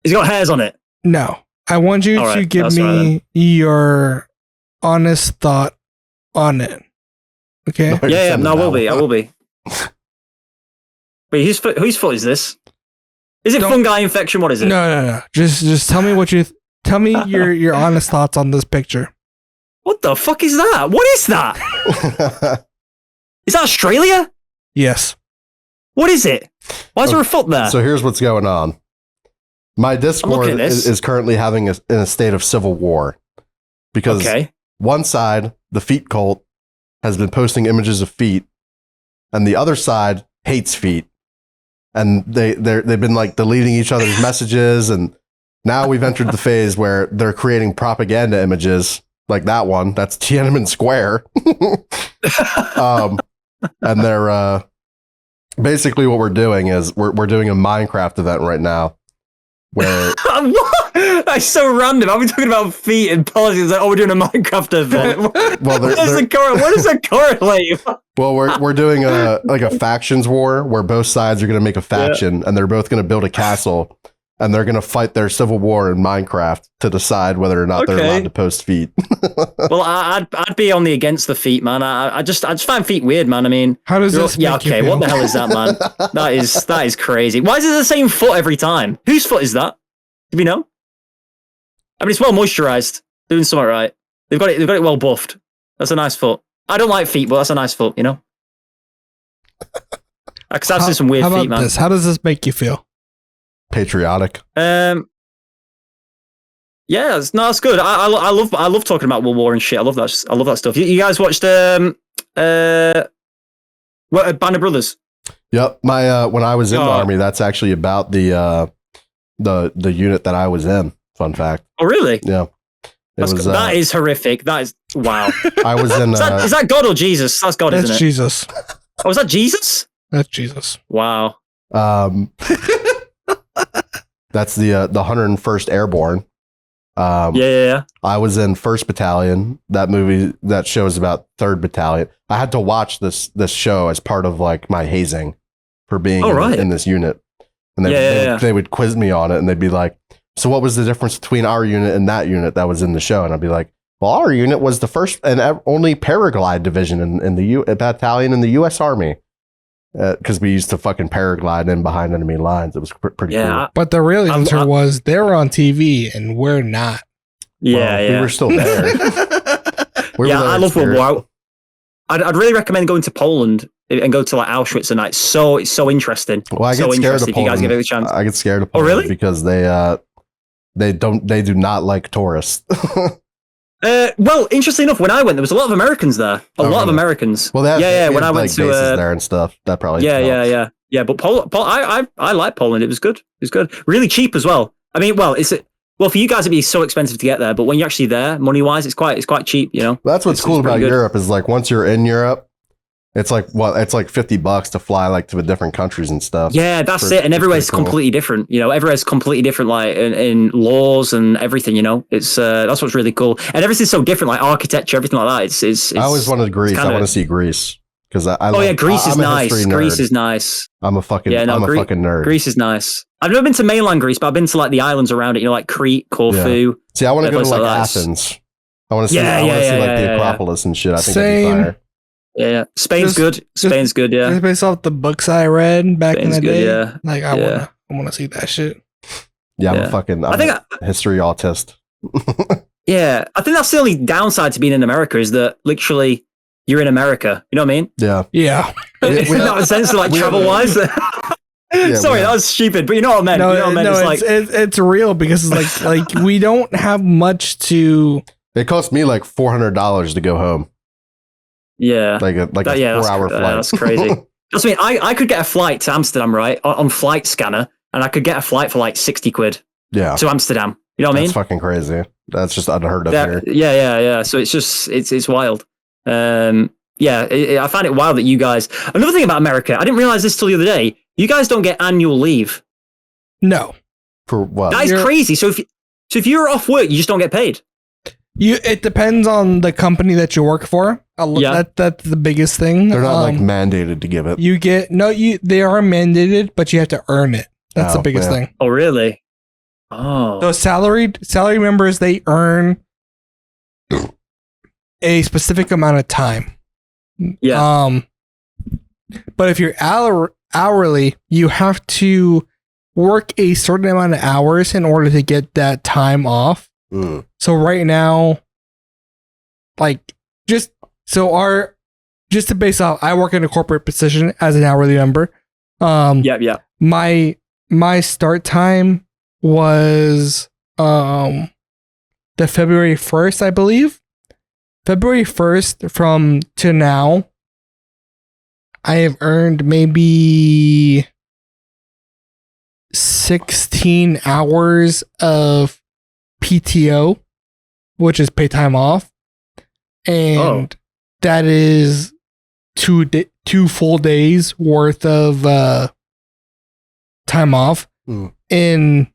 He's got hairs on it. No, I want you to give me your honest thought on it. Okay. Yeah. No, I will be. Wait, whose foot is this? Is it fungi infection? What is it? No. Just tell me tell me your honest thoughts on this picture. What the fuck is that? What is that? Is that Australia? Yes. What is it? Why is there a foot there? So here's what's going on. My Discord is currently having in a state of civil war because one side, the feet cult, has been posting images of feet, and the other side hates feet, and they've been like deleting each other's messages, and now we've entered the phase where they're creating propaganda images like that one. That's Tiananmen Square, and they're basically what we're doing is we're doing a Minecraft event right now. Where what? That's so random. I'll be talking about feet and politics. Like, we're doing a Minecraft event. Well, what does that correlate? Well, we're doing a factions war where both sides are going to make a faction, and they're both going to build a castle, and they're going to fight their civil war in Minecraft to decide whether or not they're allowed to post feet. Well, I'd be on the against the feet, man. I just find feet weird, man. I mean, how does this? Yeah, okay. What the hell is that, man? That is crazy. Why is it the same foot every time? Whose foot is that? Do we know? I mean, it's well moisturized. Doing something right. They've got it well buffed. That's a nice foot. I don't like feet, but that's a nice foot, you know? Because I've seen some weird feet, man. How does this make you feel? Patriotic. Yeah, that's good. I love talking about World War and shit. I love that stuff. You guys watched Band of Brothers? Yep. My when I was in the army, that's actually about the unit that I was in. Fun fact. Oh, really? Yeah. That is horrific. That is wow. I was in. Is that God or Jesus? That's God, isn't it? That's Jesus. Oh, is that Jesus? That's Jesus. Wow. That's the 101st Airborne. Yeah. I was in 1st Battalion. That show is about 3rd Battalion. I had to watch this show as part of like my hazing for being in this unit. And they would quiz me on it, and they'd be like, so what was the difference between our unit and that unit that was in the show? And I'd be like, well, our unit was the first and only paraglide division in the battalion in the U.S. Army. Because we used to fucking paraglide in behind enemy lines. It was pretty cool. But the real answer was they were on TV and we're not. We were still there. I love World War. I'd really recommend going to Poland and go to like Auschwitz and it's so interesting. Well, I get scared of Poland. If you guys give it a chance. I get scared of Poland. Oh, really? Because they do not like tourists. Well, interestingly enough, when I went, there was a lot of Americans there. A lot of Americans. Well, they have, when I went like, to bases there and stuff, that probably helps. Yeah. But I like Poland. It was good. Really cheap as well. I mean, for you guys it'd be so expensive to get there, but when you're actually there, money wise, it's quite cheap. You know. That's what's cool about Europe is like once you're in Europe, it's like $50 to fly like to the different countries and stuff. Yeah, that's it. And everywhere's completely different. You know, everywhere's completely different, like in laws and everything. You know, it's that's what's really cool. And everything's so different, like architecture, everything like that. It's I always wanted Greece. I want to see Greece because Greece is nice. Greece is nice. I'm a fucking nerd. Greece is nice. I've never been to mainland Greece, but I've been to like the islands around it. You know, like Crete, Corfu. Yeah. See, I want to go to like Athens. I want to see. The Acropolis and shit. I think that'd be fire. Yeah, Spain's good. Spain's good. Yeah, just based off the books I read back in the day. Yeah, like I wanna see that shit. Yeah, I'm a history autist. Yeah, I think that's the only downside to being in America is that literally you're in America. You know what I mean? Yeah. In that sense, like travel wise. Sorry, that was stupid, but you know what I meant. It's real because it's like we don't have much to. It cost me like $400 to go home. Yeah, like a 4-hour flight. That's crazy. That's I mean, I could get a flight to Amsterdam, right, on Flight Scanner, and I could get a flight for like 60 quid. Yeah, to Amsterdam. You know what I mean? That's fucking crazy. That's just unheard of here. Yeah. So it's just it's wild. I find it wild that you guys. Another thing about America, I didn't realize this till the other day. You guys don't get annual leave. No. For what? That is crazy. So if you're off work, you just don't get paid. It depends on the company that you work for. That's the biggest thing. They're not like mandated to give it. They are mandated, but you have to earn it. That's the biggest thing. Oh, really? Oh. So salary members, they earn a specific amount of time. Yeah. But if you're hourly, you have to work a certain amount of hours in order to get that time off. So right now, just to base off, I work in a corporate position as an hourly member. My start time was the February 1st, I believe. February 1st from to now, I have earned maybe 16 hours of PTO, which is paid time off, and that is 2 full days worth of time off in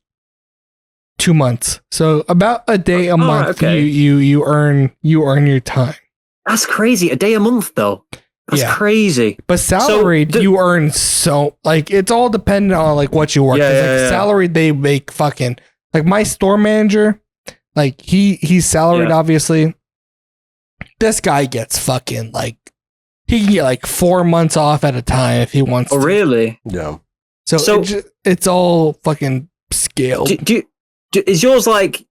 2 months. So about a day a month, you earn your time. That's crazy. A day a month, though. That's crazy. But salaried, you earn it's all dependent on like what you work. Salaried, they make fucking like my store manager, like he's salaried, obviously. This guy gets fucking like he can get like 4 months off at a time if he wants to. Oh, really? Yeah. So it's all fucking scaled. Is yours like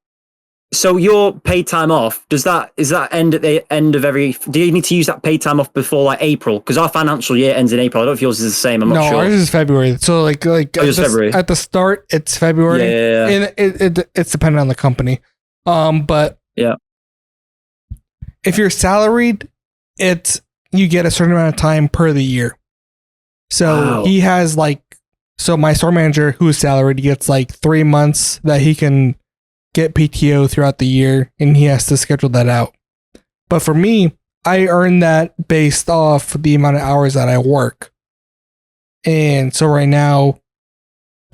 So your paid time off, is that end at the end of do you need to use that paid time off before like April? Because our financial year ends in April. I don't know if yours is the same. I'm not sure. No, ours is February. So like February. At the start, it's February. Yeah. And it's dependent on the company. But yeah, if you're salaried, you get a certain amount of time per the year. So he has so my store manager who's salaried, he gets 3 months that he can get PTO throughout the year, and he has to schedule that out. But for me, I earn that based off the amount of hours that I work. And so right now,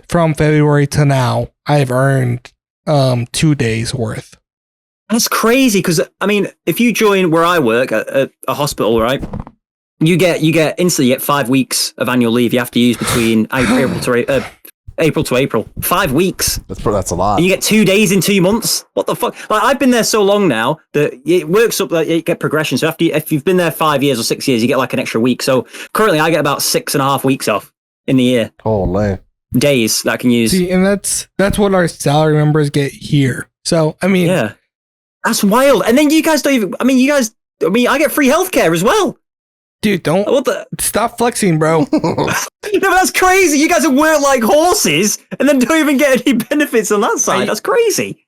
from February to now, I've earned 2 days worth. That's crazy, because I mean, if you join where I work at a hospital, right? You get instantly 5 weeks of annual leave you have to use between April to April. 5 weeks. That's a lot. And you get 2 days in 2 months. What the fuck? Like, I've been there so long now that it works up that you get progression. So if you've been there 5 years or 6 years, you get like an extra week. So currently I get about 6.5 weeks off in the year. Holy. Days that I can use. See, and that's what our salary members get here. So I mean, yeah, that's wild. And then you guys don't even. I mean, I get free healthcare as well. Dude, stop flexing, bro. No, but that's crazy. You guys work like horses and then don't even get any benefits on that side. That's crazy.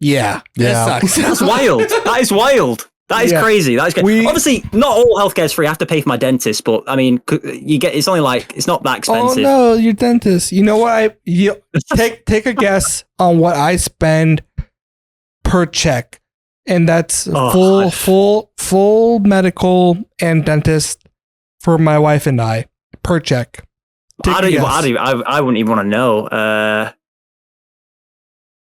Yeah. That sucks. That's wild. That is wild. That is crazy. That is crazy. Obviously, not all healthcare is free. I have to pay for my dentist, but I mean, it's only it's not that expensive. Oh no, your dentist. You know what? Take a guess on what I spend per check. And that's full medical and dentist for my wife and I per check. I wouldn't even want to know.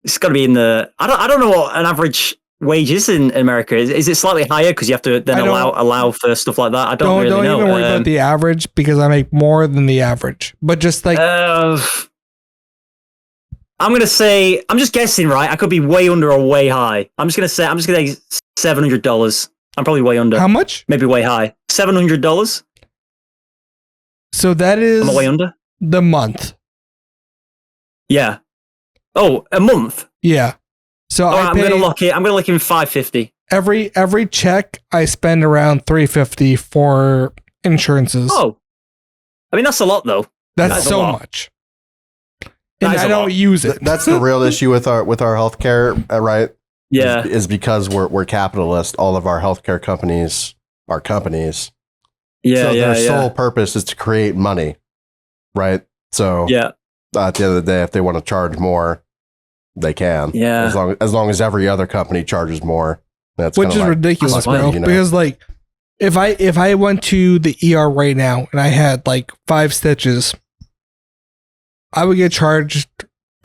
It's got to be in the. I don't know what an average wage is in America. Is it slightly higher because you have to then allow for stuff like that? I don't really know. Don't even worry about the average because I make more than the average. But just I'm just guessing, right? I could be way under or way high. I'm just gonna say $700. I'm probably way under. How much? Maybe way high. $700. So that is I'm way under the month. Yeah. Oh, a month. Yeah. So I'm gonna lock in $550. Every check I spend around $350 for insurances. Oh, I mean that's a lot though. That's so much. And I don't use it. That's the real issue with our healthcare, right? Yeah, is because we're capitalist. All of our healthcare companies are companies. Yeah, so their sole purpose is to create money, right? So at the end of the day, if they want to charge more, they can. Yeah, as long as every other company charges more, that's which is ridiculous, bro. You know? Because if I went to the ER right now and I had 5 stitches, I would get charged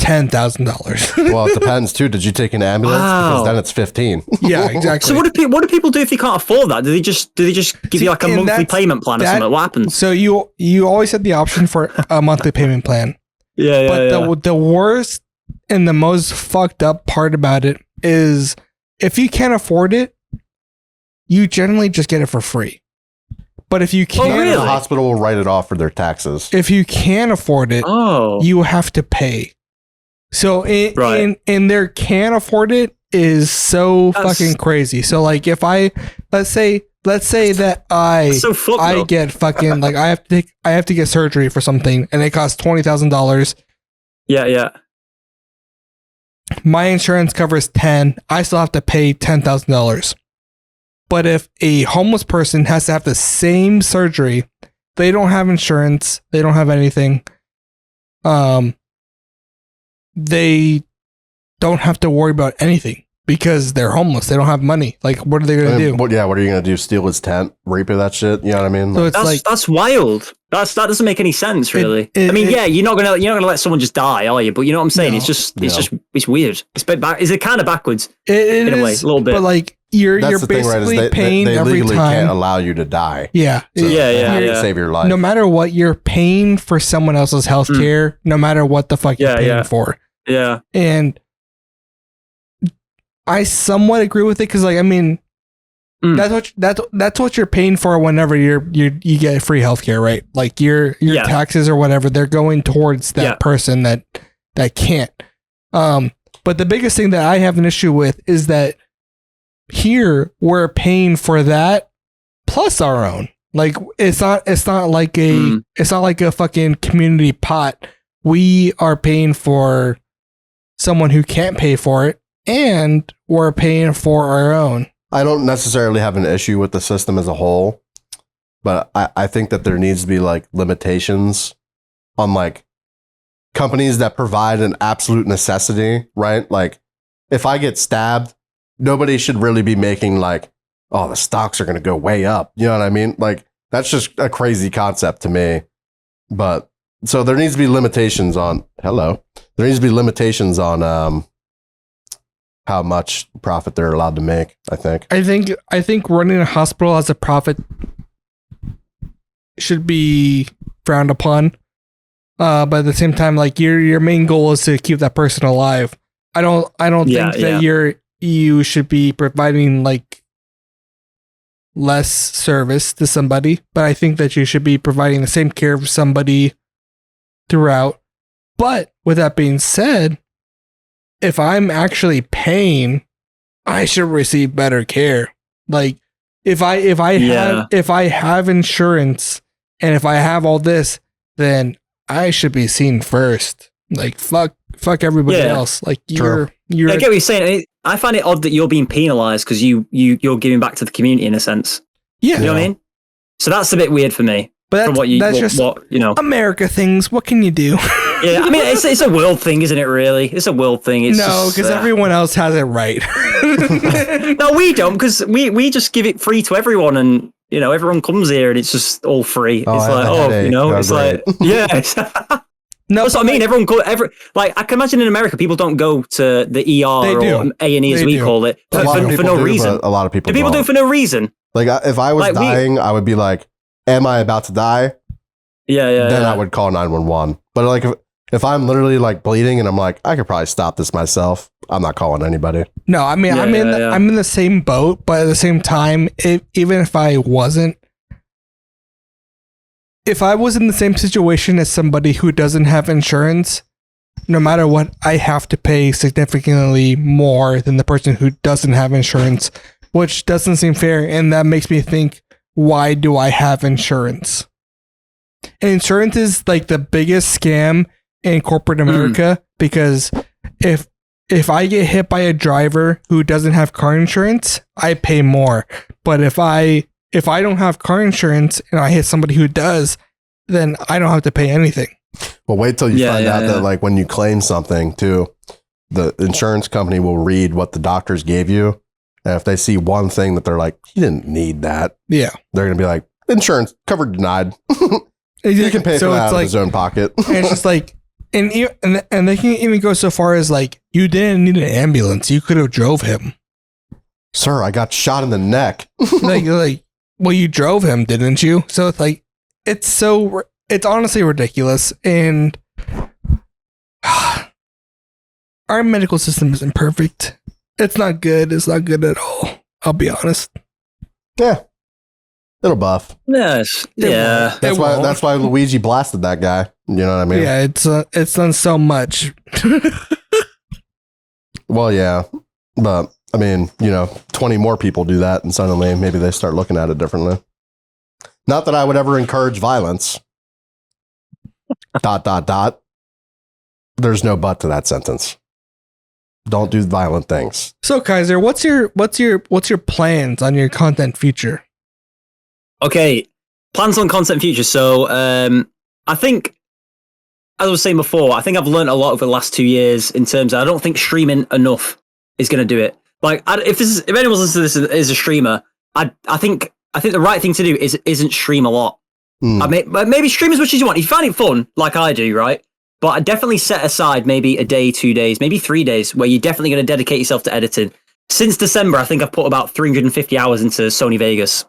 $10,000. Well, it depends too. Did you take an ambulance? Because then it's 15. Yeah, exactly. So what do people do if you can't afford that? Do they just give you a monthly payment plan or something? What happens? So you always have the option for a monthly payment plan. But the worst and the most fucked up part about it is if you can't afford it, you generally just get it for free. But if you can't, the hospital will write it off for their taxes. If you can't afford it, you have to pay. So and their can't afford it is so fucking crazy. So if I let's say that I get fucking I have to get surgery for something and it costs $20,000. Yeah. My insurance covers 10. I still have to pay $10,000. But if a homeless person has to have the same surgery, they don't have insurance, they don't have anything. They don't have to worry about anything because they're homeless. They don't have money. What are they going to do? What are you going to do? Steal his tent? Reap that shit? You know what I mean? So that's wild. That doesn't make any sense, really. You're not gonna let someone just die, are you? But you know what I'm saying? No. It's weird. It's kind of backwards in a way, a little bit. But you're basically paying they every legally time. Can't allow you to die. Yeah. So save your life. No matter what, you're paying for someone else's healthcare. No matter what the fuck you're paying for. Yeah. And I somewhat agree with it because that's what you're paying for whenever you get free healthcare, right? Your taxes or whatever, they're going towards that person that can't. But the biggest thing that I have an issue with is that here we're paying for that plus our own. Like it's not like a fucking community pot. We are paying for someone who can't pay for it, and we're paying for our own. I don't necessarily have an issue with the system as a whole, but I think that there needs to be like limitations on like companies that provide an absolute necessity, right? Like if I get stabbed, nobody should really be making like, oh, the stocks are going to go way up. You know what I mean? Like that's just a crazy concept to me. But so there needs to be limitations on how much profit they're allowed to make, I think. I think running a hospital as a profit should be frowned upon. But at the same time, like your main goal is to keep that person alive. I don't think that you should be providing like less service to somebody, but I think that you should be providing the same care for somebody throughout. But with that being said, if I'm actually paying, I should receive better care. Like if I have insurance and if I have all this, then I should be seen first. Like fuck everybody else. Like you're I get what you're saying. I find it odd that you're being penalized because you're giving back to the community in a sense. Yeah. You know what I mean? So that's a bit weird for me. But that's just America things. What can you do? Yeah, I mean, it's a world thing, isn't it, really? It's a world thing. It's because everyone else has it right. No, we don't, because we just give it free to everyone, and, everyone comes here, and it's just all free. Oh, It's like, it's like, no, that's what I mean. Everyone I can imagine in America, people don't go to the ER or A&E, as we call it, for no reason. A lot of people do. People do it for no reason. Like, if I was dying, I would be like, am I about to die? Then I would call 911. But like, if I'm literally like bleeding and I'm like, I could probably stop this myself, I'm not calling anybody. No, I mean, I'm in the same boat, but at the same time, even if I wasn't, if I was in the same situation as somebody who doesn't have insurance, no matter what, I have to pay significantly more than the person who doesn't have insurance, which doesn't seem fair. And that makes me think, why do I have insurance? And insurance is like the biggest scam in corporate America, because if I get hit by a driver who doesn't have car insurance, I pay more. But if I don't have car insurance and I hit somebody who does, then I don't have to pay anything. Well, wait till you find out that like when you claim something too, the insurance company will read what the doctors gave you. And if they see one thing that they're like, you didn't need that. Yeah. They're going to be like, insurance covered, denied. You can pay for that out of his own pocket. And it's just like, and they can even go so far as like, you didn't need an ambulance. You could have drove him. Sir, I got shot in the neck. like, well, you drove him, didn't you? So it's like, it's honestly ridiculous. And our medical system isn't perfect. It's not good. It's not good at all. I'll be honest. Yeah. It'll buff. Yes. Yeah. That's why Luigi blasted that guy. You know what I mean? Yeah, it's done so much. Well, yeah. But I mean, 20 more people do that and suddenly maybe they start looking at it differently. Not that I would ever encourage violence. ... There's no but to that sentence. Don't do violent things. So Kyzer, what's your plans on your content future? Okay, plans on content future. So I think, as I was saying before, I think I've learned a lot over the last 2 years in terms of I don't think streaming enough is going to do it. Like, if anyone listens to this as a streamer, I think the right thing to do isn't stream a lot. I mean, maybe stream as much as you want. If you find it fun, like I do, right? But I definitely set aside maybe a day, 2 days, maybe 3 days where you're definitely going to dedicate yourself to editing. Since December, I think I've put about 350 hours into Sony Vegas.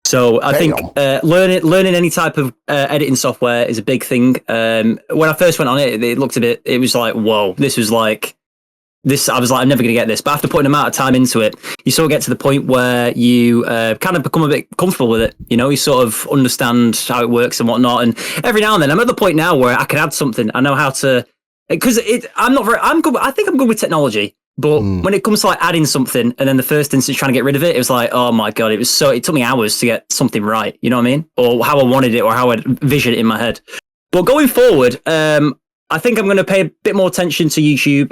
So I think learning any type of editing software is a big thing. When I first went on it, it looked a bit, it was like, whoa, this was like, this, I was like, I'm never going to get this. But after putting an amount of time into it, you sort of get to the point where you kind of become a bit comfortable with it. You sort of understand how it works and whatnot. And every now and then, I'm at the point now where I can add something. I know how to because I'm good. I think I'm good with technology, but when it comes to like adding something and then the first instance trying to get rid of it, it was like, oh my God, it took me hours to get something right. You know what I mean? Or how I wanted it or how I envisioned it in my head. But going forward, I think I'm going to pay a bit more attention to YouTube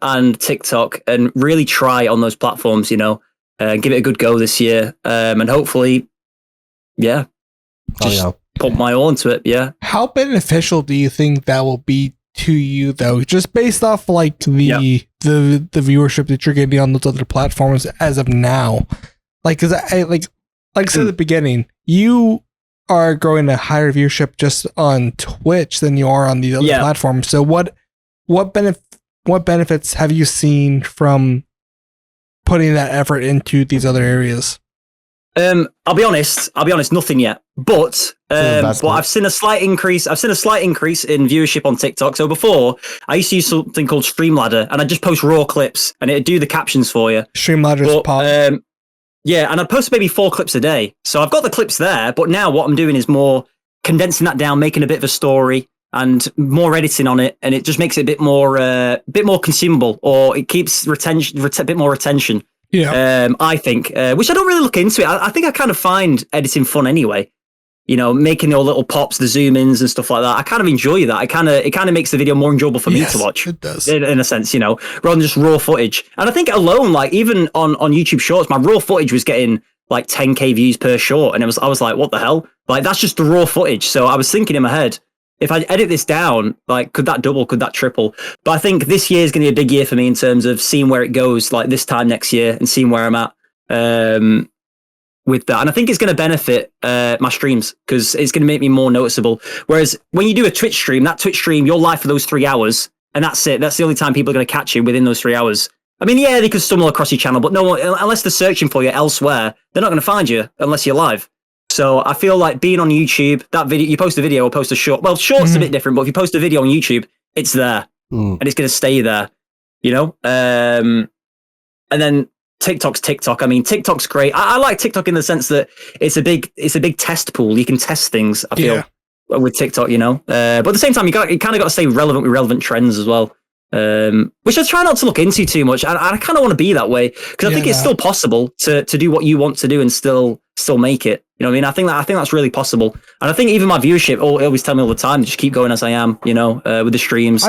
and TikTok and really try on those platforms, give it a good go this year. And hopefully, put my all into it. Yeah. How beneficial do you think that will be to you, though? Just based off like the viewership that you're getting on those other platforms as of now. Like, because like I said at the beginning, you are growing a higher viewership just on Twitch than you are on these other platforms. So what benefits have you seen from putting that effort into these other areas? I'll be honest, nothing yet. But I've seen a slight increase. I've seen a slight increase in viewership on TikTok. So before, I used to use something called Streamladder, and I'd just post raw clips, and it'd do the captions for you. Streamladder's pop. Yeah, and I'd post maybe 4 clips a day. So I've got the clips there, but now what I'm doing is more condensing that down, making a bit of a story, and more editing on it, and it just makes it a bit more consumable, or it keeps a bit more retention. Yeah, I think, which I don't really look into it. I think I kind of find editing fun anyway. Making all little pops, the zoom ins and stuff like that. I kind of enjoy that. It kind of makes the video more enjoyable for me to watch. It does, in a sense, rather than just raw footage. And I think alone, like even on YouTube Shorts, my raw footage was getting like 10K views per short, and I was like, what the hell? Like that's just the raw footage. So I was thinking in my head, if I edit this down, like could that double, could that triple? But I think this year is going to be a big year for me in terms of seeing where it goes, like this time next year, and seeing where I'm at. With that, and I think it's going to benefit my streams because it's going to make me more noticeable. Whereas when you do a Twitch stream, you're live for those 3 hours, and that's it. That's the only time people are going to catch you within those 3 hours. I mean, yeah, they could stumble across your channel, but no one, unless they're searching for you elsewhere, they're not going to find you unless you're live. So I feel like being on YouTube, that video, you post a video or post a short. Well, short's a bit different, but if you post a video on YouTube, it's there and it's going to stay there. And then TikTok's TikTok. I mean, TikTok's great. I like TikTok in the sense that it's a big test pool. You can test things, I feel, with TikTok, but at the same time, you kind of got to stay relevant with relevant trends as well, which I try not to look into too much. I kind of want to be that way because I think it's still possible to do what you want to do and still make it. You know what I mean? I think that's really possible. And I think even my viewership always tell me all the time, just keep going as I am, with the streams.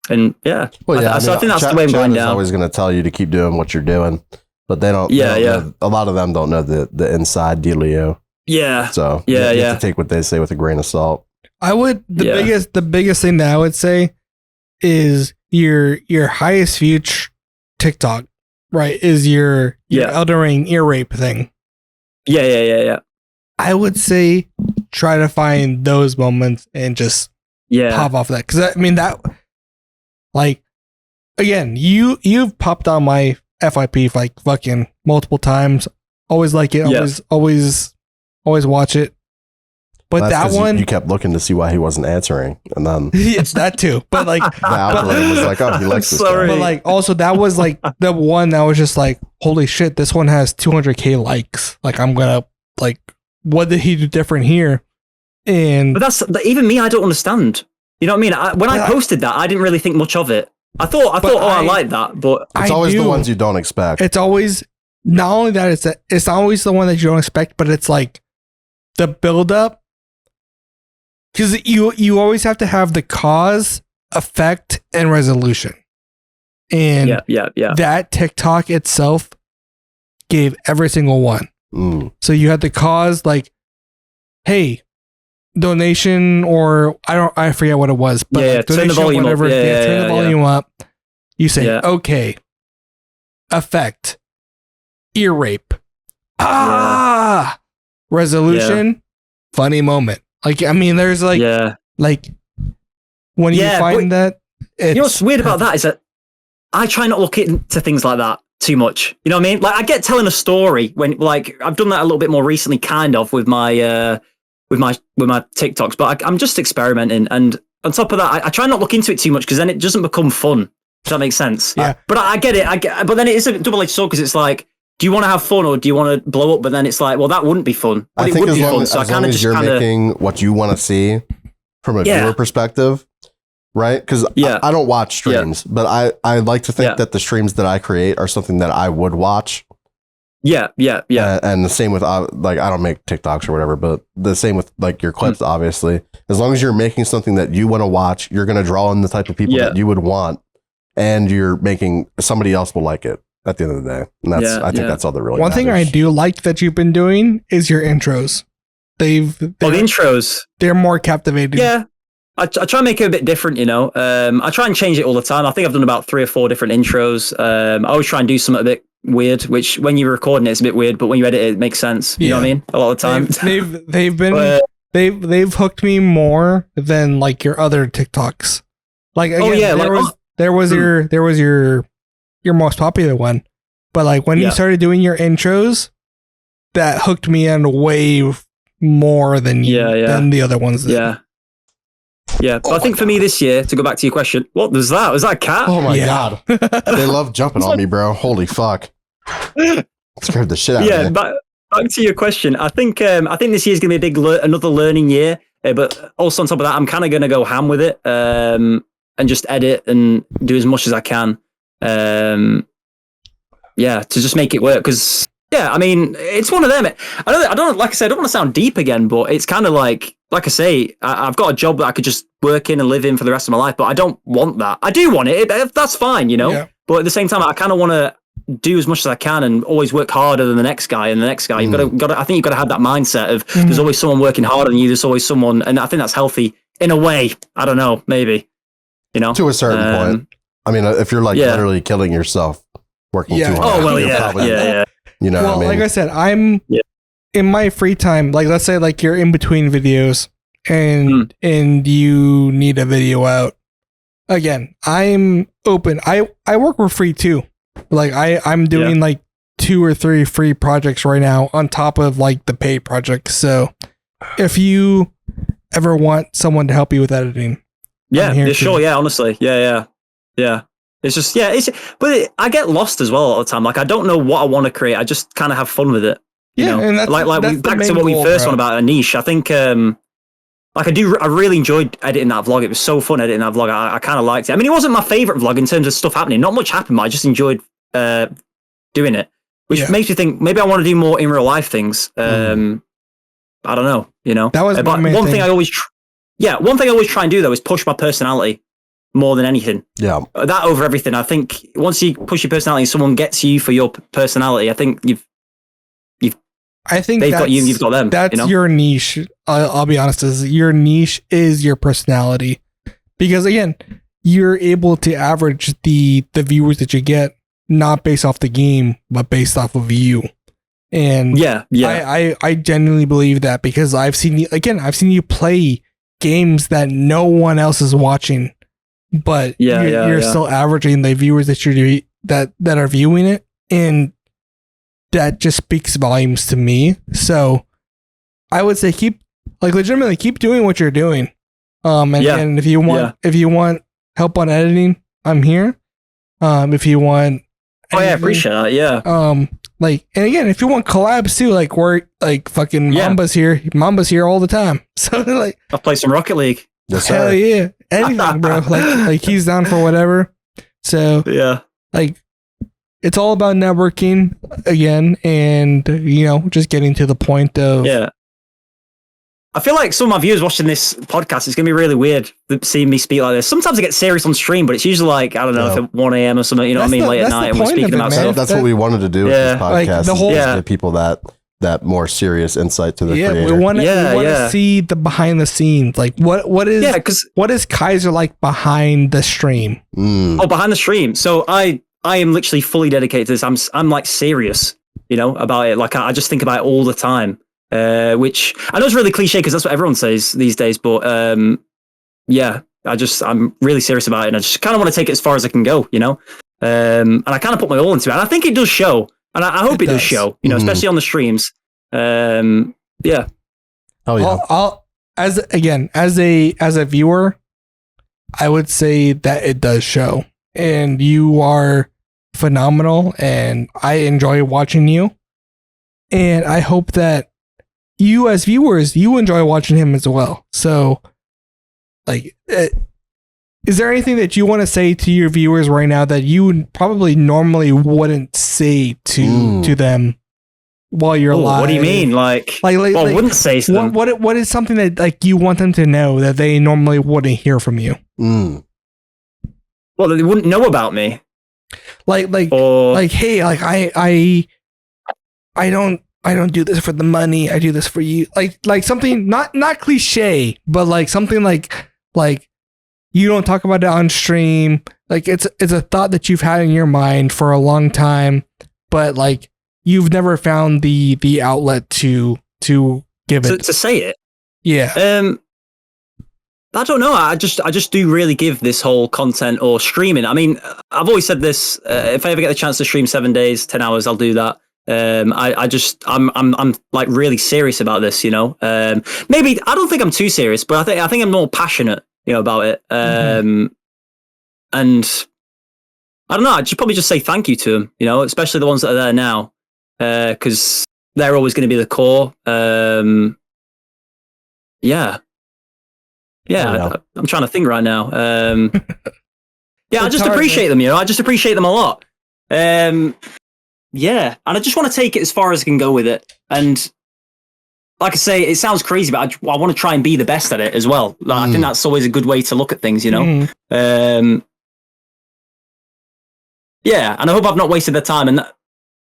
And I think that's the way I'm going down. Always going to tell you to keep doing what you're doing, but they don't. A lot of them don't know the inside dealio. Yeah. So you have to take what they say with a grain of salt. The biggest thing that I would say is your highest viewed TikTok, right? Is your Elden Ring ear rape thing. Yeah. I would say try to find those moments and just pop off that, because I mean that. Like, again, you've popped on my FYP like fucking multiple times. Always like it. Always watch it. But that one, you kept looking to see why he wasn't answering, and then it's that too. But like, the algorithm was like, oh, he likes this guy. But like, also that was like the one that was just like, holy shit, this one has 200K likes. Like, I'm gonna like, what did he do different here? And but even me, I don't understand. You know what I mean? When I posted that, I didn't really think much of it. I thought, I like that, but it's always the ones you don't expect. It's always not only that, it's always the one that you don't expect, but it's like the build up, because you always have to have the cause, effect, and resolution. And that TikTok itself gave every single one. So you had the cause, like, hey, donation, or I forget what it was, but like turn the volume whatever, up. Turn the volume up. You say, okay, effect, ear rape, resolution, funny moment. Like, I mean, there's like, when you find that, you know what's weird about that is that I try not to look into things like that too much. You know what I mean? Like, I get telling a story when, like, I've done that a little bit more recently, kind of with my with my TikToks, but I'm just experimenting. And on top of that, I try not to look into it too much because then it doesn't become fun. Does that make sense? Yeah. But I get it. But then it is a double-edged sword because it's like, do you want to have fun or do you want to blow up? But then it's like, well, that wouldn't be fun. But it would be fun. So I kind of just you're making what you want to see from a viewer perspective, right? Because I don't watch streams, but I like to think that the streams that I create are something that I would watch. Yeah. And the same with like, I don't make TikToks or whatever, but the same with like your clips, obviously. As long as you're making something that you want to watch, you're going to draw in the type of people that you would want, and you're making somebody else will like it at the end of the day. And that's, I think that's all that really One matters. thing I do like that you've been doing is your intros. The intros. They're more captivating. Yeah. I try and make it a bit different, you know. I try and change it all the time. I think I've done about 3 or 4 different intros. I always try and do something a bit weird, which when you're recording it's a bit weird, but when you edit it makes sense. You know what I mean? A lot of the time. They've hooked me more than like your other TikToks. Like again, there was your most popular one. But like when you started doing your intros, that hooked me in way more than than the other ones did. Yeah, but I think for me this year, to go back to your question, what was that? Was that a cat? Oh my God. They love jumping on me, bro. Holy fuck. Scared the shit out of me. Back to your question. I think this year's going to be another learning year, but also on top of that, I'm kind of going to go ham with it and just edit and do as much as I can. To just make it work. Because, I mean, it's one of them. I don't, like I said, I don't want to sound deep again, but it's kind of like I say, I've got a job that I could just work in and live in for the rest of my life, but I don't want that. I do want it. That's fine, you know? Yeah. But at the same time, I kind of want to do as much as I can and always work harder than the next guy and the next guy. You've got to, I think you've got to have that mindset of there's always someone working harder than you. There's always someone, and I think that's healthy in a way. I don't know, maybe, you know? To a certain point. I mean, if you're like literally killing yourself working too hard. Oh, well, yeah. You know what I mean? Like I said, I'm in my free time, like let's say like you're in between videos and you need a video out. Again, I'm open. I work for free too. Like I'm doing like 2 or 3 free projects right now on top of like the paid projects. So if you ever want someone to help you with editing, sure. Yeah, honestly. Yeah. It's just, but I get lost as well all the time. Like, I don't know what I want to create. I just kind of have fun with it. You know? And that's back to what we first on about a niche. I think, I really enjoyed editing that vlog. It was so fun editing that vlog. I kind of liked it. I mean, it wasn't my favorite vlog in terms of stuff happening. Not much happened, but I just enjoyed doing it, which makes me think maybe I want to do more in real life things. I don't know, you know. That was one thing I always try and do though is push my personality more than anything. Yeah. That over everything. I think once you push your personality, someone gets you for your personality. I think you've got them. That's your niche. I'll be honest, your niche is your personality, because again, you're able to average the viewers that you get not based off the game, but based off of you. And I genuinely believe that, because I've seen you play games that no one else is watching. But you're still averaging the viewers that are viewing it, and that just speaks volumes to me. So I would say legitimately keep doing what you're doing. And if you want help on editing, I'm here. If you want I appreciate that. Yeah. And again, if you want collabs too, like we're like fucking Mamba's here all the time. So like I'll play some Rocket League. Yes, hell sir. yeah. Anything, bro. Like he's down for whatever. So it's all about networking again, and just getting to the point of I feel like some of my viewers watching this podcast, it's gonna be really weird seeing me speak like this. Sometimes I get serious on stream, but it's usually like, I don't know, if at 1 a.m. or something, you know what I mean, late at night, and we're speaking about stuff. That's what we wanted to do with this podcast. Like give people that more serious insight to the creator. We want to see the behind the scenes. Like what is Kyzer like behind the stream? Oh, behind the stream. So I am literally fully dedicated to this. I'm like serious, about it. Like I just think about it all the time. Which I know is really cliche because that's what everyone says these days, but I'm really serious about it, and I just kind of want to take it as far as I can go, and I kind of put my all into it, and I think it does show, and I hope it does show, especially on the streams. Oh yeah. I'll as a viewer, I would say that it does show, and you are phenomenal, and I enjoy watching you, and I hope that you as viewers, you enjoy watching him as well. So is there anything that you want to say to your viewers right now that you probably normally wouldn't say to them while you're live? What do you mean? Like I wouldn't say to them. What is something that like you want them to know that they normally wouldn't hear from you? Well, they wouldn't know about me. Hey, like I don't do this for the money. I do this for you. Like something not cliche, but like something like you don't talk about it on stream. Like it's a thought that you've had in your mind for a long time, but like you've never found the outlet to give it to say it. Yeah. I don't know. I just do really give this whole content or streaming. I mean, I've always said this. If I ever get the chance to stream 7 days, 10 hours, I'll do that. I'm like really serious about this, you know. Maybe I don't think I'm too serious, but I think I'm more passionate, you know, about it. And I don't know. I should probably just say thank you to them, you know, especially the ones that are there now, because they're always going to be the core. Yeah, I'm trying to think right now. I just appreciate them, you know. I just appreciate them a lot. Yeah, and I just want to take it as far as I can go with it. And like I say, it sounds crazy, but I want to try and be the best at it as well. Like, I think that's always a good way to look at things, you know. Yeah, and I hope I've not wasted their time, and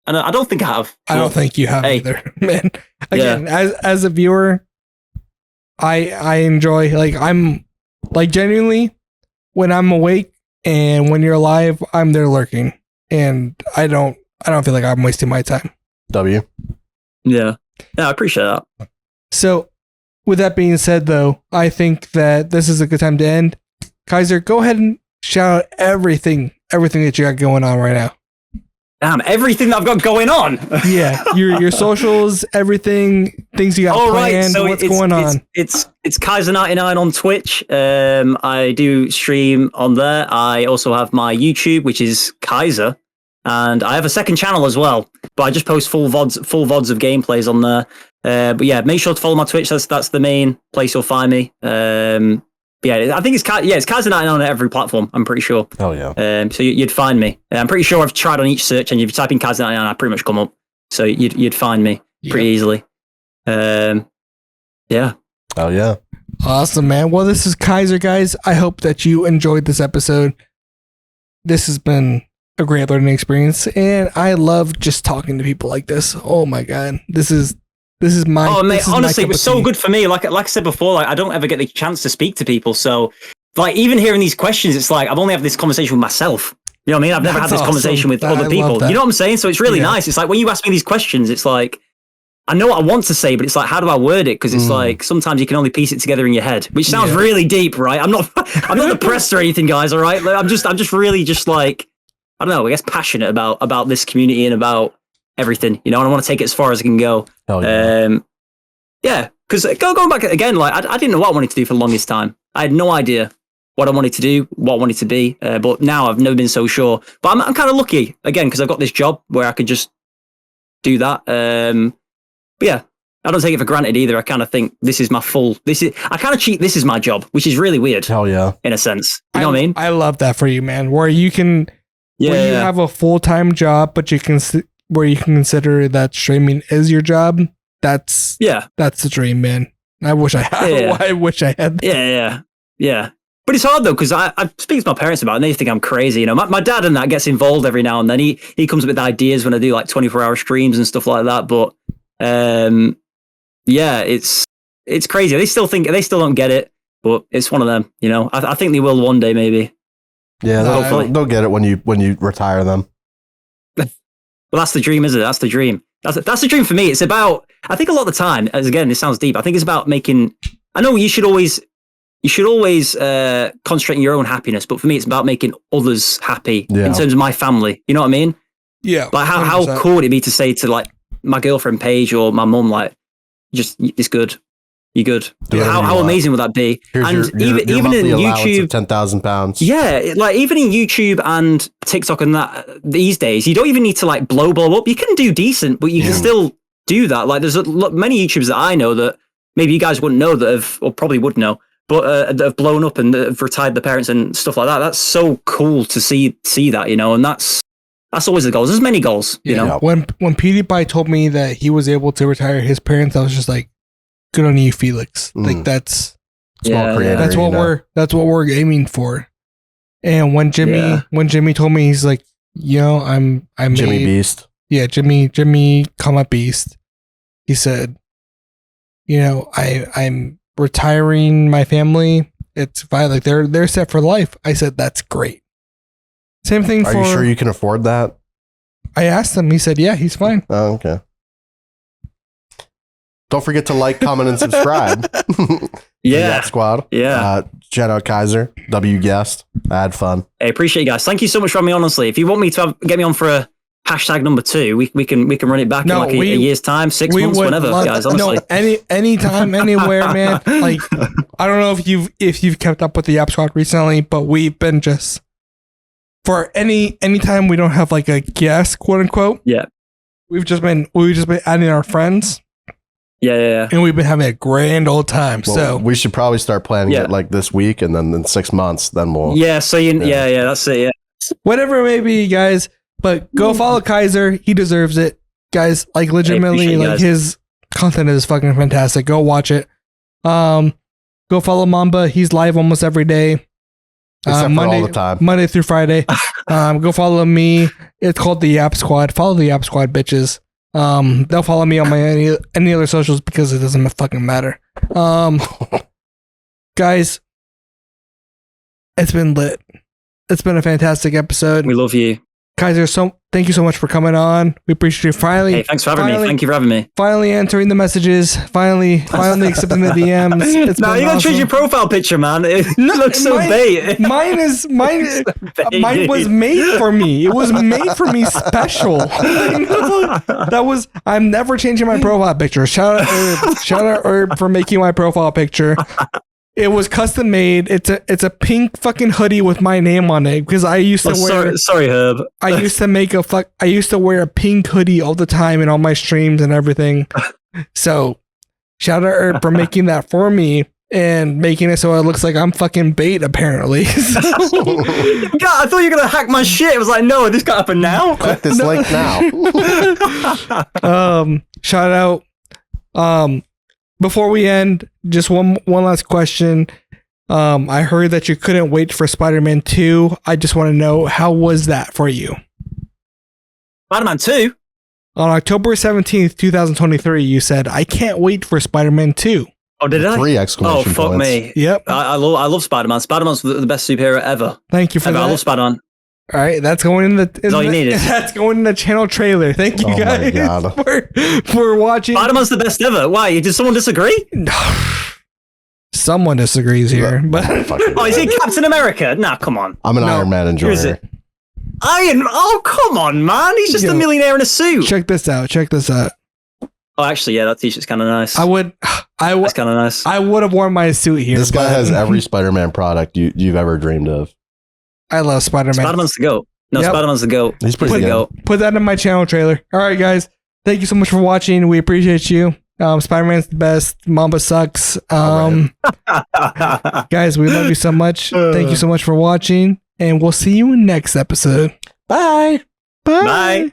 I don't think I have. I don't think you have either, man. Again, as a viewer, I enjoy, like, I'm like genuinely when I'm awake and when you're live, I'm there lurking, and I don't feel like I'm wasting my time. Yeah, I appreciate that. So, with that being said, though, I think that this is a good time to end. Kyzer, go ahead and shout out everything that you got going on right now. Damn, everything that I've got going on. Yeah, your socials, everything, things you got planned. So what's going on? It's Kyzer99 on Twitch. I do stream on there. I also have my YouTube, which is Kyzer, and I have a second channel as well. But I just post full VODs of gameplays on there. But yeah, make sure to follow my Twitch. That's the main place you'll find me. Yeah, I think it's Kyzer99 on every platform, I'm pretty sure. Oh, yeah. So you'd find me. I'm pretty sure I've tried on each search, and if you type in Kyzer99, I pretty much come up. So you'd find me pretty easily. Yeah. Oh, yeah. Awesome, man. Well, this is Kyzer, guys. I hope that you enjoyed this episode. This has been a great learning experience, and I love just talking to people like this. Oh, my God. This is my. Oh, mate, honestly, it was so good for me. Like I said before, like I don't ever get the chance to speak to people. So, like, even hearing these questions, it's like I've only had this conversation with myself. You know what I mean? I've never had this conversation with other people. You know what I'm saying? So it's really nice. It's like when you ask me these questions, it's like I know what I want to say, but it's like, how do I word it? Because it's like sometimes you can only piece it together in your head, which sounds really deep, right? I'm not depressed or anything, guys. All right, like, I'm just really just like, I don't know. I guess passionate about this community and about everything, you know, and I want to take it as far as I can go. Because going back again, like I didn't know what I wanted to do for the longest time. I had no idea what I wanted to do, what I wanted to be, but now I've never been so sure. But I'm kind of lucky again because I've got this job where I could just do that. But yeah, I don't take it for granted either. I kind of think I kind of cheat. This is my job, which is really weird. Hell yeah, in a sense. You know what I mean? I love that for you, man. Where you can, where you have a full-time job, but you can. Where you can consider that streaming is your job, that's the dream, man. I wish I had. Yeah. I wish I had. Yeah. But it's hard though because I speak to my parents about it, and they think I'm crazy. You know, my dad and that gets involved every now and then. He comes up with ideas when I do like 24-hour streams and stuff like that. But it's crazy. They still don't get it, but it's one of them. You know, I think they will one day maybe. Yeah, they'll get it when you retire them. Well, that's the dream, isn't it? That's the dream. That's the dream for me. It's about, I think a lot of the time, as again, this sounds deep. I think it's about making, I know you should always concentrate on your own happiness, but for me, it's about making others happy in terms of my family. You know what I mean? Yeah. Like how cool would it be to say to like my girlfriend Paige or my mum, like, just, it's good. You're good. How amazing would that be? Here's and your even in YouTube, £10,000. Yeah, like even in YouTube and TikTok and that these days, you don't even need to like blow up. You can do decent, but you can still do that. Like there's many YouTubers that I know that maybe you guys wouldn't know that have, or probably would know, that have blown up and have retired the parents and stuff like that. That's so cool to see that, you know, and that's always the goals. There's many goals, you know. When PewDiePie told me that he was able to retire his parents, I was just like, good on you, Felix. Like that's small creator. That's what we're aiming for. And when Jimmy told me, he's like, you know, I'm Jimmy Beast. Yeah, Jimmy, comma Beast. He said, you know, I'm retiring my family. It's fine. Like they're set for life. I said, that's great. Same thing Are you sure you can afford that? I asked him. He said, yeah, he's fine. Oh, okay. Don't forget to like, comment, and subscribe. Yeah. Squad. Yeah. Shout out Kyzer. W guest. I had fun. Hey, appreciate you guys. Thank you so much for having me on, honestly. If you want me to get me on for a hashtag number 2, we can run it back in like a year's time, 6 months, whenever, guys. Honestly. No, anytime, anywhere, man. Like, I don't know if you've kept up with the App Squad recently, but we've been just for anytime we don't have like a guest, quote unquote. Yeah. We've just been adding our friends. Yeah. And we've been having a grand old time. Well, so we should probably start planning it like this week, and then in 6 months, then we'll. Yeah. So that's it. Yeah. Whatever it may be, guys. But go follow Kyzer. He deserves it, guys. Like legitimately, like his content is fucking fantastic. Go watch it. Go follow Mamba. He's live almost every day. Except for all the time. Monday through Friday. Go follow me. It's called the App Squad. Follow the App Squad, bitches. They'll follow me on my any other socials because it doesn't fucking matter. Guys, it's been lit. It's been a fantastic episode. We love you, Kyzer. Thank you so much for coming on. We appreciate you. Finally, hey, thanks for having me. Thank you for having me. Finally answering the messages. Finally accepting the DMs. No, you gotta change your profile picture, man. It looks so bait. Mine was made for me. It was made for me special. I'm never changing my profile picture. Shout out Herb for making my profile picture. It was custom made. It's a pink fucking hoodie with my name on it because I used to wear. Sorry, Herb. I used to wear a pink hoodie all the time in all my streams and everything. So, shout out Herb for making that for me and making it so it looks like I'm fucking bait. Apparently. God, I thought you were gonna hack my shit. It was like, no, this got happen now. Click this link now. Shout out. Before we end, just one last question. I heard that you couldn't wait for Spider-Man 2. I just want to know, how was that for you? Spider-Man 2? On October 17th, 2023, you said, I can't wait for Spider-Man 2. Oh, did I? 3 exclamation points. Oh, fuck me. Yep. I love Spider-Man. Spider-man's the best superhero ever. Thank you for that. I love Spider-Man. All right, that's going in That's all you needed. That's going in the channel trailer. Thank you guys for watching. Spider-Man's the best ever. Why? Did someone disagree? Someone disagrees here, but is he Captain America? Nah, come on. I'm an Iron Man enjoyer. Is it? Oh, come on, man. He's just a millionaire in a suit. Check this out. Oh, actually, yeah, that t-shirt's kind of nice. That's kind of nice. I would have worn my suit here. This guy has every Spider-Man product you've ever dreamed of. I love Spider-Man. Spider-Man's the GOAT. No, yep. Spider-Man's the GOAT. He's pretty good. Put that in my channel trailer. All right, guys. Thank you so much for watching. We appreciate you. Spider-Man's the best. Mamba sucks. Guys, we love you so much. Thank you so much for watching. And we'll see you in next episode. Bye. Bye.